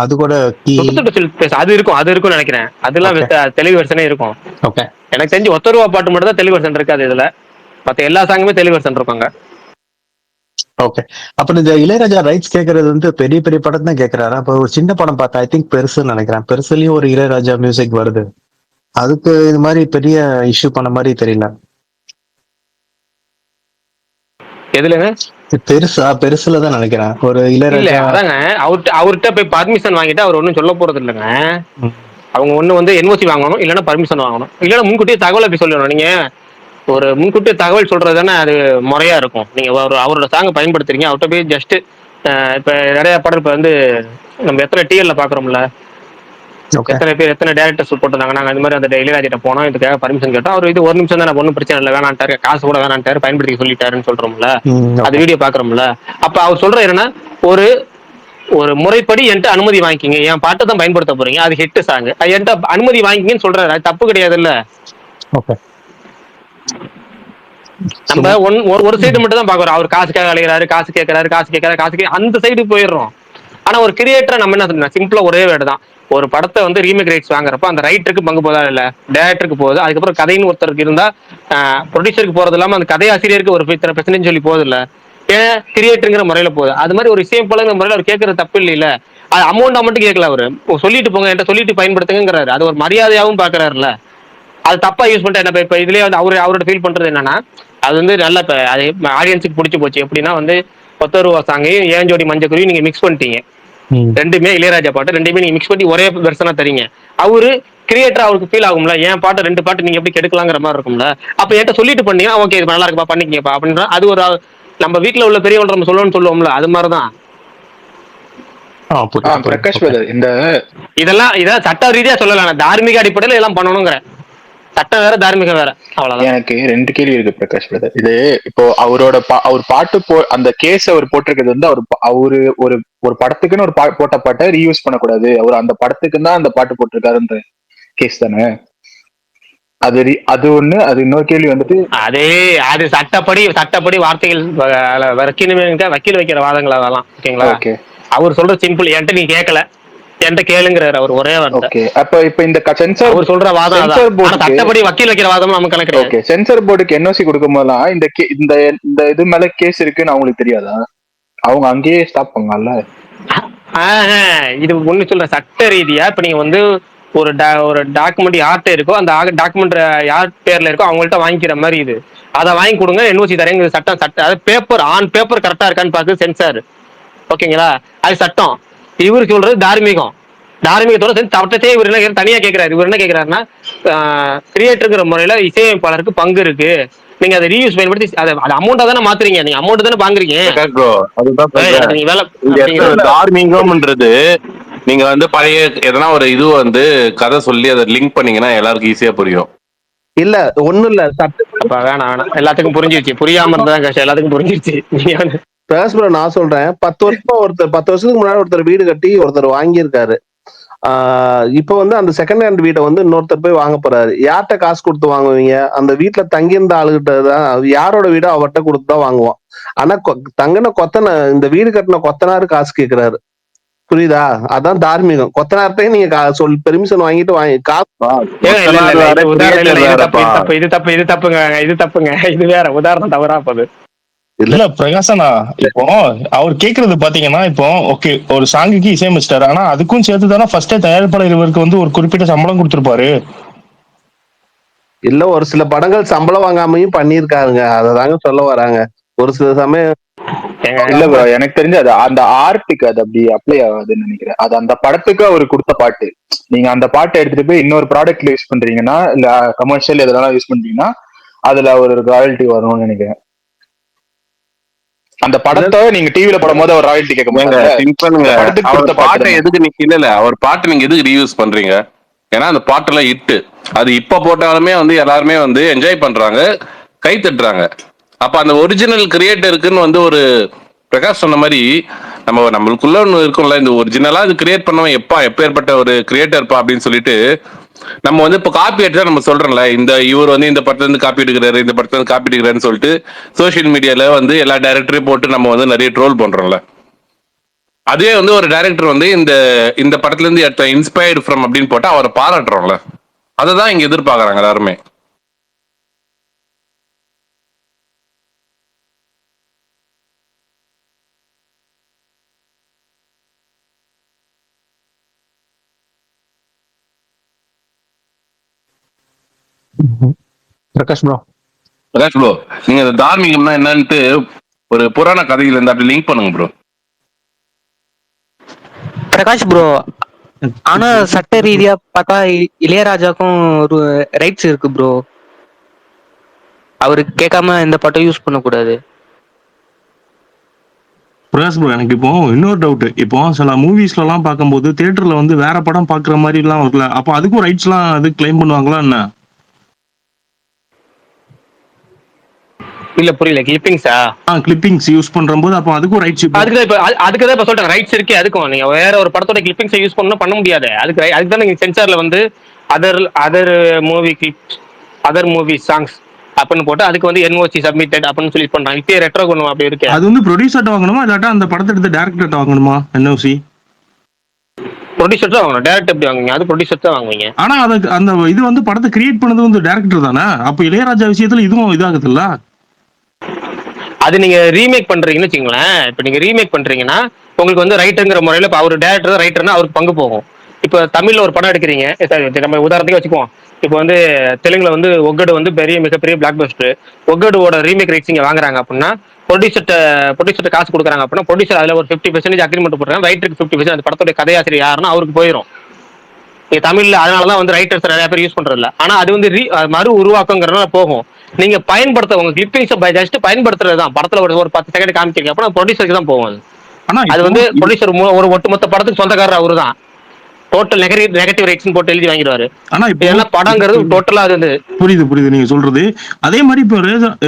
அது கூட அது இருக்கும், அது இருக்கும்னு நினைக்கிறேன். அதெல்லாம் தெலுங்கு வெர்ஷனே இருக்கும். எனக்கு தெரிஞ்சு ஒத்தரூபா பாட்டு மட்டும் தான் தெலுங்கு வெர்ஷன் இருக்காது இதுல, மத்த எல்லா சாங்குமே தெலுங்கு வெர்ஷன் இருப்பாங்க. ஓகே, அப்ப இந்த இளையராஜா ரைட்ஸ் கேட்கறது வந்து பெரிய பெரிய படம் தான் கேட்கறாரு. அப்ப ஒரு சின்ன படம் பார்த்தா ஐ திங்க் பெருசுன்னு நினைக்கிறேன், பெருசுலயும் ஒரு இளையராஜா மியூசிக் வருது, அதுக்கு இது மாதிரி பெரிய இஷ்யூ பண்ண மாதிரி தெரியல. எதுலங்க பெருசுலதான் நினைக்கிறேன் ஒரு இளையராஜா. அதாங்க அவர்கிட்ட போய் பர்மிஷன் வாங்கிட்டு அவர் ஒன்னும் சொல்ல போறது இல்லைங்க. அவங்க ஒண்ணு வந்து என்ஓசி வாங்கணும், இல்லைன்னா பர்மிஷன் வாங்கணும், இல்லைன்னா முன்கூட்டியே தகவல் அப்படி சொல்லணும். நீங்க ஒரு முன்கூட்டியே தகவல் சொல்றது தானே அது முறையா இருக்கும். நீங்க அவரோட சாங்கை பயன்படுத்துறீங்க, அவர்கிட்ட போய் ஜஸ்ட் இப்ப நிறைய படம் இப்ப வந்து நம்ம எத்தனை டிஎல்ல பாக்குறோம்ல, எத்தனை பேர் எத்தனை டேரக்டர்ஸ் போட்டுருந்தாங்க. நாங்க அந்த மாதிரி அந்த இளையராஜிட்ட போனோம், இதுக்காக பர்மிஷன் கேட்டோம். அவர் இது 1 நிமிஷம் தானே, ஒன்றும் பிரச்சனை இல்லை, வேணான்ட்டாரு, காசு கூட வேணான்ட்டாரு, பயன்படுத்தி சொல்லிட்டாருன்னு சொல்றோம்ல, அது வீடியோ பாக்குறோம்ல. அப்ப அவர் சொல்ற என்னன்னா, ஒரு முறைப்படி என்கிட்ட அனுமதி வாங்கிக்கிங்க, என் பாட்டை தான் பயன்படுத்த போறீங்க, அது ஹிட் சாங், என்கிட்ட அனுமதி வாங்கிக்கிங்கன்னு சொல்றாரு, அது தப்பு கிடையாது இல்ல. நம்ம ஒரு சைடு மட்டும் தான் பாக்குறோம், அவர் காசுக்காக அழைகிறாரு, காசு கேட்கறாரு, அந்த சைடு போயிடுறோம். ஆனா ஒரு கிரியேட்டரை நம்ம என்ன சொல்றோம், சிம்பிளா ஒரே வேர்டு தான், ஒரு படத்தை வந்து ரீமேக் ரைட்ஸ் வாங்குறப்ப அந்த ரைட்டருக்கு பங்கு போதா இல்ல, டைரக்டருக்கு போகுது, அதுக்கப்புறம் கதைன்னு ஒருத்தருக்கு இருந்தா ப்ரொடியூசருக்கு போறது இல்லாம அந்த கதையாசிரியருக்கு ஒரு இத்தனை பிரச்சனைன்னு சொல்லி போகுது இல்ல, ஏன் கிரியேட்டருங்கிற முறையில போகுது. அது மாதிரி ஒரு விஷயம் போலங்கிற முறையில அவர் கேட்கறது தப்பு இல்ல. அது அமௌண்ட் மட்டும் கேட்கல, அவரு சொல்லிட்டு போங்க, என்கிட்ட சொல்லிட்டு பயன்படுத்துங்கிறாரு, அது ஒரு மரியாதையாவும் பாக்குறாருல்ல. அது தப்பா யூஸ் பண்ணிட்டு என்ன இப்ப இதுலயே வந்து அவரோட ஃபீல் பண்றது என்னன்னா, அது வந்து நல்ல அது ஆடியன்ஸுக்கு பிடிச்சி போச்சு. எப்படின்னா வந்து ஒத்தரூபா சாங்கையும் ஏஞ்சோடி மஞ்சக்குருவியும் நீங்க மிக்ஸ் பண்ணிட்டீங்க, ரெண்டுமே இளையராஜா பாட்டு, ரெண்டுமே நீங்க மிக்ஸ் பண்ணி ஒரே வெர்ஷனா தரீங்க. அவரு கிரியேட்டர் அவருக்கு ஃபீல் ஆகும்ல, என் பாட்டு 2 பாட்டு நீங்க எப்படி கெடுக்கலாங்கிற மாதிரி இருக்கும்ல. அப்ப என்கிட்ட சொல்லிட்டு பண்ணீங்க, ஓகே இது நல்லா இருக்குப்பா பண்ணிக்கங்கப்பா அப்படின்ற, அது ஒரு நம்ம வீட்டுல உள்ள பெரியவங்க நம்ம சொல்லணும்னு சொல்லுவோம்ல, அது மாதிரிதான். பிரகாஷ் இந்த இதெல்லாம் சட்ட ரீதியா சொல்லலாம், தார்மீக அடிப்படையில எல்லாம் பண்ணணுங்கிற. சட்டம் வேற தார்மீகம் வேற, அவ்வளவுதான். எனக்கு 2 கேள்வி இருக்கு பிரகாஷ் பிரதர். இது இப்போ அவர் பாட்டு அந்த கேஸ் அவர் போட்டிருக்கிறது வந்து அவரு ஒரு ஒரு படத்துக்குன்னு ஒரு போட்ட பாட்டை ரீயூஸ் பண்ணக்கூடாது, அவர் அந்த படத்துக்கு தான் அந்த பாட்டு போட்டிருக்காருன்ற கேஸ் தானே அது ஒண்ணு. அது இன்னொரு கேள்வி வந்துட்டு அது சட்டப்படி வார்த்தைகள் வக்கீல் வைக்கிற வாதங்கள் அதெல்லாம் ஓகேங்களா. அவர் சொல்ற சிம்பிள், என்கிட்ட நீ கேட்கல என்கிட்ட கேளுங்கிறாரு அவர் ஒரே வார்த்தை. அப்ப இப்ப இந்த சென்சார் அவர் சொல்ற வாதம் சட்டப்படி வக்கீல் வைக்கிற வாதம் நமக்கு கணக்கு. ஓகே, சென்சார் போர்டுக்கு என்ஓசி கொடுக்கும் போதெல்லாம் இந்த இது மேல கேஸ் இருக்குன்னு அவங்களுக்கு தெரியாதா? அவங்க அங்கேயே ஸ்டாப் பண்ணலாம்ல. இது ஒண்ணு சொல்ற, சட்ட ரீதியா இப்ப நீங்க வந்து ஒரு டாக்குமெண்ட் யார்கிட்ட இருக்கோ அந்த டாக்குமெண்ட் யார் பேர்ல இருக்கோ அவங்கள்ட்ட வாங்கிக்கிற மாதிரி இது. அதை வாங்கி கொடுங்க, என்ஓசி தரேங்க. சட்டம் அது பேப்பர் ஆன் பேப்பர் கரெக்டா இருக்கான்னு பார்த்து சென்சார், ஓகேங்களா, அது சட்டம். இவரு சொல்றது தார்மீகத்தோட சேர்ந்து சட்டத்தையே இவர் என்ன தனியா கேட்கிறாரு. இவர் என்ன கேட்கிறாருன்னா, கிரியேட்டருங்கிற முறையில இசையமைப்பாளருக்கு பங்கு இருக்கு, நீங்க அதை ரீயூஸ் பயன்படுத்தி அதை அமௌண்டா தானே மாத்துறீங்க, நீங்க அமௌண்ட் தானே வாங்குறீங்க. தார்மீகம்ன்றது நீங்க வந்து பழைய எதனா ஒரு இது வந்து கதை சொல்லி அதை லிங்க் பண்ணீங்கன்னா எல்லாருக்கும் ஈஸியா புரியும். இல்ல ஒண்ணும் இல்ல, வேணாம் எல்லாத்துக்கும் புரிஞ்சிருச்சு. புரியாம இருந்தாதான் கஷ்டம், எல்லாத்துக்கும் புரிஞ்சிருச்சு. நான் சொல்றேன், 10 வருஷத்துக்கு முன்னாடி ஒருத்தர் வீடு கட்டி ஒருத்தர் வாங்கியிருக்காரு. இப்ப வந்து அந்த செகண்ட் ஹேண்ட் வீட்டை வந்து இன்னொருத்தர் போய் வாங்க போறாரு. யார்கிட்ட காசு கொடுத்து வாங்குவீங்க? அந்த வீட்டுல தங்கியிருந்த ஆளுகிட்ட தான், யாரோட வீடோ அவர்கிட்ட கொடுத்துதான் வாங்குவோம். ஆனா இந்த வீடு கட்டின கொத்தனாரு காசு கேட்கிறாரு, புரியுதா? அதான் தார்மீகம். கொத்தனார்ட்டே நீங்க பெர்மிஷன் வாங்கிட்டு இது தப்புங்க. இது வேற உதாரணம் தவறா போகுது. இல்ல பிரகாசனா, இப்போ அவர் கேக்குறது பாத்தீங்கன்னா, இப்போ ஓகே ஒரு சாங்குக்கு இசையமைச்சிட்டாரு, ஆனா அதுக்கும் சேர்த்து தானே ஃபர்ஸ்டே தயாரிப்பாளர் இவருக்கு வந்து ஒரு குறிப்பிட்ட சம்பளம் கொடுத்திருப்பாரு. இல்ல ஒரு சில படங்கள் சம்பளம் வாங்காமையும் பண்ணிருக்காருங்க, அததாங்க சொல்ல வராங்க. ஒரு சில சமயம் இல்ல ப்ரோ, எனக்கு தெரிஞ்சு அது அந்த ஆர்ட்டுக்கு அது அப்படி அப்ளை ஆகாதுன்னு நினைக்கிறேன். அது அந்த படத்துக்கு அவரு கொடுத்த பாட்டு, நீங்க அந்த பாட்டை எடுத்துட்டு போய் இன்னொரு ப்ராடக்ட்ல யூஸ் பண்றீங்கன்னா, இல்ல கமர்ஷியல் எதெல்லாம் யூஸ் பண்றீங்கன்னா அதுல ஒரு ராயல்ட்டி வரும்னு நினைக்கிறேன். அந்த படத்தை நீங்க டிவில படும் போது ஒரு ராயல்ட்டி கேட்க மாட்டாங்க. பாட்டை எதுக்கு நீங்க இல்ல அவர் பாட்டு நீங்க எதுக்கு ரீயூஸ் பண்றீங்க? ஏன்னா அந்த பாட்டுல இட்டு அது இப்ப போட்டாலுமே வந்து எல்லாருமே வந்து என்ஜாய் பண்றாங்க, கை தட்டுறாங்க. அப்ப அந்த ஒரிஜினல் கிரியேட்டருக்குன்னு வந்து ஒரு பிரகாஷ் சொன்ன மாதிரி நம்மளுக்குள்ள ஒண்ணு இருக்கும்ல, இந்த ஒரிஜினலா இது கிரியேட் பண்ணவன் எப்பேற்பட்ட ஒரு கிரியேட்டர்ப்பா அப்படின்னு சொல்லிட்டு நம்ம வந்து இப்ப காப்பி அடிச்சா நம்ம சொல்றோம்ல, இவர் வந்து இந்த படத்துல இருந்து காப்பி எடுக்கிறாரு, இந்த படத்துல இருந்து காப்பி எடுக்கிறாருன்னு சொல்லிட்டு சோசியல் மீடியால வந்து எல்லா டைரக்டரையும் போட்டு நம்ம வந்து நிறைய ட்ரோல் பண்றோம்ல. அதே வந்து ஒரு டைரக்டர் வந்து இந்த படத்துல இருந்து எடுத்த இன்ஸ்பயர்டு ஃப்ரம் அப்படின்னு போட்டா அவரை பாராட்டுறோம்ல, அதை தான் இங்க எதிர்பார்க்கறாங்க எல்லாருமே. பிரகாஷ் ப்ரோ, நீங்க தார்மீகம்னா என்னன்ட்டு ஒரு புராண கதையில இருந்து அப்படி லிங்க் பண்ணுங்க ப்ரோ. பிரகாஷ் ப்ரோ, ஆனா சட்ட ரீதியா பார்த்தா இளையராஜாக்கும் ஒரு ரைட்ஸ் இருக்கு ப்ரோ. அவருக்கு கேட்காம இந்த பாட்டை யூஸ் பண்ணக்கூடாது. பிரகாஷ் ப்ரோ, எனக்கு இப்போ இன்னொரு டவுட். இப்போ சில மூவிஸ்ல எல்லாம் பார்க்கும்போது தியேட்டர்ல வந்து வேற படம் பாக்குற மாதிரி எல்லாம் இருக்குல்ல, அப்போ அதுக்கும் ரைட்ஸ் எல்லாம் அது கிளைம் பண்ணுவாங்களா என்ன? இல்ல புரியல. கிளிப்பிங்ஸா? கிளிப்பிங்ஸ் யூஸ் பண்றம்போது அப்ப அதுக்கும் ரைட்ஸ் அதுக்குதான் இப்ப சொல்றேன், ரைட்ஸ் இருக்கு. அதுக்கும் நீங்க வேற ஒரு படத்தோட கிளிப்பிங்ஸ் யூஸ் பண்ண முடியாது. அதுக்குதான் நீங்க சென்சார்ல வந்து அதர் மூவி சாங்ஸ் அப்படின்னு போட்டு அதுக்கு வந்து என்ஓசி சப்மிட்டட் அப்படின்னு சொல்லி பண்றாங்க. இப்பயே ரெட்ரோ பண்ணுவோம் அப்படி இருக்கு. அது வந்து ப்ரொடியூசர்ட்ட வாங்கணுமா இல்லாட்டா அந்த படத்தை எடுத்து டைரக்டர்ட்ட வாங்கணுமா என்ஓசி? ப்ரொடியூசர் தான் வாங்கணும், டைரக்டர் எப்படி வாங்குவீங்க? அது ப்ரொடியூசர் தான் வாங்குவீங்க. ஆனா அதுக்கு அந்த இது வந்து படத்தை கிரியேட் பண்ணது வந்து டைரக்டர் தானே. அப்ப இளையராஜா விஷயத்துல இதுவும் இதாகுதுல்ல. அது நீங்க ரீமேக் பண்றீங்கன்னு வச்சுங்களேன். இப்ப நீங்க ரீமேக் பண்றீங்கன்னா உங்களுக்கு வந்து ரைட்டருங்கிற முறையில இப்ப அவர் டைரக்டர் தான் ரைட்டர்னா அவருக்கு பங்கு போகும். இப்ப தமிழ்ல ஒரு படம் எடுக்கிறீங்க, நம்ம உதாரணத்துக்கு வச்சுக்குவோம். இப்போ வந்து தெலுங்குல வந்து ஒக்கடு வந்து மிகப்பெரிய பிளாக் பஸ்டர். ஒக்கடுவோட ரீமேக் ரைட்ஸ் இங்க வாங்குறாங்க அப்படின்னா ப்ரொடியூசர்ட்ட காசு கொடுக்குறாங்க அப்படின்னா ப்ரொடியூசர் அதுல ஒரு 50% அக்ரிமெண்ட் போடுறாங்க, ரைட்டருக்கு 50%. அந்த படத்தோட கதையாசிரியர் யாருன்னா அவருக்கு போயிடும். தமிழ்ல அதனாலதான் வந்து ரைட்டர்ஸ் நிறைய பேர் யூஸ் பண்றது இல்ல. ஆனா அது வந்து மறு உருவாக்கங்கிறதுனால போகும். நீங்க பயன்படுத்த உங்க கிளிப்பிங்ஸ் ஜஸ்ட் பயன்படுத்துறதுதான். படத்துல ஒரு 10 செகண்ட் காமிச்சிருக்கீங்க அப்படின்னா ப்ரொடியூசருக்கு தான் போகும். அது வந்து ப்ரொடியூசர் ஒரு ஒட்டுமொத்த படத்துக்கு சொந்தக்காரர் அவரு தான். டோட்டல் நெகட்டிவ் ரைட்ஸ் போட்டு எழுதி வாங்கிடுவாரு. ஆனா இப்போ இதெல்லாம் படங்கிறது டோட்டலா அது வந்து புரியுது நீங்க சொல்றது. அதே மாதிரி இப்போ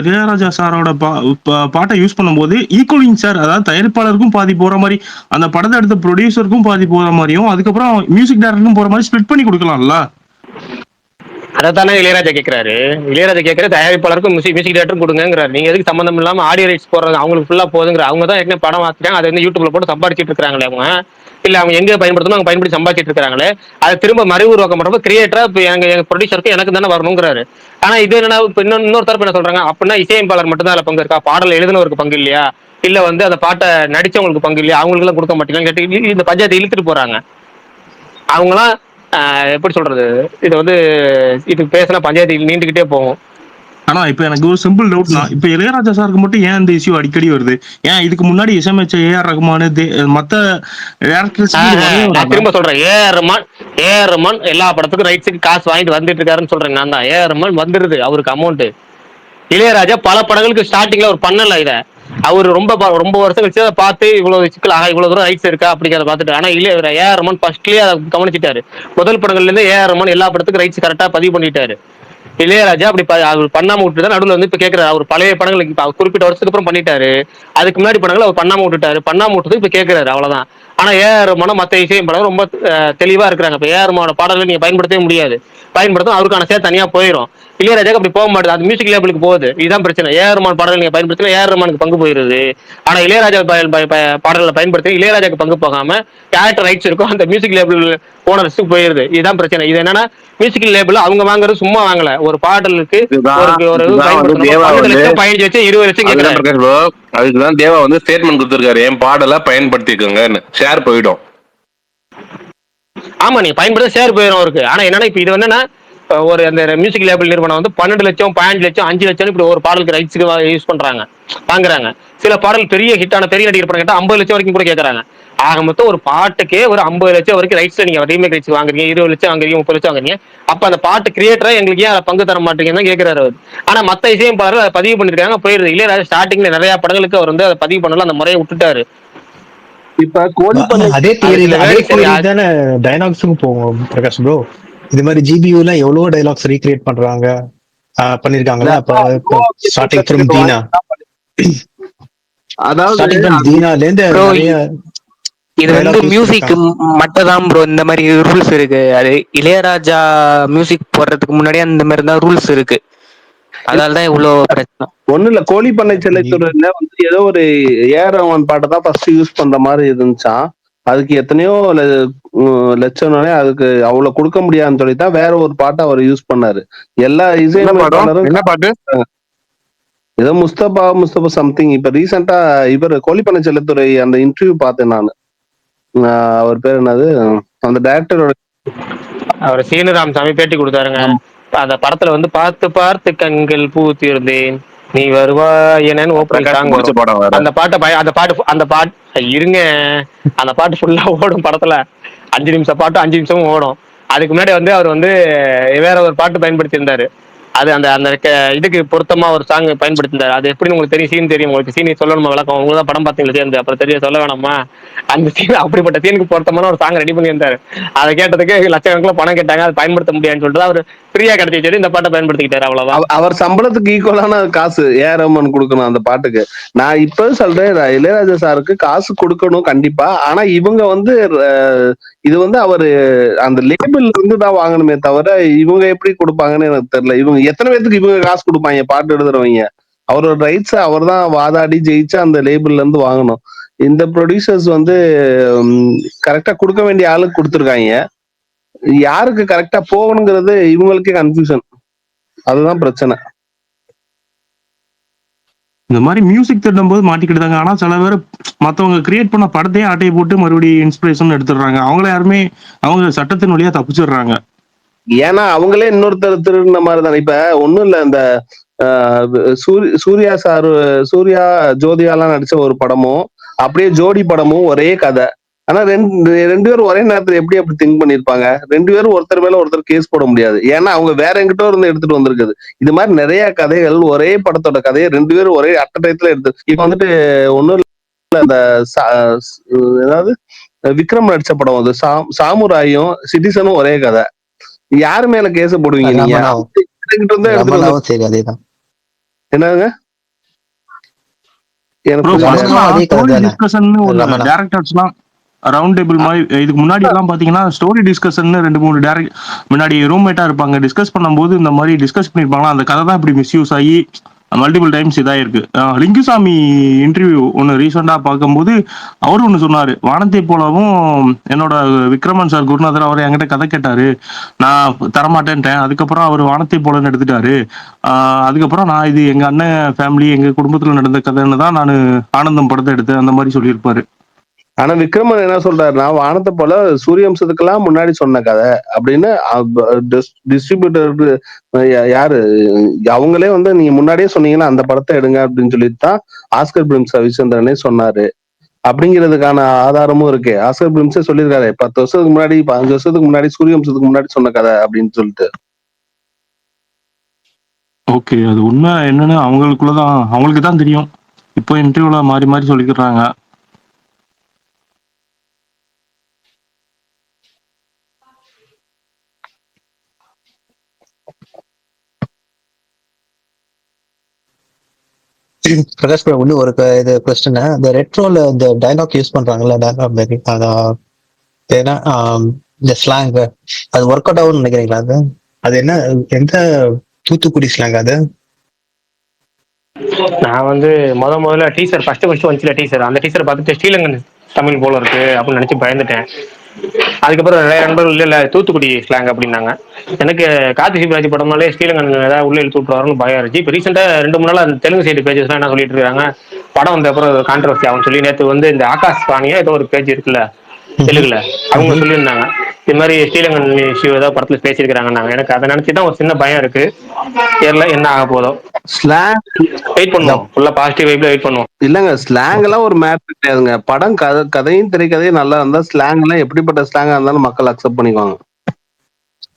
இளையராஜா சாரோட பாட்டை யூஸ் பண்ணும்போது ஈக்குவலிங் சார், அதாவது தயாரிப்பாளருக்கும் பாதி போற மாதிரி, அந்த படத்தை எடுத்த ப்ரொடியூசருக்கும் பாதி போற மாதிரியும், அதுக்கப்புறம் மியூசிக் டைரக்டருக்கும் போற மாதிரி ஸ்பிளிட் பண்ணி கொடுக்கலாம்ல. அதைத்தானே இளையராஜா கேட்கிறாரு. இளையராஜா கேட்கற தயாரிப்பாளருக்கும் மியூசிக் டைரக்டரும் கொடுங்கிறாரு. நீங்க எதுக்கு சம்பந்தம் இல்லாம ஆடியோ ரைட்ஸ் போடுறது அவங்களுக்கு ஃபுல்லா போதுங்கிற. அவங்க தான் ஏற்கனவே படம் வாசிட்டாங்க, அதை வந்து யூடியூப்ல போட்டு சம்பாதிச்சிட்டு இருக்காங்களே அவங்க. இல்ல அவங்க எங்க பயன்படுத்தணும் அவங்க பயன்படுத்தி சம்பாதிச்சிட்டு இருக்காங்களே, அதை திரும்ப மறுஉருவாக்கம் பண்றப்ப கிரியேட்டரா இப்ப எங்க ப்ரொடியூசருக்கு எனக்கு தானே வரணுங்கிறாரு. ஆனா இது என்னன்னா இப்ப இன்னொரு தரப்பு என்ன சொல்றாங்க அப்படின்னா, இசையமைப்பாளர் மட்டும் தான் அதுல பங்கு இருக்கா, பாடல் எழுதினவருக்கு பங்கு இல்லையா, இல்ல வந்து அந்த பாட்டை நடிச்சவங்களுக்கு பங்கு இல்லையா, அவங்களுக்கு எல்லாம் கொடுக்க மாட்டீங்கன்னு கேட்டு இந்த பஞ்சாயத்தை இழுத்துட்டு போறாங்க. அவங்களாம் எப்படி சொல்றது, இது வந்து இது பேசினா பஞ்சாயத்து நீண்டுகிட்டே போகும். ஆனா இப்ப எனக்கு ஒரு சிம்பிள் டவுட்னா, இப்ப இளையராஜா சாருக்கு மட்டும் ஏன் இந்த இஷ்யூ அடிக்கடி வருது? ஏன் இதுக்கு முன்னாடி இசையமைச்ச ஏஆர் ரகுமான் மத்த நான் திரும்ப சொல்றேன், ஏஆர் ரஹ்மான் எல்லா படத்துக்கும் ரைட்ஸுக்கு காசு வாங்கிட்டு வந்துட்டு இருக்காருன்னு சொல்றேன். நான் தான் ஏஆர் ரஹ்மான் வந்துருது அவருக்கு அமௌண்ட். இளையராஜா பல படங்களுக்கு ஸ்டார்டிங்ல அவர் பண்ணல இதை. அவர் ரொம்ப வருஷம் கழிச்சு அதை பார்த்து இவ்வளவு சிக்கல் இவ்வளவு தூரம் ரைட்ஸ் இருக்கா அப்படிங்கிறத பார்த்துட்டு. ஆனா ஏஆர் ரஹ்மான் ஃபர்ஸ்ட்லயே அதை கவனிச்சிட்டாரு. முதல் படங்கள்ல இருந்து ஏஆர் ரஹ்மான் எல்லா படத்துக்கும் ரைட்ஸ் கரெக்டா பதிவு பண்ணிட்டாரு. இளையராஜா அப்படி அவர் பண்ணாம விட்டுதான் நடுவில் வந்து இப்ப கேட்கிறாரு. அவர் பழைய படங்களுக்கு இப்ப குறிப்பிட்ட வருஷத்துக்கு அப்புறம் பண்ணிட்டாரு, அதுக்கு முன்னாடி படங்களை அவர் பண்ணாம விட்டது இப்ப கேட்கிறாரு, அவ்வளவுதான். ஆனா ஏஆர் ரஹ்மான் மத்த இசையும் படம் ரொம்ப தெளிவா இருக்கிறாங்க. இப்ப ஏஆர் ரஹ்மானோட பாடல்களை நீங்க பயன்படுத்தவே முடியாது, பயன்படுத்தும் அவருக்கான சேர்த்து தனியா போயிடும். இளையராஜாக்கு அப்படி போக மாட்டேது, அது மியூசிக் லேபிளுக்கு போகுது. இதுதான் பிரச்சனை. ஏஆர் ரஹ்மான் பாடல்கள் நீங்க பயன்படுத்தினா ஏஆர் ரஹ்மானுக்கு பங்கு போயிருது. ஆனா இளையராஜா பாடல்களை பயன்படுத்தி இளையராஜாக்கு பங்கு போகாம கேரக்டர் ரைட்ஸ் இருக்கும் அந்த மியூசிக் லேபிள் ஓனர்ஸுக்கு போயிருது. இதுதான் பிரச்சனை. இது என்னன்னா மியூசிக் லேபிள் அவங்க வாங்குறது சும்மா வாங்கல, ஒரு பாடலுக்கு 15 லட்சம் 20 லட்சம் கேட்கறாரு. அதுக்குதான் தேவா வந்து ஸ்டேட்மெண்ட் கொடுத்திருக்காரு, என் பாடலை பயன்படுத்திக்கோங்கன்னு. ஷேர் போயிடும். ஆமா, நீங்க பயன்படுத்த ஷேர் போயிடும் அவருக்கு. ஆனா என்னன்னா இப்ப இது என்னன்னா ஒரு அந்த மியூசிக் லேபிள் நிறுவனம் வந்து 12 லட்சம் 15 லட்சம் 5 லட்சம் இப்படி ஒரு பாடலுக்கு ரைட்ஸுக்கு யூஸ் பண்றாங்க, வாங்குறாங்க. சில பாடல் பெரிய ஹிட்டான பெரிய நடிகர் படம் கேட்டா 50 லட்சம் வரைக்கும் கூட கேட்கறாங்க. ஆக மொத்தம் ஒரு பாட்டுக்கே ஒரு 50 லட்சம் வரைக்கும் ரைட்ஸ் நீங்க ரீமேக் ரைட்ஸ் வாங்குறீங்க, 20 லட்சம் வாங்குறீங்க, 30 லட்சம் வாங்குறீங்க. அப்ப அந்த பாட்டு கிரியேட்டரா எங்களுக்கு ஏன் பங்கு தர மாட்டீங்கன்னு கேட்கிறாரு அவர். ஆனா மத்த இசையும் பாடல் அதை பதிவு பண்ணிருக்காங்க, போயிருது. இல்லையா ஸ்டார்டிங்ல நிறைய படங்களுக்கு அவர் வந்து அதை பதிவு பண்ணல, அந்த முறையை விட்டுட்டாரு. இப்ப அதே தானே டைலாக்ஸுக்கும் போவோம் பிரகாஷ் ப்ரோ. இது மாதிரி ஜிபியூ எல்லாம் எவ்வளவு டைலாக்ஸ் ரீக்ரியேட் பண்றாங்க பண்ணிருக்காங்களா. அப்ப ஸ்டார்டிங் ஃப்ரம் தீனா, அதாவது தீனால இருந்து இது வந்து மியூசிக் மட்டும் தான் ப்ரோ இந்த மாதிரி ரூல்ஸ் இருக்கு. அது இளையராஜா மியூசிக் போடுறதுக்கு முன்னாடியே அந்த மாதிரி தான் ரூல்ஸ் இருக்கு. அதனாலதான் இவ்வளவு பிரச்சனை. ஒண்ணு இல்ல, கோழி பண்ணை செல்லைத்துறையில வந்து ஏதோ ஒரு ஏஆர் ரஹ்மான் பாட்டை தான் ஃபர்ஸ்ட் யூஸ் பண்ற மாதிரி இருந்துச்சான். அதுக்கு எத்தனையோ லட்சம், அதுக்கு அவ்வளவு கொடுக்க முடியாதுன்னு சொல்லித்தான் வேற ஒரு பாட்டை அவர் யூஸ் பண்ணாரு. எல்லா இசையமைப்பாளரும் என்ன பாட்டு ஏதோ முஸ்தபா சம்திங். இப்ப ரீசெண்டா இவர் கோழிப்பண்ணை செல்லத்துறை அந்த இன்டர்வியூ பார்த்தேன் நான். அவர் பேர் என்னது, அந்த டைரக்டரோட அவர் சீனராம் சாமி பேட்டி கொடுத்தாருங்க. அந்த படத்துல வந்து பார்த்து பார்த்து கண்கள் பூத்திருந்தேன் நீ வருவா என்னன்னு அந்த பாட்டு இருங்க, அந்த பாட்டு ஃபுல்லா ஓடும் படத்துல. 5 நிமிஷம் பாட்டு 5 நிமிஷமும் ஓடும். அதுக்கு முன்னாடி வந்து அவர் வந்து வேற ஒரு பாட்டு பயன்படுத்தி இருந்தாரு. அது அந்த அந்த இதுக்கு பொருத்தமா ஒரு சாங் பயன்படுத்தினார். அது எப்படின்னு உங்களுக்கு தெரியும், சீன் தெரியும் உங்களுக்கு. சீன் சொல்லணுமா விளக்கம்? உங்களுக்கு தான் படம் பார்த்தீங்களா சேர்ந்து, அப்புறம் தெரிய சொல்ல வேணாமா? அந்த சீன் அப்படிப்பட்ட சீனுக்கு பொருத்தமான ஒரு சாங் ரெடி பண்ணி இருந்தாரு. அதை கேட்டதுக்கு லட்சக்கணக்கில் பணம் கேட்டாங்க, அதை பயன்படுத்த முடியாதுன்னு சொல்லிட்டு அவர் ஃப்ரீயா கிடைச்சி இந்த பாட்டை பயன்படுத்திக்கிட்டாரு, அவ்வளவுதான். அவர் சம்பளத்துக்கு ஈக்குவலான காசு ஏஆர் ரஹ்மான் கொடுக்கணும் அந்த பாட்டுக்கு. நான் இப்ப சொல்றேன், இளையராஜா சாருக்கு காசு கொடுக்கணும் கண்டிப்பா. ஆனா இவங்க வந்து இது வந்து அவரு அந்த லேபிள் இருந்து தான் வாங்கணுமே தவிர இவங்க எப்படி கொடுப்பாங்கன்னு எனக்கு தெரியல. இவங்க எத்தனை பேருக்கு இவங்க காசு கொடுப்பாங்க பாட்டு எழுதுறவங்க? அவரோட ரைட்ஸ் அவர் தான் வாதாடி ஜெயிச்சு அந்த லேபிள்ல இருந்து வாங்கணும். இந்த ப்ரொடியூசர்ஸ் வந்து கரெக்டா கொடுக்க வேண்டிய ஆளுக்கு கொடுத்துருக்காங்க. யாருக்கு கரெக்டா போகணுங்கிறது இவங்களுக்கே கன்ஃபியூஷன். அதுதான் பிரச்சனை. இந்த மாதிரி மியூசிக் திட்டம் போது மாட்டிக்கிட்டாங்க. ஆனா சில பேர் மத்தவங்க கிரியேட் பண்ண படத்தையே ஆட்டையை போட்டு மறுபடியும் இன்ஸ்பிரேஷன் எடுத்துடுறாங்க. அவங்கள யாருமே அவங்க சட்டத்தின் வழியா தப்பிச்சிடுறாங்க. ஏன்னா அவங்களே இன்னொருத்தர் திருடின மாதிரி தானே. இப்ப ஒண்ணும் இல்ல, இந்த சூர்யா ஜோதியாலாம் நடிச்ச ஒரு படமும் அப்படியே ஜோடி படமும் ஒரே கதை. ஆனா ரெண்டு பேரும் ஒரே நேரத்துல எப்படி அப்படி திங்க் பண்ணிருப்பாங்க? 2 பேரும் ஒருத்தர் மேல ஒருத்தர் கேஸ் போட முடியாது. ஏன்னா அவங்க வேற எங்கிட்ட இருந்து எடுத்துட்டு வந்திருக்குது. இது மாதிரி நிறைய கதைகள், ஒரே படத்தோட கதையை 2 பேரும் ஒரே அட்ட டயத்துல எடுத்து. இப்ப வந்துட்டு ஒண்ணும் இல்ல, அந்த ஏதாவது விக்ரம் நடிச்ச படம் அது. சாமுராயும் சிட்டிசனும் ஒரே கதை. யாரு மேல கேஸ் போடுவீங்க நீங்க? ரமணாவும் கிட்ட இருந்தா எடுத்துட்டு வந்து ரமணாவும் சரி அதேதான். என்னங்க எனக்கு ப்ரோ புரியல. ரமணாவும் அதே கதை ஸ்டோரி தானே டிஸ்கஷன் ஒரு ரமணா. டேரக்டர்ஸ்லாம் ரவுண்ட் டேபிள் மாதிரி இதுக்கு முன்னாடி எல்லாம் பாத்தீங்கன்னா ஸ்டோரி டிஸ்கஷன் 2-3 டேரக்ட் முன்னாடி ரூம்மேட்டா இருப்பாங்க. டிஸ்கஸ் பண்ணும்போது இந்த மாதிரி டிஸ்கஸ் பண்ணிருப்பாங்களா, அந்த கதை தான் இப்படி மிஸ்யூஸ் ஆகி மல்டிபிள் டைம்ஸ் இதாயிருக்கு. லிங்குசாமி இன்டர்வியூ ஒன்று ரீசெண்டா பார்க்கும்போது அவரும் ஒன்று சொன்னாரு. வானத்தை போலவும் என்னோட விக்ரமன் சார் குருநாதர் அவர் என்கிட்ட கதை கேட்டாரு, நான் தரமாட்டேன்ட்டேன். அதுக்கப்புறம் அவர் வானத்தை போலன்னு எடுத்துட்டாரு. அதுக்கப்புறம் நான் இது எங்க அண்ணன் ஃபேமிலி எங்க குடும்பத்துல நடந்த கதைன்னு தான் நான் ஆனந்தம் படத்தை எடுத்தேன் அந்த மாதிரி சொல்லியிருப்பாரு. ஆனா விக்ரமன் என்ன சொல்றாருன்னா, வானத்தை போல சூரியவம்சத்துக்கெல்லாம் முன்னாடி சொன்ன கதை அப்படின்னு டிஸ்ட்ரிபியூட்டர் யாரு அவங்களே வந்து நீங்க முன்னாடியே சொன்னீங்கன்னா அந்த படத்தை எடுங்க அப்படின்னு சொல்லிட்டு தான் ஆஸ்கர் பிலிம்ஸ் ரவிச்சந்திரனே சொன்னாரு. அப்படிங்கிறதுக்கான ஆதாரமும் இருக்கு. ஆஸ்கர் பிலிம்ஸே சொல்லியிருக்காரு 10 வருஷத்துக்கு முன்னாடி 15 வருஷத்துக்கு முன்னாடி சூரியவம்சத்துக்கு முன்னாடி சொன்ன கதை அப்படின்னு சொல்லிட்டு. ஓகே, அது உண்மை என்னன்னு அவங்களுக்குள்ளதான் அவங்களுக்கு தான் தெரியும். இப்போ இன்டர்வியூல மாறி மாறி சொல்லிக்கிறாங்க. பிரகாஷ் ப்ரோ இன்னும் ஒரு இது கொஸ்டின். இந்த ரெட்ரோல இந்த டைலாக் யூஸ் பண்றாங்கல்ல, டைலாக் அதான் ஏன்னா இந்த ஸ்லாங் அது ஒர்க் அவுட் ஆகும்னு நினைக்கிறீங்களா? அது அது என்ன எந்த தூத்துக்குடி ஸ்லாங் அது? நான் வந்து முதல்ல டீசர் ஃபர்ஸ்ட் வந்துச்சுல டீசர், அந்த டீசரை பார்த்துட்டு ஸ்ரீலங்கன் தமிழ் போல இருக்கு அப்படின்னு நினைச்சு பயந்துட்டேன். அதுக்கப்புறம் நிறைய நண்பர்கள் இல்ல தூத்துக்குடி ஸ்லாங் அப்படின்னாங்க. எனக்கு கார்த்தி சிவராஜ் படம்னாலே ஸ்ரீலங்கன் ஏதாவது உள்ள இழுத்து விட்டுருவாருன்னு பயம் இருந்துச்சு. இப்போ ரீசெண்டா 2-3 நாள் அந்த தெலுங்கு சைடு பேஜஸ்லாம் என்ன சொல்லிட்டு இருக்காங்க, படம் வந்த அப்புறம் கான்ட்ரவர்சி ஆகும்னு சொல்லி நேற்று வந்து இந்த ஆகாஷ் பாணியா ஏதோ ஒரு பேஜ் இருக்குல்ல தெலுங்குல, அவங்க சொல்லியிருந்தாங்க இது மாதிரி ஸ்ரீலங்கன் இஷ்யூ ஏதாவது படத்துல பேசியிருக்கிறாங்கன்னாங்க. எனக்கு அதை நினைச்சுதான் ஒரு சின்ன பயம் இருக்கு. தெரியல என்ன ஆக போதோ. ஸ்லாங் வெயிட் பண்ணுவோம், ஃபுல்லா பாசிட்டிவ் வைப்ல வெயிட் பண்ணுவோம். இல்லங்க ஸ்லாங் எல்லாம் ஒரு மேட்டர் கிடையாதுங்க. படம் கதையும் திரைக்கதையும் நல்லா இருந்தா ஸ்லாங் எல்லாம் எப்படிப்பட்ட ஸ்லாங்கா இருந்தாலும் மக்கள் அக்செப்ட் பண்ணிக்குவாங்க.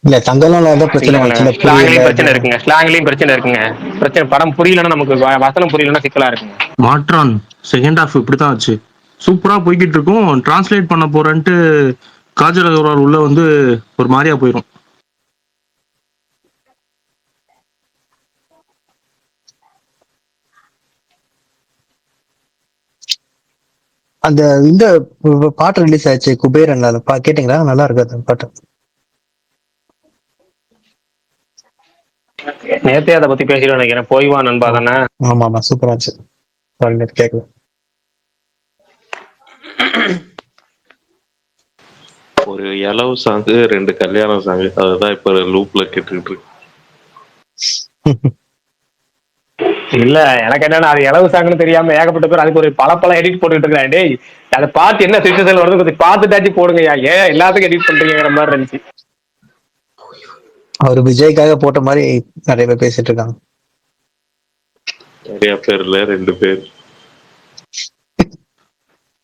இல்ல தங்கலாம் ஏதாவது பிரச்சனை வந்துச்சுன்னா ஸ்லாங்லயும் பிரச்சனை இருக்குங்க, ஸ்லாங்லயும் பிரச்சனை இருக்குங்க. பிரச்சனை படம் புரியலன்னா நமக்கு வசனம் புரியலன்னா சிக்கலா இருக்குங்க. மாற்றான் செகண்ட் ஹாஃப் இப்படித்தான் ஆச்சு. சூப்பரா போய்கிட்டு இருக்கும். டிரான்ஸ்லேட் பண்ண போறேன்ட்டு காஜல் அகர்வால் உள்ள வந்து ஒரு மாதிரியா போயிடும். அந்த இந்த பாட்டு ரிலீஸ் ஆச்சு குபேரன், கேட்டீங்களா? நல்லா இருக்கு அந்த பாட்டு. நேத்தே அதை பத்தி பேசிட்டு நினைக்கிறேன். போய்வா நண்பா தானே. ஆமா ஆமா சூப்பரா இருந்துச்சு. கேட்கல. ஒரு இலவு சாங்கு 2 கல்யாணம் சாங்கு அதுதான் இப்ப லூப்ல கேட்டுக்கிட்டு இருக்கு. இல்ல எனக்கு என்னன்னா அது இலவு சாங்குன்னு தெரியாம ஏகப்பட்ட பேர் அதுக்கு ஒரு பல எடிட் போட்டுட்டு இருக்கிறேன். டேய் அதை பார்த்து என்ன சுச்சுவேஷன் வருது கொஞ்சம் பார்த்துட்டாச்சு போடுங்கய்யா, ஏன் எல்லாத்துக்கும் எடிட் பண்றீங்கிற மாதிரி இருந்துச்சு. அவர் விஜய்க்காக போட்ட மாதிரி நிறைய பேர் பேசிட்டு இருக்காங்க. நிறைய பேர் இல்ல 2 பேர்.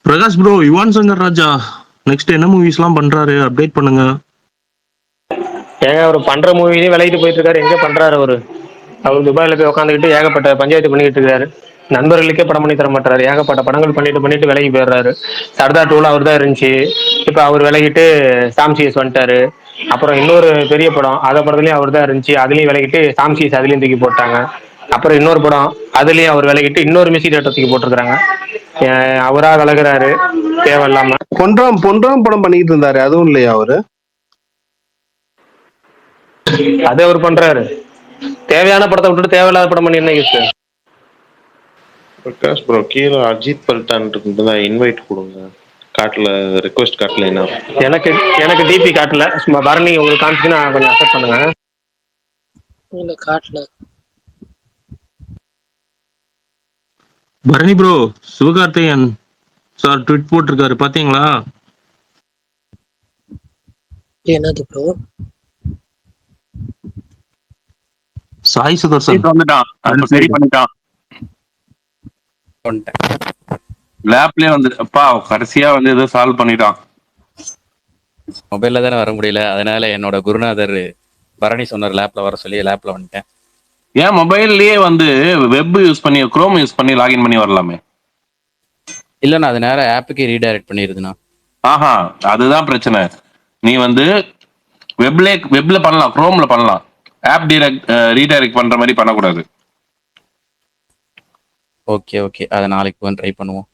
பிரகாஷ் ப்ரோ, யுவன் சங்கர் ராஜா நெக்ஸ்ட் என்ன மூவிஸ் எல்லாம் பண்றாரு அப்டேட் பண்ணுங்க. ஏங்க அவர் பண்ற மூவிலையும் விளையிட்டு போயிட்டு இருக்காரு. எங்க பண்றாரு அவரு? அவர் துபாயில போய் உட்காந்துக்கிட்டு ஏகப்பட்ட பஞ்சாயத்து பண்ணிட்டு இருக்காரு. நண்பர்களுக்கே படம் பண்ணி தர மாட்டாரு. ஏகப்பட்ட படங்கள் பண்ணிட்டு விலகி போயிடுறாரு. சர்தார் 2 அவர் தான் இருந்துச்சு. இப்ப அவர் விலகிட்டு சாம்சிஎஸ் வந்துட்டாரு. அப்புறம் இன்னொரு பெரிய படம், அந்த படத்துலயும் அவர் தான் இருந்துச்சு. அதுலயும் விலகிட்டு சாம்சிஎஸ் அதுலயும் தூக்கி போட்டாங்க. அப்புறம் இன்னொரு படம் அதுலயும் அவர் விலகிட்டு இன்னொரு மியூசிக் டேரக்டர் தூக்கி போட்டிருக்காங்க. அவரா விலகுறாரு தேவையில்லாம. பொன்றாம் படம் பண்ணிட்டு இருந்தாரு, அதுவும் இல்லையா அவரு? அது அவர் பண்றாரு. தேவையான படத்தை விட்டுட்டு தேவையில்லாத படம் பண்ணி என்ன யூஸ்? பிரகாஷ் ப்ரோ கீழே அஜித் பல்டான் இருக்குதான் இன்வைட் கொடுங்க. காட்டல ரிக்வெஸ்ட் காட்டல. என்ன எனக்கு டிபி காட்டல. சும்மா பரணி உங்களுக்கு காமிச்சுன்னா கொஞ்சம் அக்செப்ட் பண்ணுங்க. இல்ல காட்டல. Bharani bro Sivakarthikeyan sir tweet போட்டிருக்காரு பாத்தீங்களா? என்னது ப்ரோ? சாய் சுதர்சன் வந்துட்டான், அது சரி பண்ணிட்டான். லேப்லயே வந்து அப்பா கடைசியா வந்து ஏதோ சால்வ் பண்ணிட்டான். மொபைல்ல தானே வர முடியல, அதனால என்னோட குருநாதர் பரணி சொன்னார் லேப்ல வர சொல்லி லேப்ல வந்துட்டேன். ஏன் மொபைல்லயே வந்து வெப் யூஸ் பண்ணி குரோம் யூஸ் பண்ணி லாகின் பண்ணி வரலாமே? இல்லண்ணா அது நேரம் ஆப்புக்கே ரீடைரக்ட் பண்ணிருதுண்ணா. ஆஹா, அதுதான் பிரச்சனை. நீ வந்து வெப்ல பண்ணலாம், குரோம்ல பண்ணலாம். ஆப் ரீடைரக்ட் பண்ற மாதிரி பண்ணக்கூடாது. ஓகே ஓகே, அதை நாளைக்கு வந்து ட்ரை பண்ணுவோம்.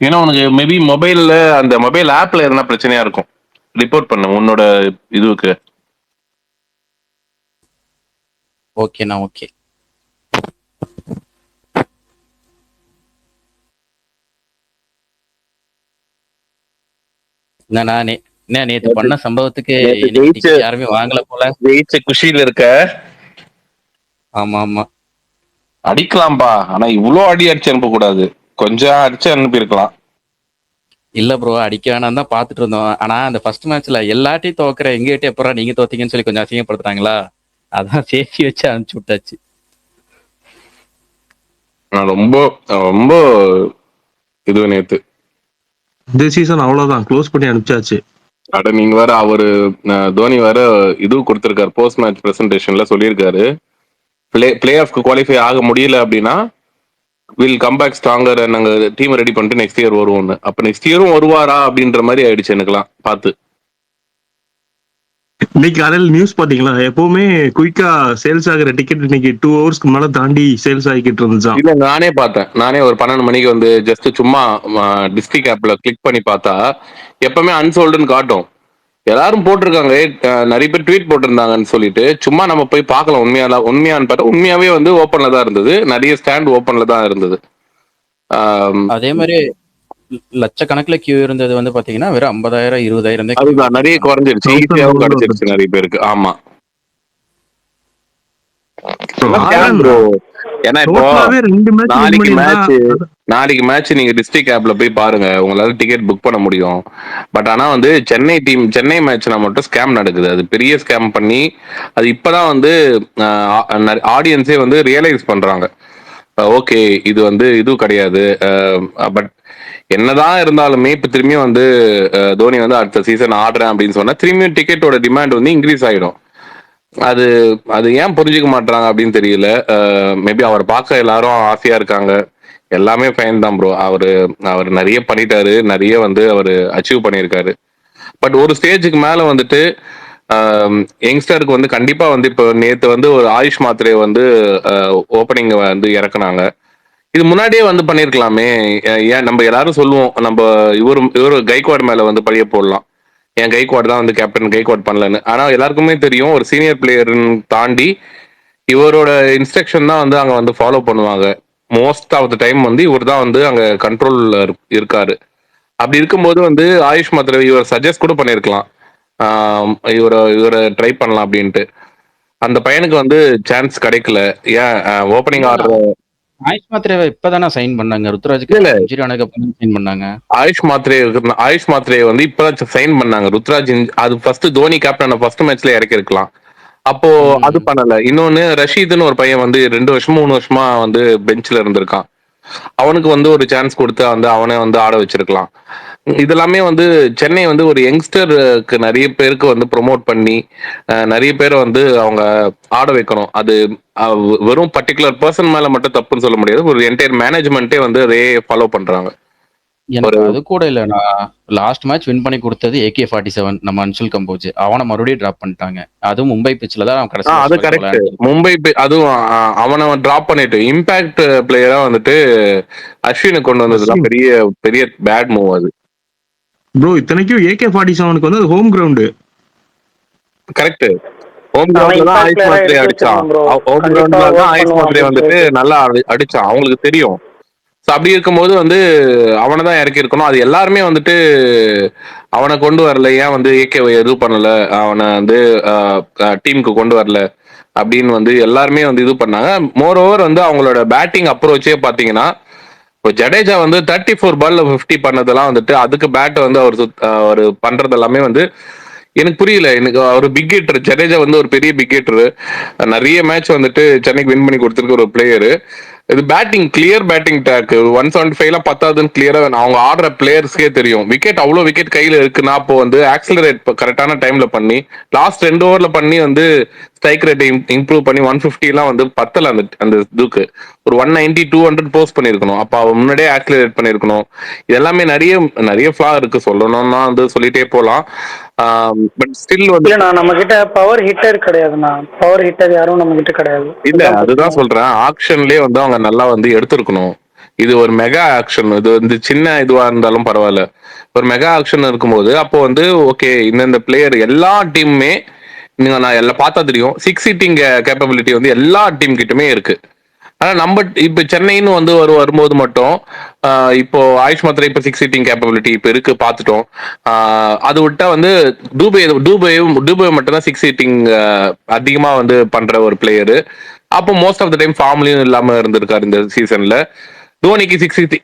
ஏன்னா உனக்கு மேபி மொபைல்ல அந்த மொபைல் ஆப்ல எதனா பிரச்சனையா இருக்கும். ரிப்போர்ட் பண்ண உன்னோட இதுக்கு. ஓகேண்ணா ஓகே. என்னண்ணா நேத்து பண்ண சம்பவத்துக்கு இன்னைக்கு ticket யாருமே வாங்கல போல. ஜெயிச்ச குஷியில இருக்க. ஆமா ஆமா. அடிக்கலாம்பா, ஆனா இவ்வளோ அடி அடிச்சு அனுப்ப கூடாது. கொஞ்சம் அடிச்சு அனுப்பியிருக்கலாம். இல்ல ப்ரோ, அடிக்க வேணாம் தான் பாத்துட்டு இருந்தோம். ஆனா அந்த ஃபர்ஸ்ட் மேட்ச்ல எல்லாட்டையும் தோக்குற எங்ககிட்ட எப்பறம் நீங்க தோத்தீங்கன்னு சொல்லி கொஞ்சம் அசிங்கப்படுத்துறாங்களா, அதான் சேஃப்டி வச்சு அனுப்பிச்சு விட்டாச்சு. நான் ரொம்ப ரொம்ப இது நேத்து இந்த சீசன் அவ்வளவுதான், க்ளோஸ் பண்ணி அனுப்பிச்சாச்சு. அட நீங்க வேற அவரு தோனி வேற இது கொடுத்திருக்காரு, போஸ்ட் மேட்ச் பிரசன்டேஷன்ல சொல்லியிருக்காரு, பிளே ஆஃப்க்கு குவாலிஃபை ஆக முடியல அப்படின்னா வில் கம் பேக் ஸ்ட்ராங்கர், நாங்க டீம் ரெடி பண்ணிட்டு நெக்ஸ்ட் இயர் வருவோம்னு. அப்ப நெக்ஸ்ட் இயரும் வருவாரா அப்படின்ற மாதிரி ஆயிடுச்சு எனக்குலாம் பார்த்து. இன்னைக்கு காலையில் நியூஸ் பாத்தீங்களா? எப்பவுமே குயிக்கா சேல்ஸ் ஆகிற டிக்கெட் இன்னைக்கு 2 ஹவர்ஸ்க்கு மேல தாண்டி சேல்ஸ் ஆகிக்கிட்டு இருந்துச்சான். இல்ல நானே பார்த்தேன். நானே ஒரு 12 மணிக்கு வந்து ஜஸ்ட் சும்மா டிஸ்ட்ரிக்ட் ஆப்ல கிளிக் பண்ணி பார்த்தா எப்பவுமே அன்சோல்டுன்னு காட்டும். எல்லாரும் போட்டிருக்காங்க, நிறைய பேர் ட்வீட் போட்டிருந்தாங்கன்னு சொல்லிட்டு சும்மா நம்ம போய் பார்க்கலாம் உண்மையான்னு பார்த்தா உண்மையாவே வந்து ஓப்பன்ல தான் இருந்தது. நிறைய ஸ்டாண்ட் ஓப்பன்ல தான் இருந்தது. அதே மாதிரி லட்சக்கணக்கில் கியூ இருந்தது வந்து பாத்தீங்கன்னா வெறும் 50,000 20,000 அதுதான் நிறைய குறைஞ்சிருச்சு, ஈஸியாவும் கிடைச்சிருச்சு நிறைய பேருக்கு. ஆமா, ஏன்னா இப்போ நாளைக்கு மேட்ச் நீங்க டிஸ்ட்ரிக்ட் ஆப்ல போய் பாருங்க, உங்களால டிக்கெட் புக் பண்ண முடியும். பட் ஆனா வந்து சென்னை மேட்ச்னா மட்டும் ஸ்கேம் நடக்குது. அது பெரிய ஸ்கேம் பண்ணி அது இப்பதான் வந்து ஆடியன்ஸே வந்து ரியலைஸ் பண்றாங்க. ஓகே, இது வந்து இது கிடையாது. பட் என்னதான் இருந்தாலுமே இப்ப திரும்பியும் வந்து தோனி வந்து அடுத்த சீசன் ஆடுறேன் அப்படின்னு சொன்னா திரும்பியும் டிக்கெட்டோட டிமாண்ட் வந்து இன்க்ரீஸ் ஆயிடும். அது அது ஏன் புரிஞ்சுக்க மாட்டாங்க அப்படின்னு தெரியல. மேபி அவர் பார்க்க எல்லாரும் ஆசையா இருக்காங்க. எல்லாமே ஃபைன் தான் ப்ரோ. அவர் நிறைய பண்ணிட்டாரு, நிறைய வந்து அவர் அச்சீவ் பண்ணியிருக்காரு. பட் ஒரு ஸ்டேஜுக்கு மேல வந்துட்டு யங்ஸ்டருக்கு வந்து கண்டிப்பா வந்து இப்போ நேத்து வந்து ஒரு ஆயுஷ் மாத்திரையை வந்து ஓப்பனிங் வந்து இறக்குனாங்க. இது முன்னாடியே வந்து பண்ணிருக்கலாமே. ஏன் நம்ம எல்லாரும் சொல்லுவோம், நம்ம இவரு கைக்வாட் மேல வந்து பழிய போடலாம், என் கைக்வாட் தான் வந்து கேப்டன் கைக்வாட் பண்ணலன்னு. ஆனா எல்லாருக்குமே தெரியும் ஒரு சீனியர் பிளேயர்னு தாண்டி இவரோட இன்ஸ்ட்ரக்ஷன் தான் வந்து அங்க வந்து ஃபாலோ பண்ணுவாங்க. மோஸ்ட் ஆஃப் த டைம் வந்து இவர் தான் வந்து அங்க கண்ட்ரோல்ல இருக்காரு. அப்படி இருக்கும்போது வந்து ஆயுஷ் மாத்திரை இவர் சஜஸ்ட் கூட பண்ணிருக்கலாம், இவரை ட்ரை பண்ணலாம் அப்படின்ட்டு. அந்த பையனுக்கு வந்து சான்ஸ் கிடைக்கல. ஏன் ஓப்பனிங் ஆடுற ஆயுஷ் மாத்திரை இப்பதானே சைன் பண்ணாங்க, ருத்ராஜுக்கு இன்ஜுரி ஆனதுக்கு அப்புறம் சைன் பண்ணாங்க. ஆயுஷ் மாத்திரையை வந்து இப்பதான் சைன் பண்ணாங்க. ருத்ராஜ் அது ஃபர்ஸ்ட் தோனி கேப்டன் ஃபர்ஸ்ட் மேட்ச்ல இறக்கி இருக்கலாம், அப்போ அது பண்ணல. இன்னொன்னு ரஷீத்னு ஒரு பையன் வந்து 2 வருஷமா 3 வருஷமா வந்து பெஞ்ச்ல இருந்திருக்கான். அவனுக்கு வந்து ஒரு சான்ஸ் கொடுத்து வந்து அவனை வந்து ஆட வச்சிருக்கலாம். இதெல்லாமே வந்து சென்னை வந்து ஒரு யங்ஸ்டருக்கு நிறைய பேருக்கு வந்து ப்ரொமோட் பண்ணி நிறைய பேரை வந்து அவங்க ஆட வைக்கணும். அது வெறும் பர்டிகுலர் பர்சன் மேல மட்டும் தப்புன்னு சொல்ல முடியாது. ஒரு என்டையர் மேனேஜ்மெண்ட்டே வந்து அதே ஃபாலோ பண்றாங்க. எனக்கு அது கூட இல்ல, நான் லாஸ்ட் மேட்ச் வின் பண்ணி கொடுத்தது AK-47 நம்ம அன்சுல் கம்போஜ், அவனை மறுபடியும் டிராப் பண்ணிட்டாங்க. அதுவும் மும்பை பிச்சில் தான் கடைசி. அது கரெக்ட், மும்பை அதுவும் அவனை டிராப் பண்ணிட்டு இம்பாக்ட் பிளேயரா வந்துட்டு அஸ்வினை கொண்டு வந்ததுதான் பெரிய பெரிய பேட் மூவ் அது ப்ரோ. இத்தனைக்கும் AK-47 வந்து ஹோம் கிரவுண்டு. கரெக்ட், ஹோம் கிரவுண்ட்ல தான் ஆயுஷ் மாத்திரை அடிச்சான். ஹோம் கிரவுண்ட்ல தான் ஆயுஷ் மாத்திரை வந்துட்டு நல்லா அடிச்சான், அவங்களுக்கு தெரியும். ஸோ அப்படி இருக்கும்போது வந்து அவனை தான் இறக்கி இருக்கணும். அது எல்லாருமே வந்துட்டு அவனை கொண்டு வரல, ஏன் வந்து ஏகேவை எதுவும் பண்ணல, அவனை வந்து டீமுக்கு கொண்டு வரல அப்படின்னு வந்து எல்லாருமே வந்து இது பண்ணாங்க. மோர் ஓவர் வந்து அவங்களோட பேட்டிங் அப்ரோச்சே பார்த்தீங்கன்னா, இப்போ ஜடேஜா வந்து 34 பால்ல 50 பண்ணதெல்லாம் வந்துட்டு அதுக்கு பேட் வந்து அவர் பண்றது எல்லாமே வந்து எனக்கு புரியல. எனக்கு ஒரு பிக் ஹிட்டர், ஜடேஜா வந்து ஒரு பெரிய பிக் ஹிட்டர், நிறைய மேட்ச் வந்துட்டு சென்னைக்கு வின் பண்ணி கொடுத்துருக்க ஒரு பிளேயரு. இது பேட்டிங் கிளியர் பேட்டிங் ட்ராக் 175 பத்தாதுன்னு கிளியரா அவங்க ஆடுற பிளேயர்ஸ்க்கே தெரியும். விக்கெட் அவ்வளவு விக்கெட் கையில இருக்குன்னா அப்போ வந்து ஆக்சிலரேட் கரெக்டான டைம்ல பண்ணி லாஸ்ட் 2 ஓவர்ல பண்ணி வந்து ஸ்ட்ரைக் ரேட்டை இம்ப்ரூவ் பண்ணி 150 எல்லாம் வந்து பத்தல அந்த அந்த இதுக்கு ஒரு 190 200 போஸ்ட் பண்ணிருக்கணும். அப்ப அவ முன்னாடியே ஆக்சிலரேட் பண்ணிருக்கணும். இதெல்லாமே நிறைய நிறைய ஃபிளா இருக்கு, சொல்லணும்னா வந்து சொல்லிட்டே போலாம். பட் ஸ்டில் வந்து இல்லண்ணா நம்ம கிட்ட பவர் ஹிட்டர் கிடையாதுண்ணா, பவர் ஹிட்டர் யாரும் நம்ம கிட்ட கிடையாது. இல்ல அதுதான் சொல்றேன், ஆக்ஷன்லயே வந்து அவங்க நல்லா வந்து எடுத்திருக்கணும். இது ஒரு மெகா ஆக்ஷன், இது வந்து சின்ன இதுவா இருந்தாலும் பரவாயில்ல, ஒரு மெகா ஆக்ஷன் இருக்கும்போது அப்போ வந்து ஓகே இந்த பிளேயர் எல்லா டீமுமே நீங்க நான் எல்லாம் பார்த்தா தெரியும் 6 ஹிட்டிங் கேப்பபிலிட்டி வந்து எல்லா டீம் கிட்டுமே இருக்கு. ஆனா நம்ம இப்ப சென்னைன்னு வந்து வரும்போது மட்டும் இப்போ ஆயுஷ் மாத்திரை இப்ப 6 ஹிட்டிங் கேப்பபிலிட்டி இப்ப இருக்கு பார்த்துட்டோம். அது விட்டா வந்து டூபே மட்டும் தான் 6 ஹிட்டிங் அதிகமா வந்து பண்ற ஒரு பிளேயரு. அப்போ மோஸ்ட் ஆஃப் த டைம் ஃபார்ம்லயும் இல்லாம இருந்திருக்காரு இந்த சீசன்ல. தோனிக்கு 6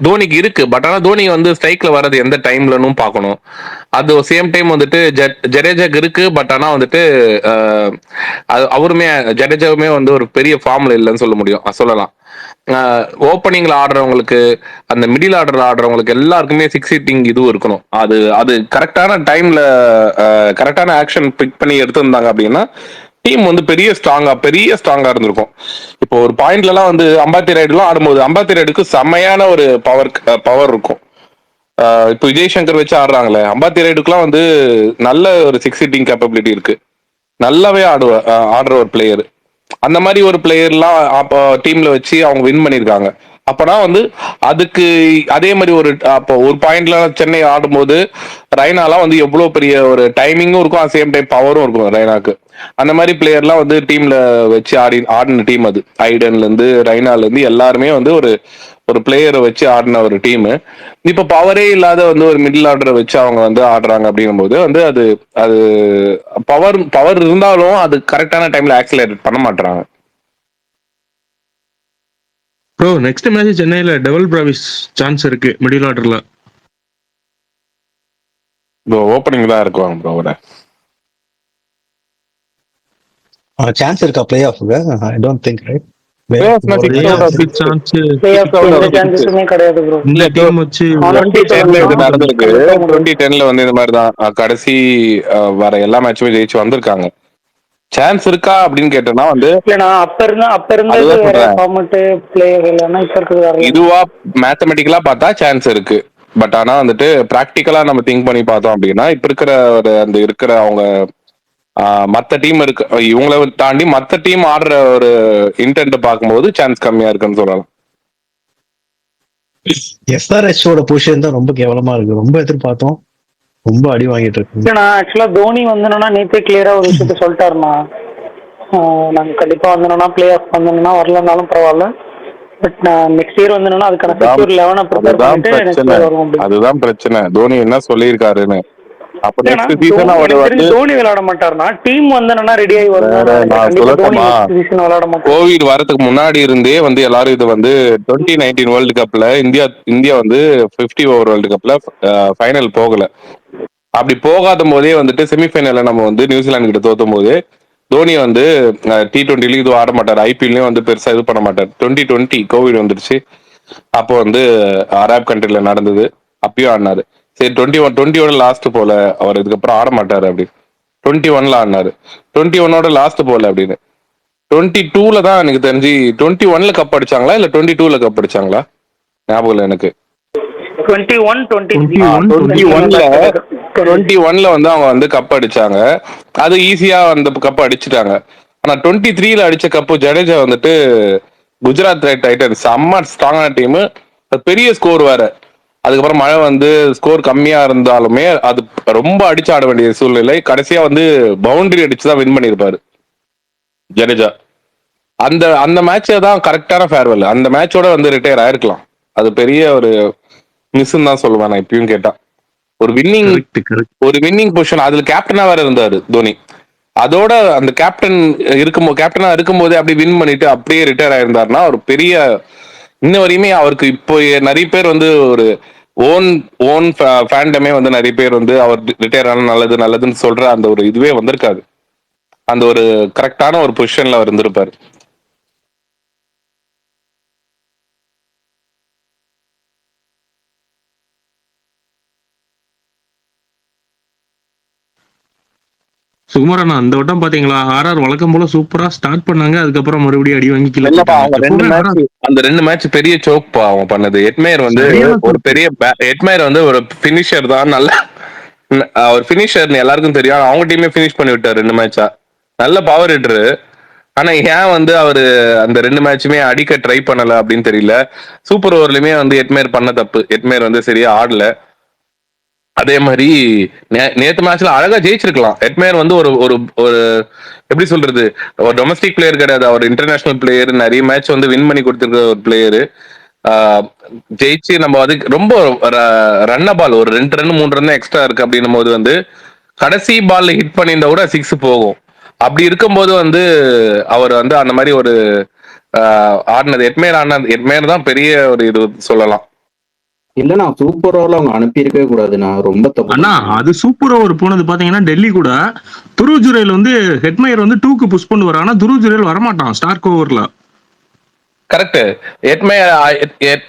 தோனிக்கு இருக்கு, பட் ஆனா தோனி வந்து ஸ்ட்ரைக்ல வர்றது எந்த டைம்லன்னு பார்க்கணும். அது சேம் டைம் வந்துட்டு ஜடேஜாக்கு இருக்கு, பட் ஆனா வந்துட்டு அவருமே ஜடேஜாவுமே வந்து ஒரு பெரிய ஃபார்ம்ல இல்லைன்னு சொல்ல முடியும், சொல்லலாம். ஓப்பனிங்ல ஆடுறவங்களுக்கு அந்த மிடில் ஆர்டர் ஆடுறவங்களுக்கு எல்லாருக்குமே 6 ஹிட்டிங் இதுவும் இருக்கணும். அது அது கரெக்டான டைம்ல கரெக்டான ஆக்ஷன் பிக் பண்ணி எடுத்திருந்தாங்க அப்படின்னா டீம் வந்து பெரிய ஸ்ட்ராங்கா இருந்திருக்கும். இப்போ ஒரு பாயிண்ட்ல எல்லாம் வந்து அம்பாத்தி ரைடுலாம் ஆடும்போது அம்பாத்தி ரைடுக்கு செம்மையான ஒரு பவர் இருக்கும். இப்போ விஜய் சங்கர் வச்சு ஆடுறாங்களே, அம்பாத்தி ரைடுக்குலாம் வந்து நல்ல ஒரு 6 ஹிட்டிங் கேப்பபிலிட்டி இருக்கு, நல்லாவே ஆடுற ஒரு பிளேயர். அந்த மாதிரி ஒரு பிளேயர்லாம் டீம்ல வச்சு அவங்க வின் பண்ணிருக்காங்க. அப்பனா வந்து அதுக்கு அதே மாதிரி ஒரு அப்போ ஒரு பாயிண்ட்ல சென்னை ஆடும்போது ரெய்னாலாம் வந்து எவ்வளவு பெரிய ஒரு டைமிங்கும் இருக்கும், அதே சேம் டைம் பவரும் இருக்கும் ரெய்னாக்கு. அந்த மாதிரி பிளேயர்லாம் வந்து டீம்ல வச்சு ஆடின டீம் அது. ஐடன்ல இருந்து ரெய்னால இருந்து எல்லாருமே வந்து ஒரு ஒரு பிளேயரை வச்சு ஆடின ஒரு டீம். இப்ப பவரே இல்லாத வந்து ஒரு மிடில் ஆர்டரை வச்சு அவங்க வந்து ஆடுறாங்க அப்படிங்கும் போது வந்து அது அது பவர் இருந்தாலும் அது கரெக்டான டைம்ல ஆக்சிலரேட் பண்ண மாட்டாங்க. ப்ரோ நெக்ஸ்ட் மேட்ச் சென்னையில டெவல் பிராவிஸ் சான்ஸ் இருக்கு மிடில் ஆர்டர்ல. ப்ரோ ஓப்பனிங் தான் இருக்குவாங்க ப்ரோ. சான்ஸ் இருக்கா பிளே ஆஃப்க்கு? I don't think right. கடைசி வர எல்லா மேட்சுமே ஜெயிச்சு வந்திருக்காங்க. சான்ஸ் இருக்கா அப்படின்னு கேட்டோம்னா வந்து இதுவா மேத்தமெட்டிக்கலா பார்த்தா சான்ஸ் இருக்கு. பட் ஆனா வந்துட்டு பிராக்டிக்கலா நம்ம திங்க் பண்ணி பார்த்தோம் அப்படின்னா இப்ப இருக்கிற அந்த இருக்கிற அவங்க மத்த டீம் இருக்கு, இவங்களை தாண்டி மத்த டீம் ஆடுற ஒரு இன்டென்ட் பார்க்கும்போது சான்ஸ் கம்மியா இருக்குன்னு சொல்லலாம். எஸ்ஆர்எச் ஓட பொசிஷன் தான் ரொம்ப கேவலமா இருக்கு, ரொம்ப எதிர்பார்த்தோம், ரொம்ப அடி வாங்கிட்டு இருக்கு. ஆக்சுவலா தோனி வந்து நேத்தே கிளியரா ஒரு விஷயத்த சொல்லிட்டாருண்ணா, நாங்க கண்டிப்பா வந்து பிளே ஆஃப் பண்ணணும்னா வரலனாலும் பரவாயில்ல, பட் நான் நெக்ஸ்ட் இயர் வந்து அதுக்கான செக்யூர் 11 ப்ரிப்பேர் பண்ணிட்டு நெக்ஸ்ட் இயர் வருவோம். அதுதான் பிரச்சனை, தோனி என்ன சொல்லியிருக்காருன்னு. அப்ப நெக்ஸ்ட் சீசன் அவர் வந்து தோனி விளையாட மாட்டாருனா டீம் வந்து ரெடி ஆகி வருவாங்க. கோவிட் வரதுக்கு முன்னாடி இருந்தே வந்து எல்லாரும் இது வந்து 2019 வேர்ல்டு கப்ல இந்தியா வந்து 50 ஓவர் வேர்ல்டு கப்ல ஃபைனல் போகல. அப்படி போகாத போதே வந்துட்டு செமிஃபைனல்ல நம்ம வந்து நியூசிலாந்து கிட்ட தோத்தும் போது தோனி வந்து T20 இது ஆட மாட்டார், ஐபிஎல்லையும் வந்து பெருசா இது பண்ண மாட்டார். 2020 கோவிட் வந்துருச்சு, அப்போ வந்து அரேப் கண்ட்ரில நடந்தது, அப்பயும் ஆடினாரு. சரி 21 லாஸ்ட் போல அவர் இதுக்கப்புறம் ஆட மாட்டாரு அப்படி 21 ஆடினாரு. 21 லாஸ்ட் போல அப்படின்னு 22 தான் எனக்கு தெரிஞ்சு 21 கப் அடிச்சாங்களா இல்ல 22 கப் அடிச்சாங்களா ஞாபகம் இல்லை எனக்கு. 21 வந்து அவங்க வந்து கப் அடிச்சாங்க, அது ஈஸியா அந்த கப் அடிச்சுட்டாங்க. ஆனா 23 அடிச்ச கப்பு ஜடேஜா வந்துட்டு குஜராத் டைட்டன்ஸ் செம்ம ஸ்ட்ராங்கான டீம், பெரிய ஸ்கோர் வேற. அதுக்கப்புறம் மழை வந்து ஸ்கோர் கம்மியா இருந்தாலுமே அது ரொம்ப அடிச்சு ஆட வேண்டிய சூழ்நிலை, கடைசியா வந்து பவுண்டரி அடிச்சுதான் வின் பண்ணிருப்பாரு ஜடேஜா. அந்த அந்த மேட்ச் தான் கரெக்டான ஃபேர்வெல், அந்த மேட்சோட வந்து ரிட்டையர் ஆயிருக்கலாம். அது பெரிய ஒரு மிஸ்ன்னு தான் சொல்லுவேன் நான் இப்பயும் கேட்டா. ஒரு வின்னிங் பொசிஷன், அதுல கேப்டனா வேற இருந்தாரு தோனி. அதோட அந்த கேப்டனா இருக்கும்போதே அப்படி வின் பண்ணிட்டு அப்படியே ரிட்டையர் ஆயிருந்தாருன்னா ஒரு பெரிய, இன்ன வரையுமே அவருக்கு இப்போ நிறைய பேர் வந்து ஒரு ஓன் ஃபேண்டமே வந்து நிறைய பேர் வந்து அவர் ரிட்டையர் ஆன நல்லதுன்னு சொல்ற அந்த ஒரு இதுவே வந்திருக்காது. அந்த ஒரு கரெக்டான ஒரு பொசிஷன்ல அவர் இருந்திருப்பாரு. சுகுமாரண்ணா அந்த வட்டம் பாத்தீங்களா, ஆர்ஆர் வழக்கம் போல சூப்பரா ஸ்டார்ட் பண்ணாங்க. அதுக்கப்புறம் மறுபடியும் அடி வாங்கி கீழே இல்லப்பா போயிட்டாங்க. அவங்க எப்பவுமே ஆர்ஆர் அந்த 2 மேட்ச் பெரிய சோக்பா அவன் பண்ணது. எட்மேயர் வந்து சரியான ஒரு தோப்பு. பெரிய எட்மேயர் வந்து ஒரு பினிஷர் தான். நல்ல ஒரு பினிஷர் எல்லாருக்கும் தெரியும். ஆனா அவங்க டீமே பினிஷ் பண்ணி விட்டாரு 2 மேட்சா. நல்ல பவர் ஹிட்டரு. ஆனா ஏன் வந்து அவரு அந்த 2 மேட்சுமே அடிக்க ட்ரை பண்ணல அப்படின்னு தெரியல. சூப்பர் ஓவர்லயுமே வந்து எட்மேயர் பண்ண தப்பு. எட்மேயர் வந்து சரியா ஆடல. அதே மாதிரி நேத்து மேட்ச்ல அழகா ஜெயிச்சிருக்கலாம். எட்மேயர் வந்து ஒரு ஒரு ஒரு எப்படி சொல்றது, ஒரு டொமஸ்டிக் பிளேயர் கிடையாது, அவர் இன்டர்நேஷனல் பிளேயர். நிறைய மேட்ச் வந்து வின் பண்ணி கொடுத்திருக்க ஒரு பிளேயரு. ஜெயிச்சு நம்ம அதுக்கு ரொம்ப ரன்ன பால் ஒரு 2 ரன் 3 ரன் எக்ஸ்ட்ரா இருக்கு அப்படின்னும் போது வந்து கடைசி பால்ல ஹிட் பண்ணியிருந்தா கூட 6 போகும். அப்படி இருக்கும்போது வந்து அவர் வந்து அந்த மாதிரி ஒரு ஆடினது எட்மேயர் தான் பெரிய ஒரு இது சொல்லலாம். இல்லண்ணா சூப்பர் ஓவர்ல அவங்க அனுப்பியிருக்கவே கூடாதுண்ணா, ரொம்ப தப்பு. அண்ணா அது சூப்பர் ஓவர் போனது பாத்தீங்கன்னா டெல்லி கூட துருவ் ஜுரேல் வந்து ஹெட்மயர் வந்து 2க்கு புஷ் பண்ணுவார். ஆனா துருவ் ஜுரேல் வரமாட்டான் ஸ்டார்க் ஓவர்ல. கரெக்ட்.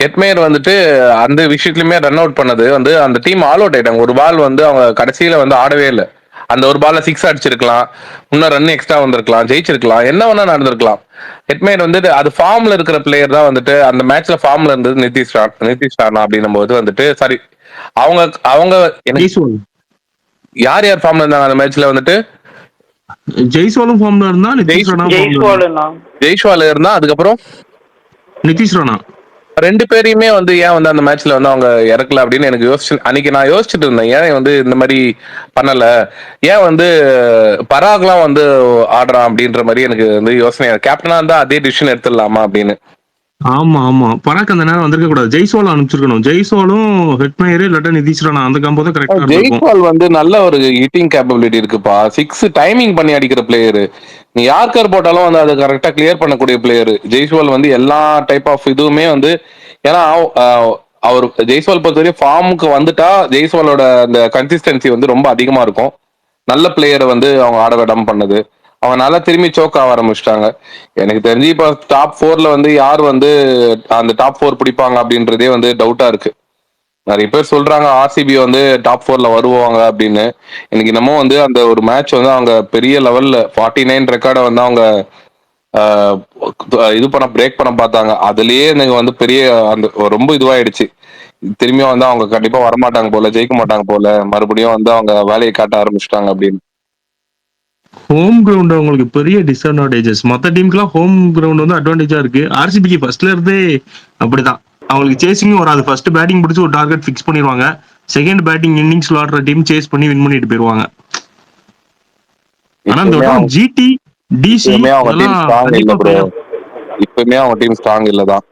எட்மேயர் வந்துட்டு அந்த விஷயத்துலயுமே ரன் அவுட் பண்ணது வந்து அந்த டீம் ஆல் அவுட் ஆயிட்டாங்க. ஒரு பால் வந்து அவங்க கடைசியில வந்து ஆடவே இல்லை. அந்த ஒரு பால்ல 6 அடிச்சிருக்கலாம், இன்னும் ரன் எக்ஸ்ட்ரா வந்திருக்கலாம், ஜெயிச்சிருக்கலாம், என்ன வேணா நடந்திருக்கலாம். ஹெட்மேயர் வந்து அது ஃபார்ம்ல இருக்கிற பிளேயர் தான் வந்துட்டு அந்த மேட்ச்ல ஃபார்ம்ல இருந்தது நிதிஷ் ராணா அப்படின்னும் போது வந்துட்டு சாரி அவங்க அவங்க யார் ஃபார்ம்ல இருந்தாங்க அந்த மேட்ச்ல வந்துட்டு ஜெய்ஸ்வாலும் ஃபார்ம்ல இருந்தா, ஜெய்ஸ்வால் இருந்தா, அதுக்கப்புறம் நிதிஷ் ராணா 2 பேரையுமே வந்து ஏன் வந்து அந்த மேட்ச்ல வந்து அவங்க இறக்கல அப்படின்னு எனக்கு அன்னைக்கு நான் யோசிச்சுட்டு இருந்தேன். ஏன் வந்து இந்த மாதிரி பண்ணல, ஏன் வந்து பராக்லாம் வந்து ஆடுறான் அப்படின்ற மாதிரி எனக்கு வந்து யோசனை. கேப்டனா இருந்தா அதே டிசிஷன் எடுத்துடலாமா அப்படின்னு. ஆமா ஆமா, பராக் அந்த நேரம் வந்திருக்க கூடாது, ஜெய்ஸ்வால் அனுப்பிச்சிருக்கணும். ஜெய்ஸ்வாலும் ஹெட்மயர் இல்லாட்டா நிதிஷ் ராணா அந்த காம்போ தான் கரெக்டா இருக்கும். ஜெய்ஸ்வால் வந்து நல்ல ஒரு ஹிட்டிங் கேப்பபிலிட்டி இருக்குப்பா. 6 டைமிங் பண்ணி அடிக்கிற பிளேயரு. நீ யார்கர் போட்டாலும் வந்து அதை கரெக்டா கிளியர் பண்ணக்கூடிய பிளேயர் ஜெய்ஸ்வால் வந்து. எல்லா டைப் ஆஃப் இதுவுமே வந்து ஏன்னா அவர் ஜெய்ஸ்வால் பொறுத்தவரைக்கும் ஃபார்முக்கு வந்துட்டா ஜெய்ஸ்வாலோட அந்த கன்சிஸ்டன்சி வந்து ரொம்ப அதிகமா இருக்கும். நல்ல பிளேயரை வந்து அவங்க ஆட விடாம பண்ணது. அவங்க நல்லா திரும்பி சோக் ஆக ஆரம்பிச்சிட்டாங்க. எனக்கு தெரிஞ்சு இப்போ டாப் 4ல வந்து யார் வந்து அந்த டாப் 4 பிடிப்பாங்க அப்படின்றதே வந்து டவுட்டா இருக்கு. நிறைய பேர் சொல்றாங்க ஆர்சிபி வந்து டாப் 4ல வருவாங்க அப்படின்னு. எனக்கு என்னமோ வந்து அந்த ஒரு மேட்ச் வந்து அவங்க பெரிய லெவல்ல 49 ரெக்கார்டை வந்து அவங்க இது பண்ண பிரேக் பண்ண பார்த்தாங்க. அதுலயே எனக்கு வந்து பெரிய அந்த ரொம்ப இதுவாயிடுச்சு. திரும்பியும் வந்து அவங்க கண்டிப்பா வரமாட்டாங்க போல, ஜெயிக்க மாட்டாங்க போல, மறுபடியும் வந்து அவங்க வேலையை காட்ட ஆரம்பிச்சிட்டாங்க அப்படின்னு. ஹோம் கிரவுண்ட் அவங்களுக்கு பெரிய டிஸ்அட்வான்டேஜஸ். மற்ற டீமுக்குலாம் ஹோம் கிரவுண்ட் வந்து அட்வான்டேஜா இருக்கு. ஆர்சிபிக்கு ஃபர்ஸ்ட்ல இருந்தே அப்படிதான். அவங்களுக்கு சேசிங்கும் வராது. ஃபர்ஸ்ட் பேட்டிங் பிடிச்சி ஒரு டார்கெட் ஃபிக்ஸ் பண்ணிடுவாங்க. செகண்ட் பேட்டிங் இன்னிங்ஸ் விளாடுற டீம் சேஸ் பண்ணி வின் பண்ணிட்டு போயிருவாங்க. ஆனா இந்த வட்டம் ஜிடி டிசி இப்பவுமே அவங்க டீம் ஸ்ட்ராங் இல்லதான்.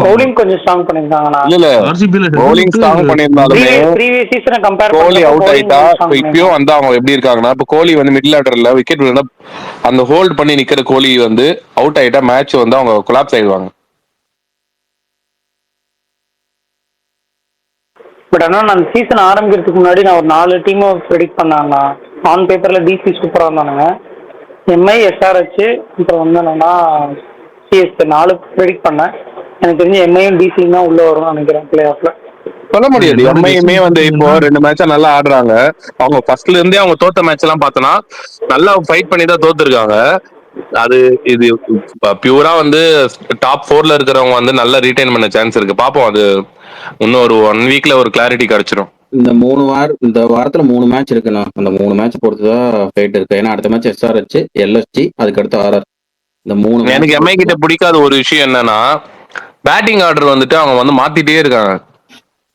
பவுலிங் கொஞ்சம் ஸ்ட்ராங் பண்ணிருந்தாங்கனா. இல்ல பவுலிங் ஸ்ட்ராங் பண்ணிருந்தாலுமே ப்ரீவியஸ் சீசனை கம்பேர் கோலி அவுட் ஆயிட்டா இப்பயும் வந்து அவங்க எப்படி இருக்காங்கன்னா, இப்ப கோலி வந்து மிடில் ஆர்டர்ல விக்கெட் விழுந்தா அந்த ஹோல்ட் பண்ணி நிக்கிற கோலி வந்து அவுட் ஆயிட்டா மேட்ச் வந்து அவங்க கொலாப்ஸ் ஆயிடுவாங்க. பட் ஆனால் நான் சீசன் ஆரம்பிக்கிறதுக்கு முன்னாடி நான் ஒரு 4 டீமை ப்ரெடிக்ட் பண்ணேன்னா, ஆன் பேப்பர்ல டிசி சூப்பராக இருந்தானுங்க, எம்ஐ எஸ்ஆர்ஹெச் அப்புறம் வந்து என்னன்னா சிஎஸ்கே 4 ப்ரெடிக்ட் பண்ணேன். எனக்கு தெரிஞ்ச எம்ஐயும் டிசியும் தான் உள்ள வரும்னு நினைக்கிறேன் பிளே ஆஃப்ல. சொல்ல முடியாது. எம்ஐயுமே வந்து இப்போ 2 மேட்சா நல்லா ஆடுறாங்க. அவங்க ஃபர்ஸ்ட்ல இருந்தே அவங்க தோத்த மேட்ச் எல்லாம் பார்த்தோன்னா நல்லா ஃபைட் பண்ணி தான் தோத்துருக்காங்க. அது இது பியூரா வந்து டாப் 4ல இருக்கிறவங்க வந்து நல்லா ரீடைன் பண்ண சான்ஸ் இருக்கு. பாப்போம், அது இன்னும் ஒரு 1 வீக்ல ஒரு கிளாரிட்டி கிடைச்சிடும். இந்த வாரத்துல 3 மேட்ச் இருக்குண்ணா. அந்த 3 மேட்ச் பொறுத்துதான் ஃபைட் இருக்கு. ஏன்னா அடுத்த மேட்ச் எஸ்ஆர்ஹெச், எல்எஸ்ஜி, அதுக்கடுத்து ஆர்ஆர். இந்த 3 எனக்கு எம்ஐ கிட்ட பிடிக்காத ஒரு விஷயம் என்னன்னா, பேட்டிங் ஆர்டர் வந்துட்டு அவங்க வந்து மாத்திட்டே இருக்காங்க.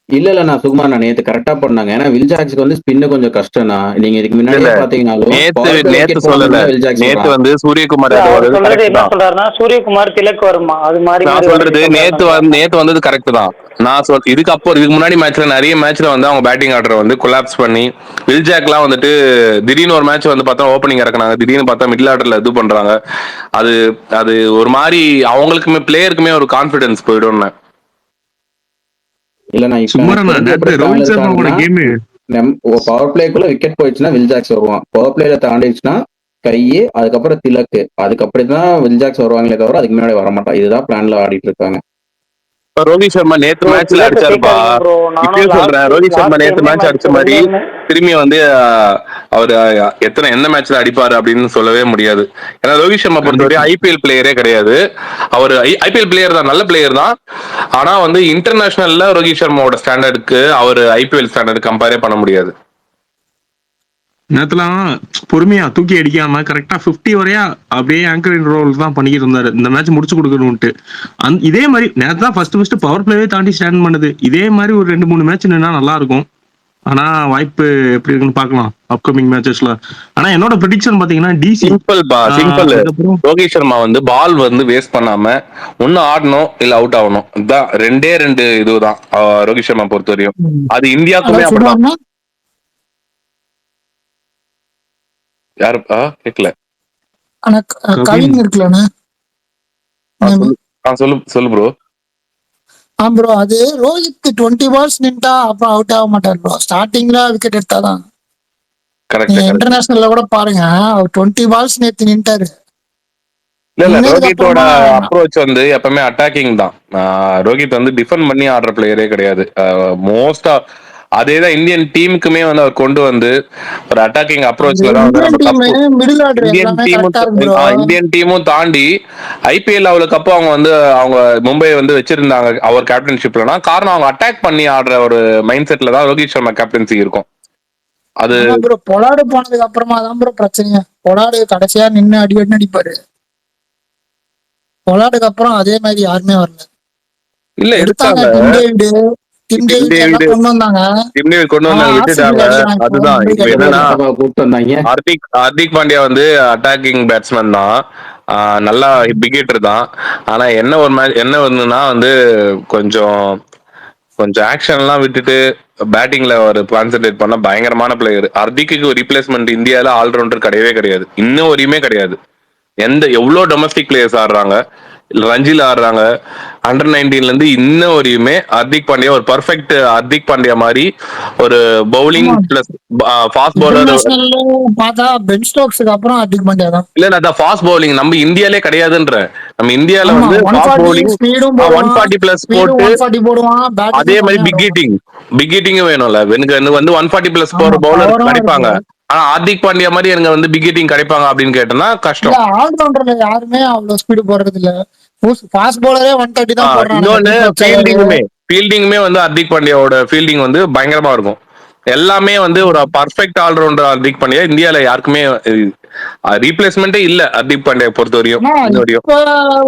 இல்ல நான் சுகுமார் நேத்து கரெக்டா பண்ணாங்க. ஏன்னா வில்ஜாக்ஸ்க்கு வந்து ஸ்பின் கொஞ்சம் கஷ்டம்னா. நீங்க இதுக்கு முன்னாடி பாத்தீங்கன்னாலும் நேத்து சொல்லல, நேத்து வந்து சூரியகுமார் என்ன சொல்றாருன்னா சூரியகுமார் திலக் வருமா அது மாதிரி நான் சொல்றது நேத்து வந்தது கரெக்ட் தான். நான் இதுக்கு முன்னாடி மேட்ச்ல நிறைய மேட்ச்ல வந்து அவங்க பேட்டிங் ஆர்டர் வந்து கொலாப்ஸ் பண்ணி வில்ஜாக்லாம் வந்துட்டு திடீர்னு ஒரு மேட்ச் வந்து பார்த்தா ஓப்பனிங் இறக்குனாங்க, திடீர்னு பார்த்தா மிடில் ஆர்டர்ல இது பண்றாங்க. அது ஒரு மாதிரி அவங்களுக்குமே பிளேயருக்குமே ஒரு கான்பிடன்ஸ் போயிடும். இல்ல நான் பவர் பிளேக்குள்ள விக்கெட் போயிடுச்சுன்னா வில்ஜாக்ஸ் வருவான். பவர் பிளேல தாண்டிடுச்சுன்னா கையே, அதுக்கப்புறம் திலக்கு, அதுக்கப்புறம் தான் வில்ஜாக்ஸ் வருவாங்களே தவிர அதுக்கு முன்னாடி வரமாட்டான். இதுதான் பிளான்ல ஆடிட்டு இருக்காங்க. ரோஹித் சர்மா நேத்து மேட்ச்ல அடிச்சாருப்பா. இப்பயும் சொல்றேன், ரோஹித் சர்மா நேத்து மேட்ச் அடிச்ச மாதிரி திரும்பி வந்து அவர் எந்த மேட்ச்ல அடிப்பாரு அப்படின்னு சொல்லவே முடியாது. ஏன்னா ரோஹித் சர்மா பொறுத்தவரை ஐபிஎல் பிளேயரே கிடையாது. அவர் ஐபிஎல் பிளேயர் தான், நல்ல பிளேயர் தான். ஆனா வந்து இன்டர்நேஷனல்ல ரோஹித் சர்மாவோட ஸ்டாண்டர்டுக்கு அவர் ஐபிஎல் ஸ்டாண்டர்டு கம்பேரே பண்ண முடியாது. நேரத்துலாம் பொறுமையா தூக்கி அடிக்காம கரெக்டா 50 வரையா அப்படியே ஆங்கரிங் ரோல் தான் பண்ணிக்கிட்டு இருந்தாரு, இந்த மேட்ச் முடிச்சு கொடுக்கணும்ட்டு. இதே மாதிரி நேரத்து தான் ஃபர்ஸ்ட் பவர் பிளேவே தாண்டி ஸ்டாண்ட் பண்ணுது. இதே மாதிரி ஒரு 2-3 மேட்ச் நின்னா நல்லா இருக்கும். ஆனா வாய்ப்பு எப்படி இருக்குன்னு பாக்கலாம் அப்கமிங் மேட்சஸ்ல. ஆனா என்னோட ப்ரெடிக்ஷன் பாத்தீங்கன்னா டிசி சிம்பிள். ரோஹித் சர்மா வந்து பால் வந்து வேஸ்ட் பண்ணாம ஒன்னு ஆடணும் இல்ல அவுட் ஆகணும். இதுதான் 2 இதுதான் ரோஹித் சர்மா பொறுத்த வரையும். அது இந்தியாவுக்குமே அப்படிதான். யாரு கேக்கல? கவின் இருக்குல்லண்ணா, சொல்லு ப்ரோ. ப்ரோ அது ரோஹித் 20 balls நின்ட்டா அப்புறம் அவுட் ஆக மாட்டார் ப்ரோ. ஸ்டார்டிங்ல விக்கெட் எடுத்தாதான். இன்டர்நேஷனல்ல கூட பாருங்க, அவர் 20 balls நேத்து நின்ட்டாரு. இல்ல ரோஹித்தோட அப்ரோச் வந்து எப்பவுமே அட்டாக்கிங் தான். ரோஹித் வந்து டிஃபெண்ட் பண்ணி ஆடுற பிளேயரே கிடையாது. மோஸ்டா அதேதான் இந்தியன் டீமுக்குமே வந்து அவர் கொண்டு வந்து ஒரு அட்டாக்கிங் அப்ரோச்ல தான் இந்தியன் டீமும் தாண்டி ஐபிஎல் அவளுக்கு அப்போ அவங்க வந்து அவங்க மும்பை வந்து வச்சிருந்தாங்க அவர் கேப்டன்ஷிப்லனா. காரணம் அவங்க அட்டாக் பண்ணி ஆடுற ஒரு மைண்ட் செட்ல தான் ரோஹித் சர்மா கேப்டன்சி இருக்கும். அது பொலாடு போனதுக்கு அப்புறமா தான் ப்ரோ பிரச்சனையா. பொலாடு கடைசியா நின்று அடி அடிப்பாரு. பொலாடுக்கு அப்புறம் அதே மாதிரி யாருமே வரல. இல்ல எடுத்தாங்க, அதுதான் இப்ப என்னன்னா ஹார்திக் பாண்டியா வந்து அட்டாக்கிங் பேட்ஸ்மேன் தான், நல்லா விக்கெட்டர் தான். ஆனா என்ன ஒண்ணுன்னா வந்து கொஞ்சம் ஆக்ஷன் எல்லாம் விட்டுட்டு பேட்டிங்ல ஒரு கான்சென்ட்ரேட் பண்ண பயங்கரமான பிளேயர். ஹார்திக்கு ஒரு ரீப்ளேஸ்மெண்ட் இந்தியால ஆல்ரவுண்டர் கிடையவே கிடையாது, இன்னும் வரையுமே கிடையாது. எவ்வளவு டொமஸ்டிக் பிளேயர்ஸ் ஆடுறாங்க, ரஞ்சில ஆடுறாங்க, அண்டர் 19ல இருந்து இன்னும் வரையுமே ஹார்திக் பாண்டியா ஒரு பர்ஃபெக்ட் ஹார்திக் பாண்டியா மாதிரி ஒரு பவுலிங் பிளஸ் ஃபாஸ்ட் பவுலர் பார்த்தா பென் ஸ்டோக்ஸ்க்கு அப்புறம் ஹார்திக் பாண்டியா தான். இல்ல நான் ஃபாஸ்ட் பவுலிங் நம்ம இந்தியாலே கிடையாதுன்ற. நம்ம இந்தியால வந்து ஃபாஸ்ட் பவுலிங் 140 பிளஸ் போட்டு அதே மாதிரி பிக் ஹிட்டிங் வேணும்ல. எனக்கு வந்து 140 பிளஸ் போற பவுலர் கிடைப்பாங்க. ஆனா ஹார்திக் பாண்டியா மாதிரி எனக்கு வந்து பிக் ஹிட்டிங் கிடைப்பாங்க அப்படின்னு கேட்டனா கஷ்டம். ஆல்ரவுண்டர்ல யாருமே அவ்வளவு ஸ்பீடு போறது இல்ல. ஃபாஸ்ட் பவுலரே 130 தான் போறாங்க. இன்னொன்னு ஃபீல்டிங்குமே வந்து ஹார்திக் பாண்டியாவோட ஃபீல்டிங் வந்து பயங்கரமா இருக்கும். எல்லாமே வந்து ஒரு பர்ஃபெக்ட் ஆல்ரவுண்டர் ஹார்திக் பாண்டியா. இந்தியால யாருக்குமே ரீப்ளேஸ்மெண்டே இல்ல ஹார்திக் பாண்டியா பொறுத்த வரையும்.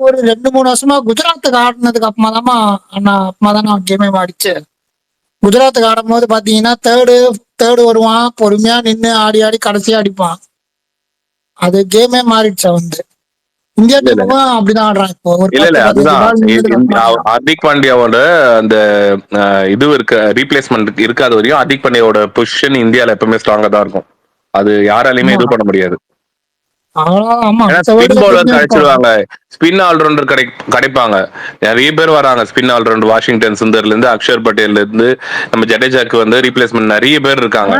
ஒரு 2-3 வருஷமா குஜராத்துக்கு ஆடினதுக்கு அப்புறமா தான் கேமே ஆடிச்சு. குஜராத்துக்கு ஆடும் போது பாத்தீங்கன்னா தேர்டு வருவான், பொறுமையா நின்று ஆடி கடைசியா அடிப்பான். அது கேமே மாறிடுச்சு. வந்து இந்தியா டீமும் அப்படிதான் ஆடுறான் இப்போ. ஹார்திக் பாண்டியாவோட அந்த இது இருக்கு, ரீப்ளேஸ்மெண்ட் இருக்காத வரையும் ஹார்திக் பாண்டியாவோட பொசிஷன் இந்தியால எப்பவுமே ஸ்ட்ராங்கா தான் இருக்கும். அது யாராலையுமே இது பண்ண முடியாது. ஸ்பின் பவுலர் கிடைச்சிருவாங்க, ஸ்பின் ஆல்ரவுண்டர் கிடைப்பாங்க. நிறைய பேர் வராங்க ஸ்பின் ஆல்ரவுண்டர். வாஷிங்டன் சுந்தர்ல இருந்து அக்ஷர் பட்டேல்ல இருந்து நம்ம ஜடேஜாக்கு வந்து ரீப்ளேஸ்மெண்ட் நிறைய பேர் இருக்காங்க.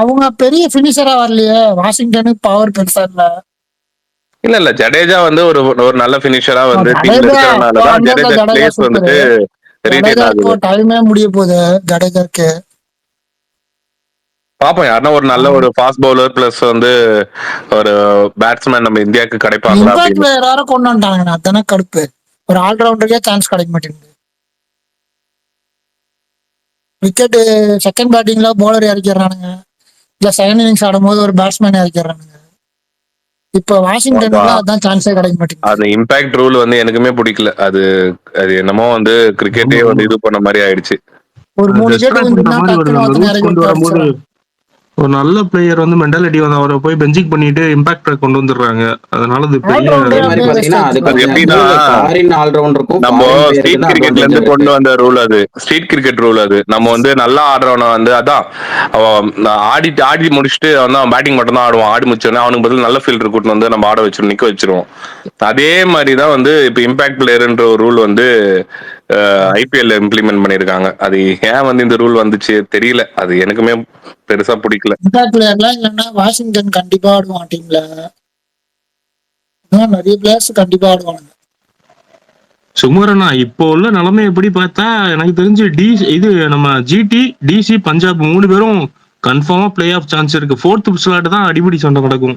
அவங்க பெரிய பினிஷரா வரலையே. வாஷிங்டனுக்கு பவர் பெருசா இல்ல ஜடேஜா வந்து ஒரு நல்ல பினிஷரா வந்து டீம்ல இருக்கறனாலதான் ஜடேஜா பிளேஸ் வந்துட்டு ரிட்டைன் ஆகுது. டைமே முடிய போகுது ஜடேஜாக்கு. பாப்போம் யாருன்னா ஒரு நல்ல ஒரு ஃபாஸ்ட் பவுலர் பிளஸ் வந்து ஒரு பேட்ஸ்மேன் நம்ம இந்தியாவுக்கு கிடைப்பாங்களா அப்படின்னு. வேற கொண்டு வந்துட்டாங்க, அதானே கடுப்பு. ஒரு ஆல்ரவுண்டருக்கே சான்ஸ் கிடைக்க மாட்டேங்குது. விக்கெட் செகண்ட் பேட்டிங்ல பவுலர் இறக்கிறானுங்க, இல்ல செகண்ட் இன்னிங்ஸ் ஆடும் போது ஒரு பேட்ஸ்மேன் இறக்கிறானுங்க. இப்ப வாஷிங்டன்ல அதான் சான்ஸே கிடைக்க மாட்டேங்குது. அந்த இம்பாக்ட் ரூல் வந்து எனக்குமே பிடிக்கல. அது என்னமோ வந்து கிரிக்கெட்டே வந்து இது பண்ண மாதிரி ஆயிடுச்சு. ஒரு 3 விக்கெட் கொண்டு வரும்போது ஒரு நல்ல பிளேயர் வந்து மென்டாலிட்டி வந்து அவரை போய் பெஞ்சிங் பண்ணிட்டு இம்பாக்ட் கொண்டு வந்துடுறாங்க. அதனால அது பெரிய நம்ம ஸ்ட்ரீட் கிரிக்கெட்ல இருந்து கொண்டு வந்த ரூல். அது ஸ்ட்ரீட் கிரிக்கெட் ரூல். அது நம்ம வந்து நல்லா ஆடுறவன வந்து அதான் ஆடி முடிச்சுட்டு வந்து அவன் பேட்டிங் மட்டும் தான் ஆடுவான். ஆடி முடிச்சோன்னா அவனுக்கு பதில் நல்ல ஃபீல்டர் கூட்டு வந்து நம்ம ஆட வச்சிருவோம், நிக்க வச்சிருவோம். அதே மாதிரிதான் வந்து இப்ப இம்பாக்ட் பிளேயர்ன்ற ஒரு ரூல் வந்து ஐபிஎல் இம்ப்ளிமெண்ட் பண்ணிருக்காங்க. அது ஏன் வந்து இந்த ரூல் வந்துச்சு தெரியல. அது எனக்குமே பெருசா பிடிக்கல. வாஷிங்டன் கண்டிப்பா ஆடுவான் டீம்ல. நிறைய பிளேயர்ஸ் கண்டிப்பா ஆடுவாங்க. சுமரனா இப்போ உள்ள நிலைமை எப்படி பார்த்தா எனக்கு தெரிஞ்சு இது நம்ம ஜிடி டிசி பஞ்சாப் 3 பேரும் கன்ஃபார்மா பிளே ஆஃப் சான்ஸ் இருக்கு. 4th ஸ்லாட் தான் அடிபடி சண்டை நடக்கும்.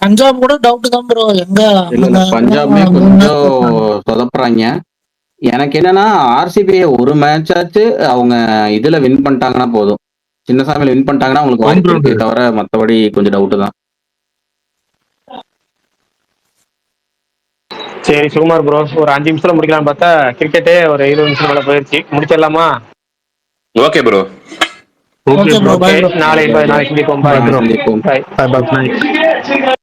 பஞ்சாப் கூட டவுட் தான் ப்ரோ. எங்க இல்ல பஞ்சாப்மே கொஞ்சம் சொதப்புறாங்க. எனக்கு என்னன்னா ஆர்சிபி ஒரு மேட்ச் ஆச்சு அவங்க இதுல வின் பண்ணிட்டாங்கன்னா போதும். சின்னசாமியில வின் பண்ணிட்டாங்கன்னா அவங்களுக்கு வாய்ப்பு இருக்கு தவிர மத்தபடி கொஞ்சம் டவுட் தான். சரி சுகுமார் ப்ரோ, ஒரு 5 நிமிஷத்துல முடிக்கலாம் பார்த்தா கிரிக்கெட்டே ஒரு 20 நிமிஷம் மேல போயிருச்சு. முடிச்சிடலாமா? Okay bro. Okay bro, bye bro. நாளை சந்திப்போம். பாய். சந்திப்போம். Bye.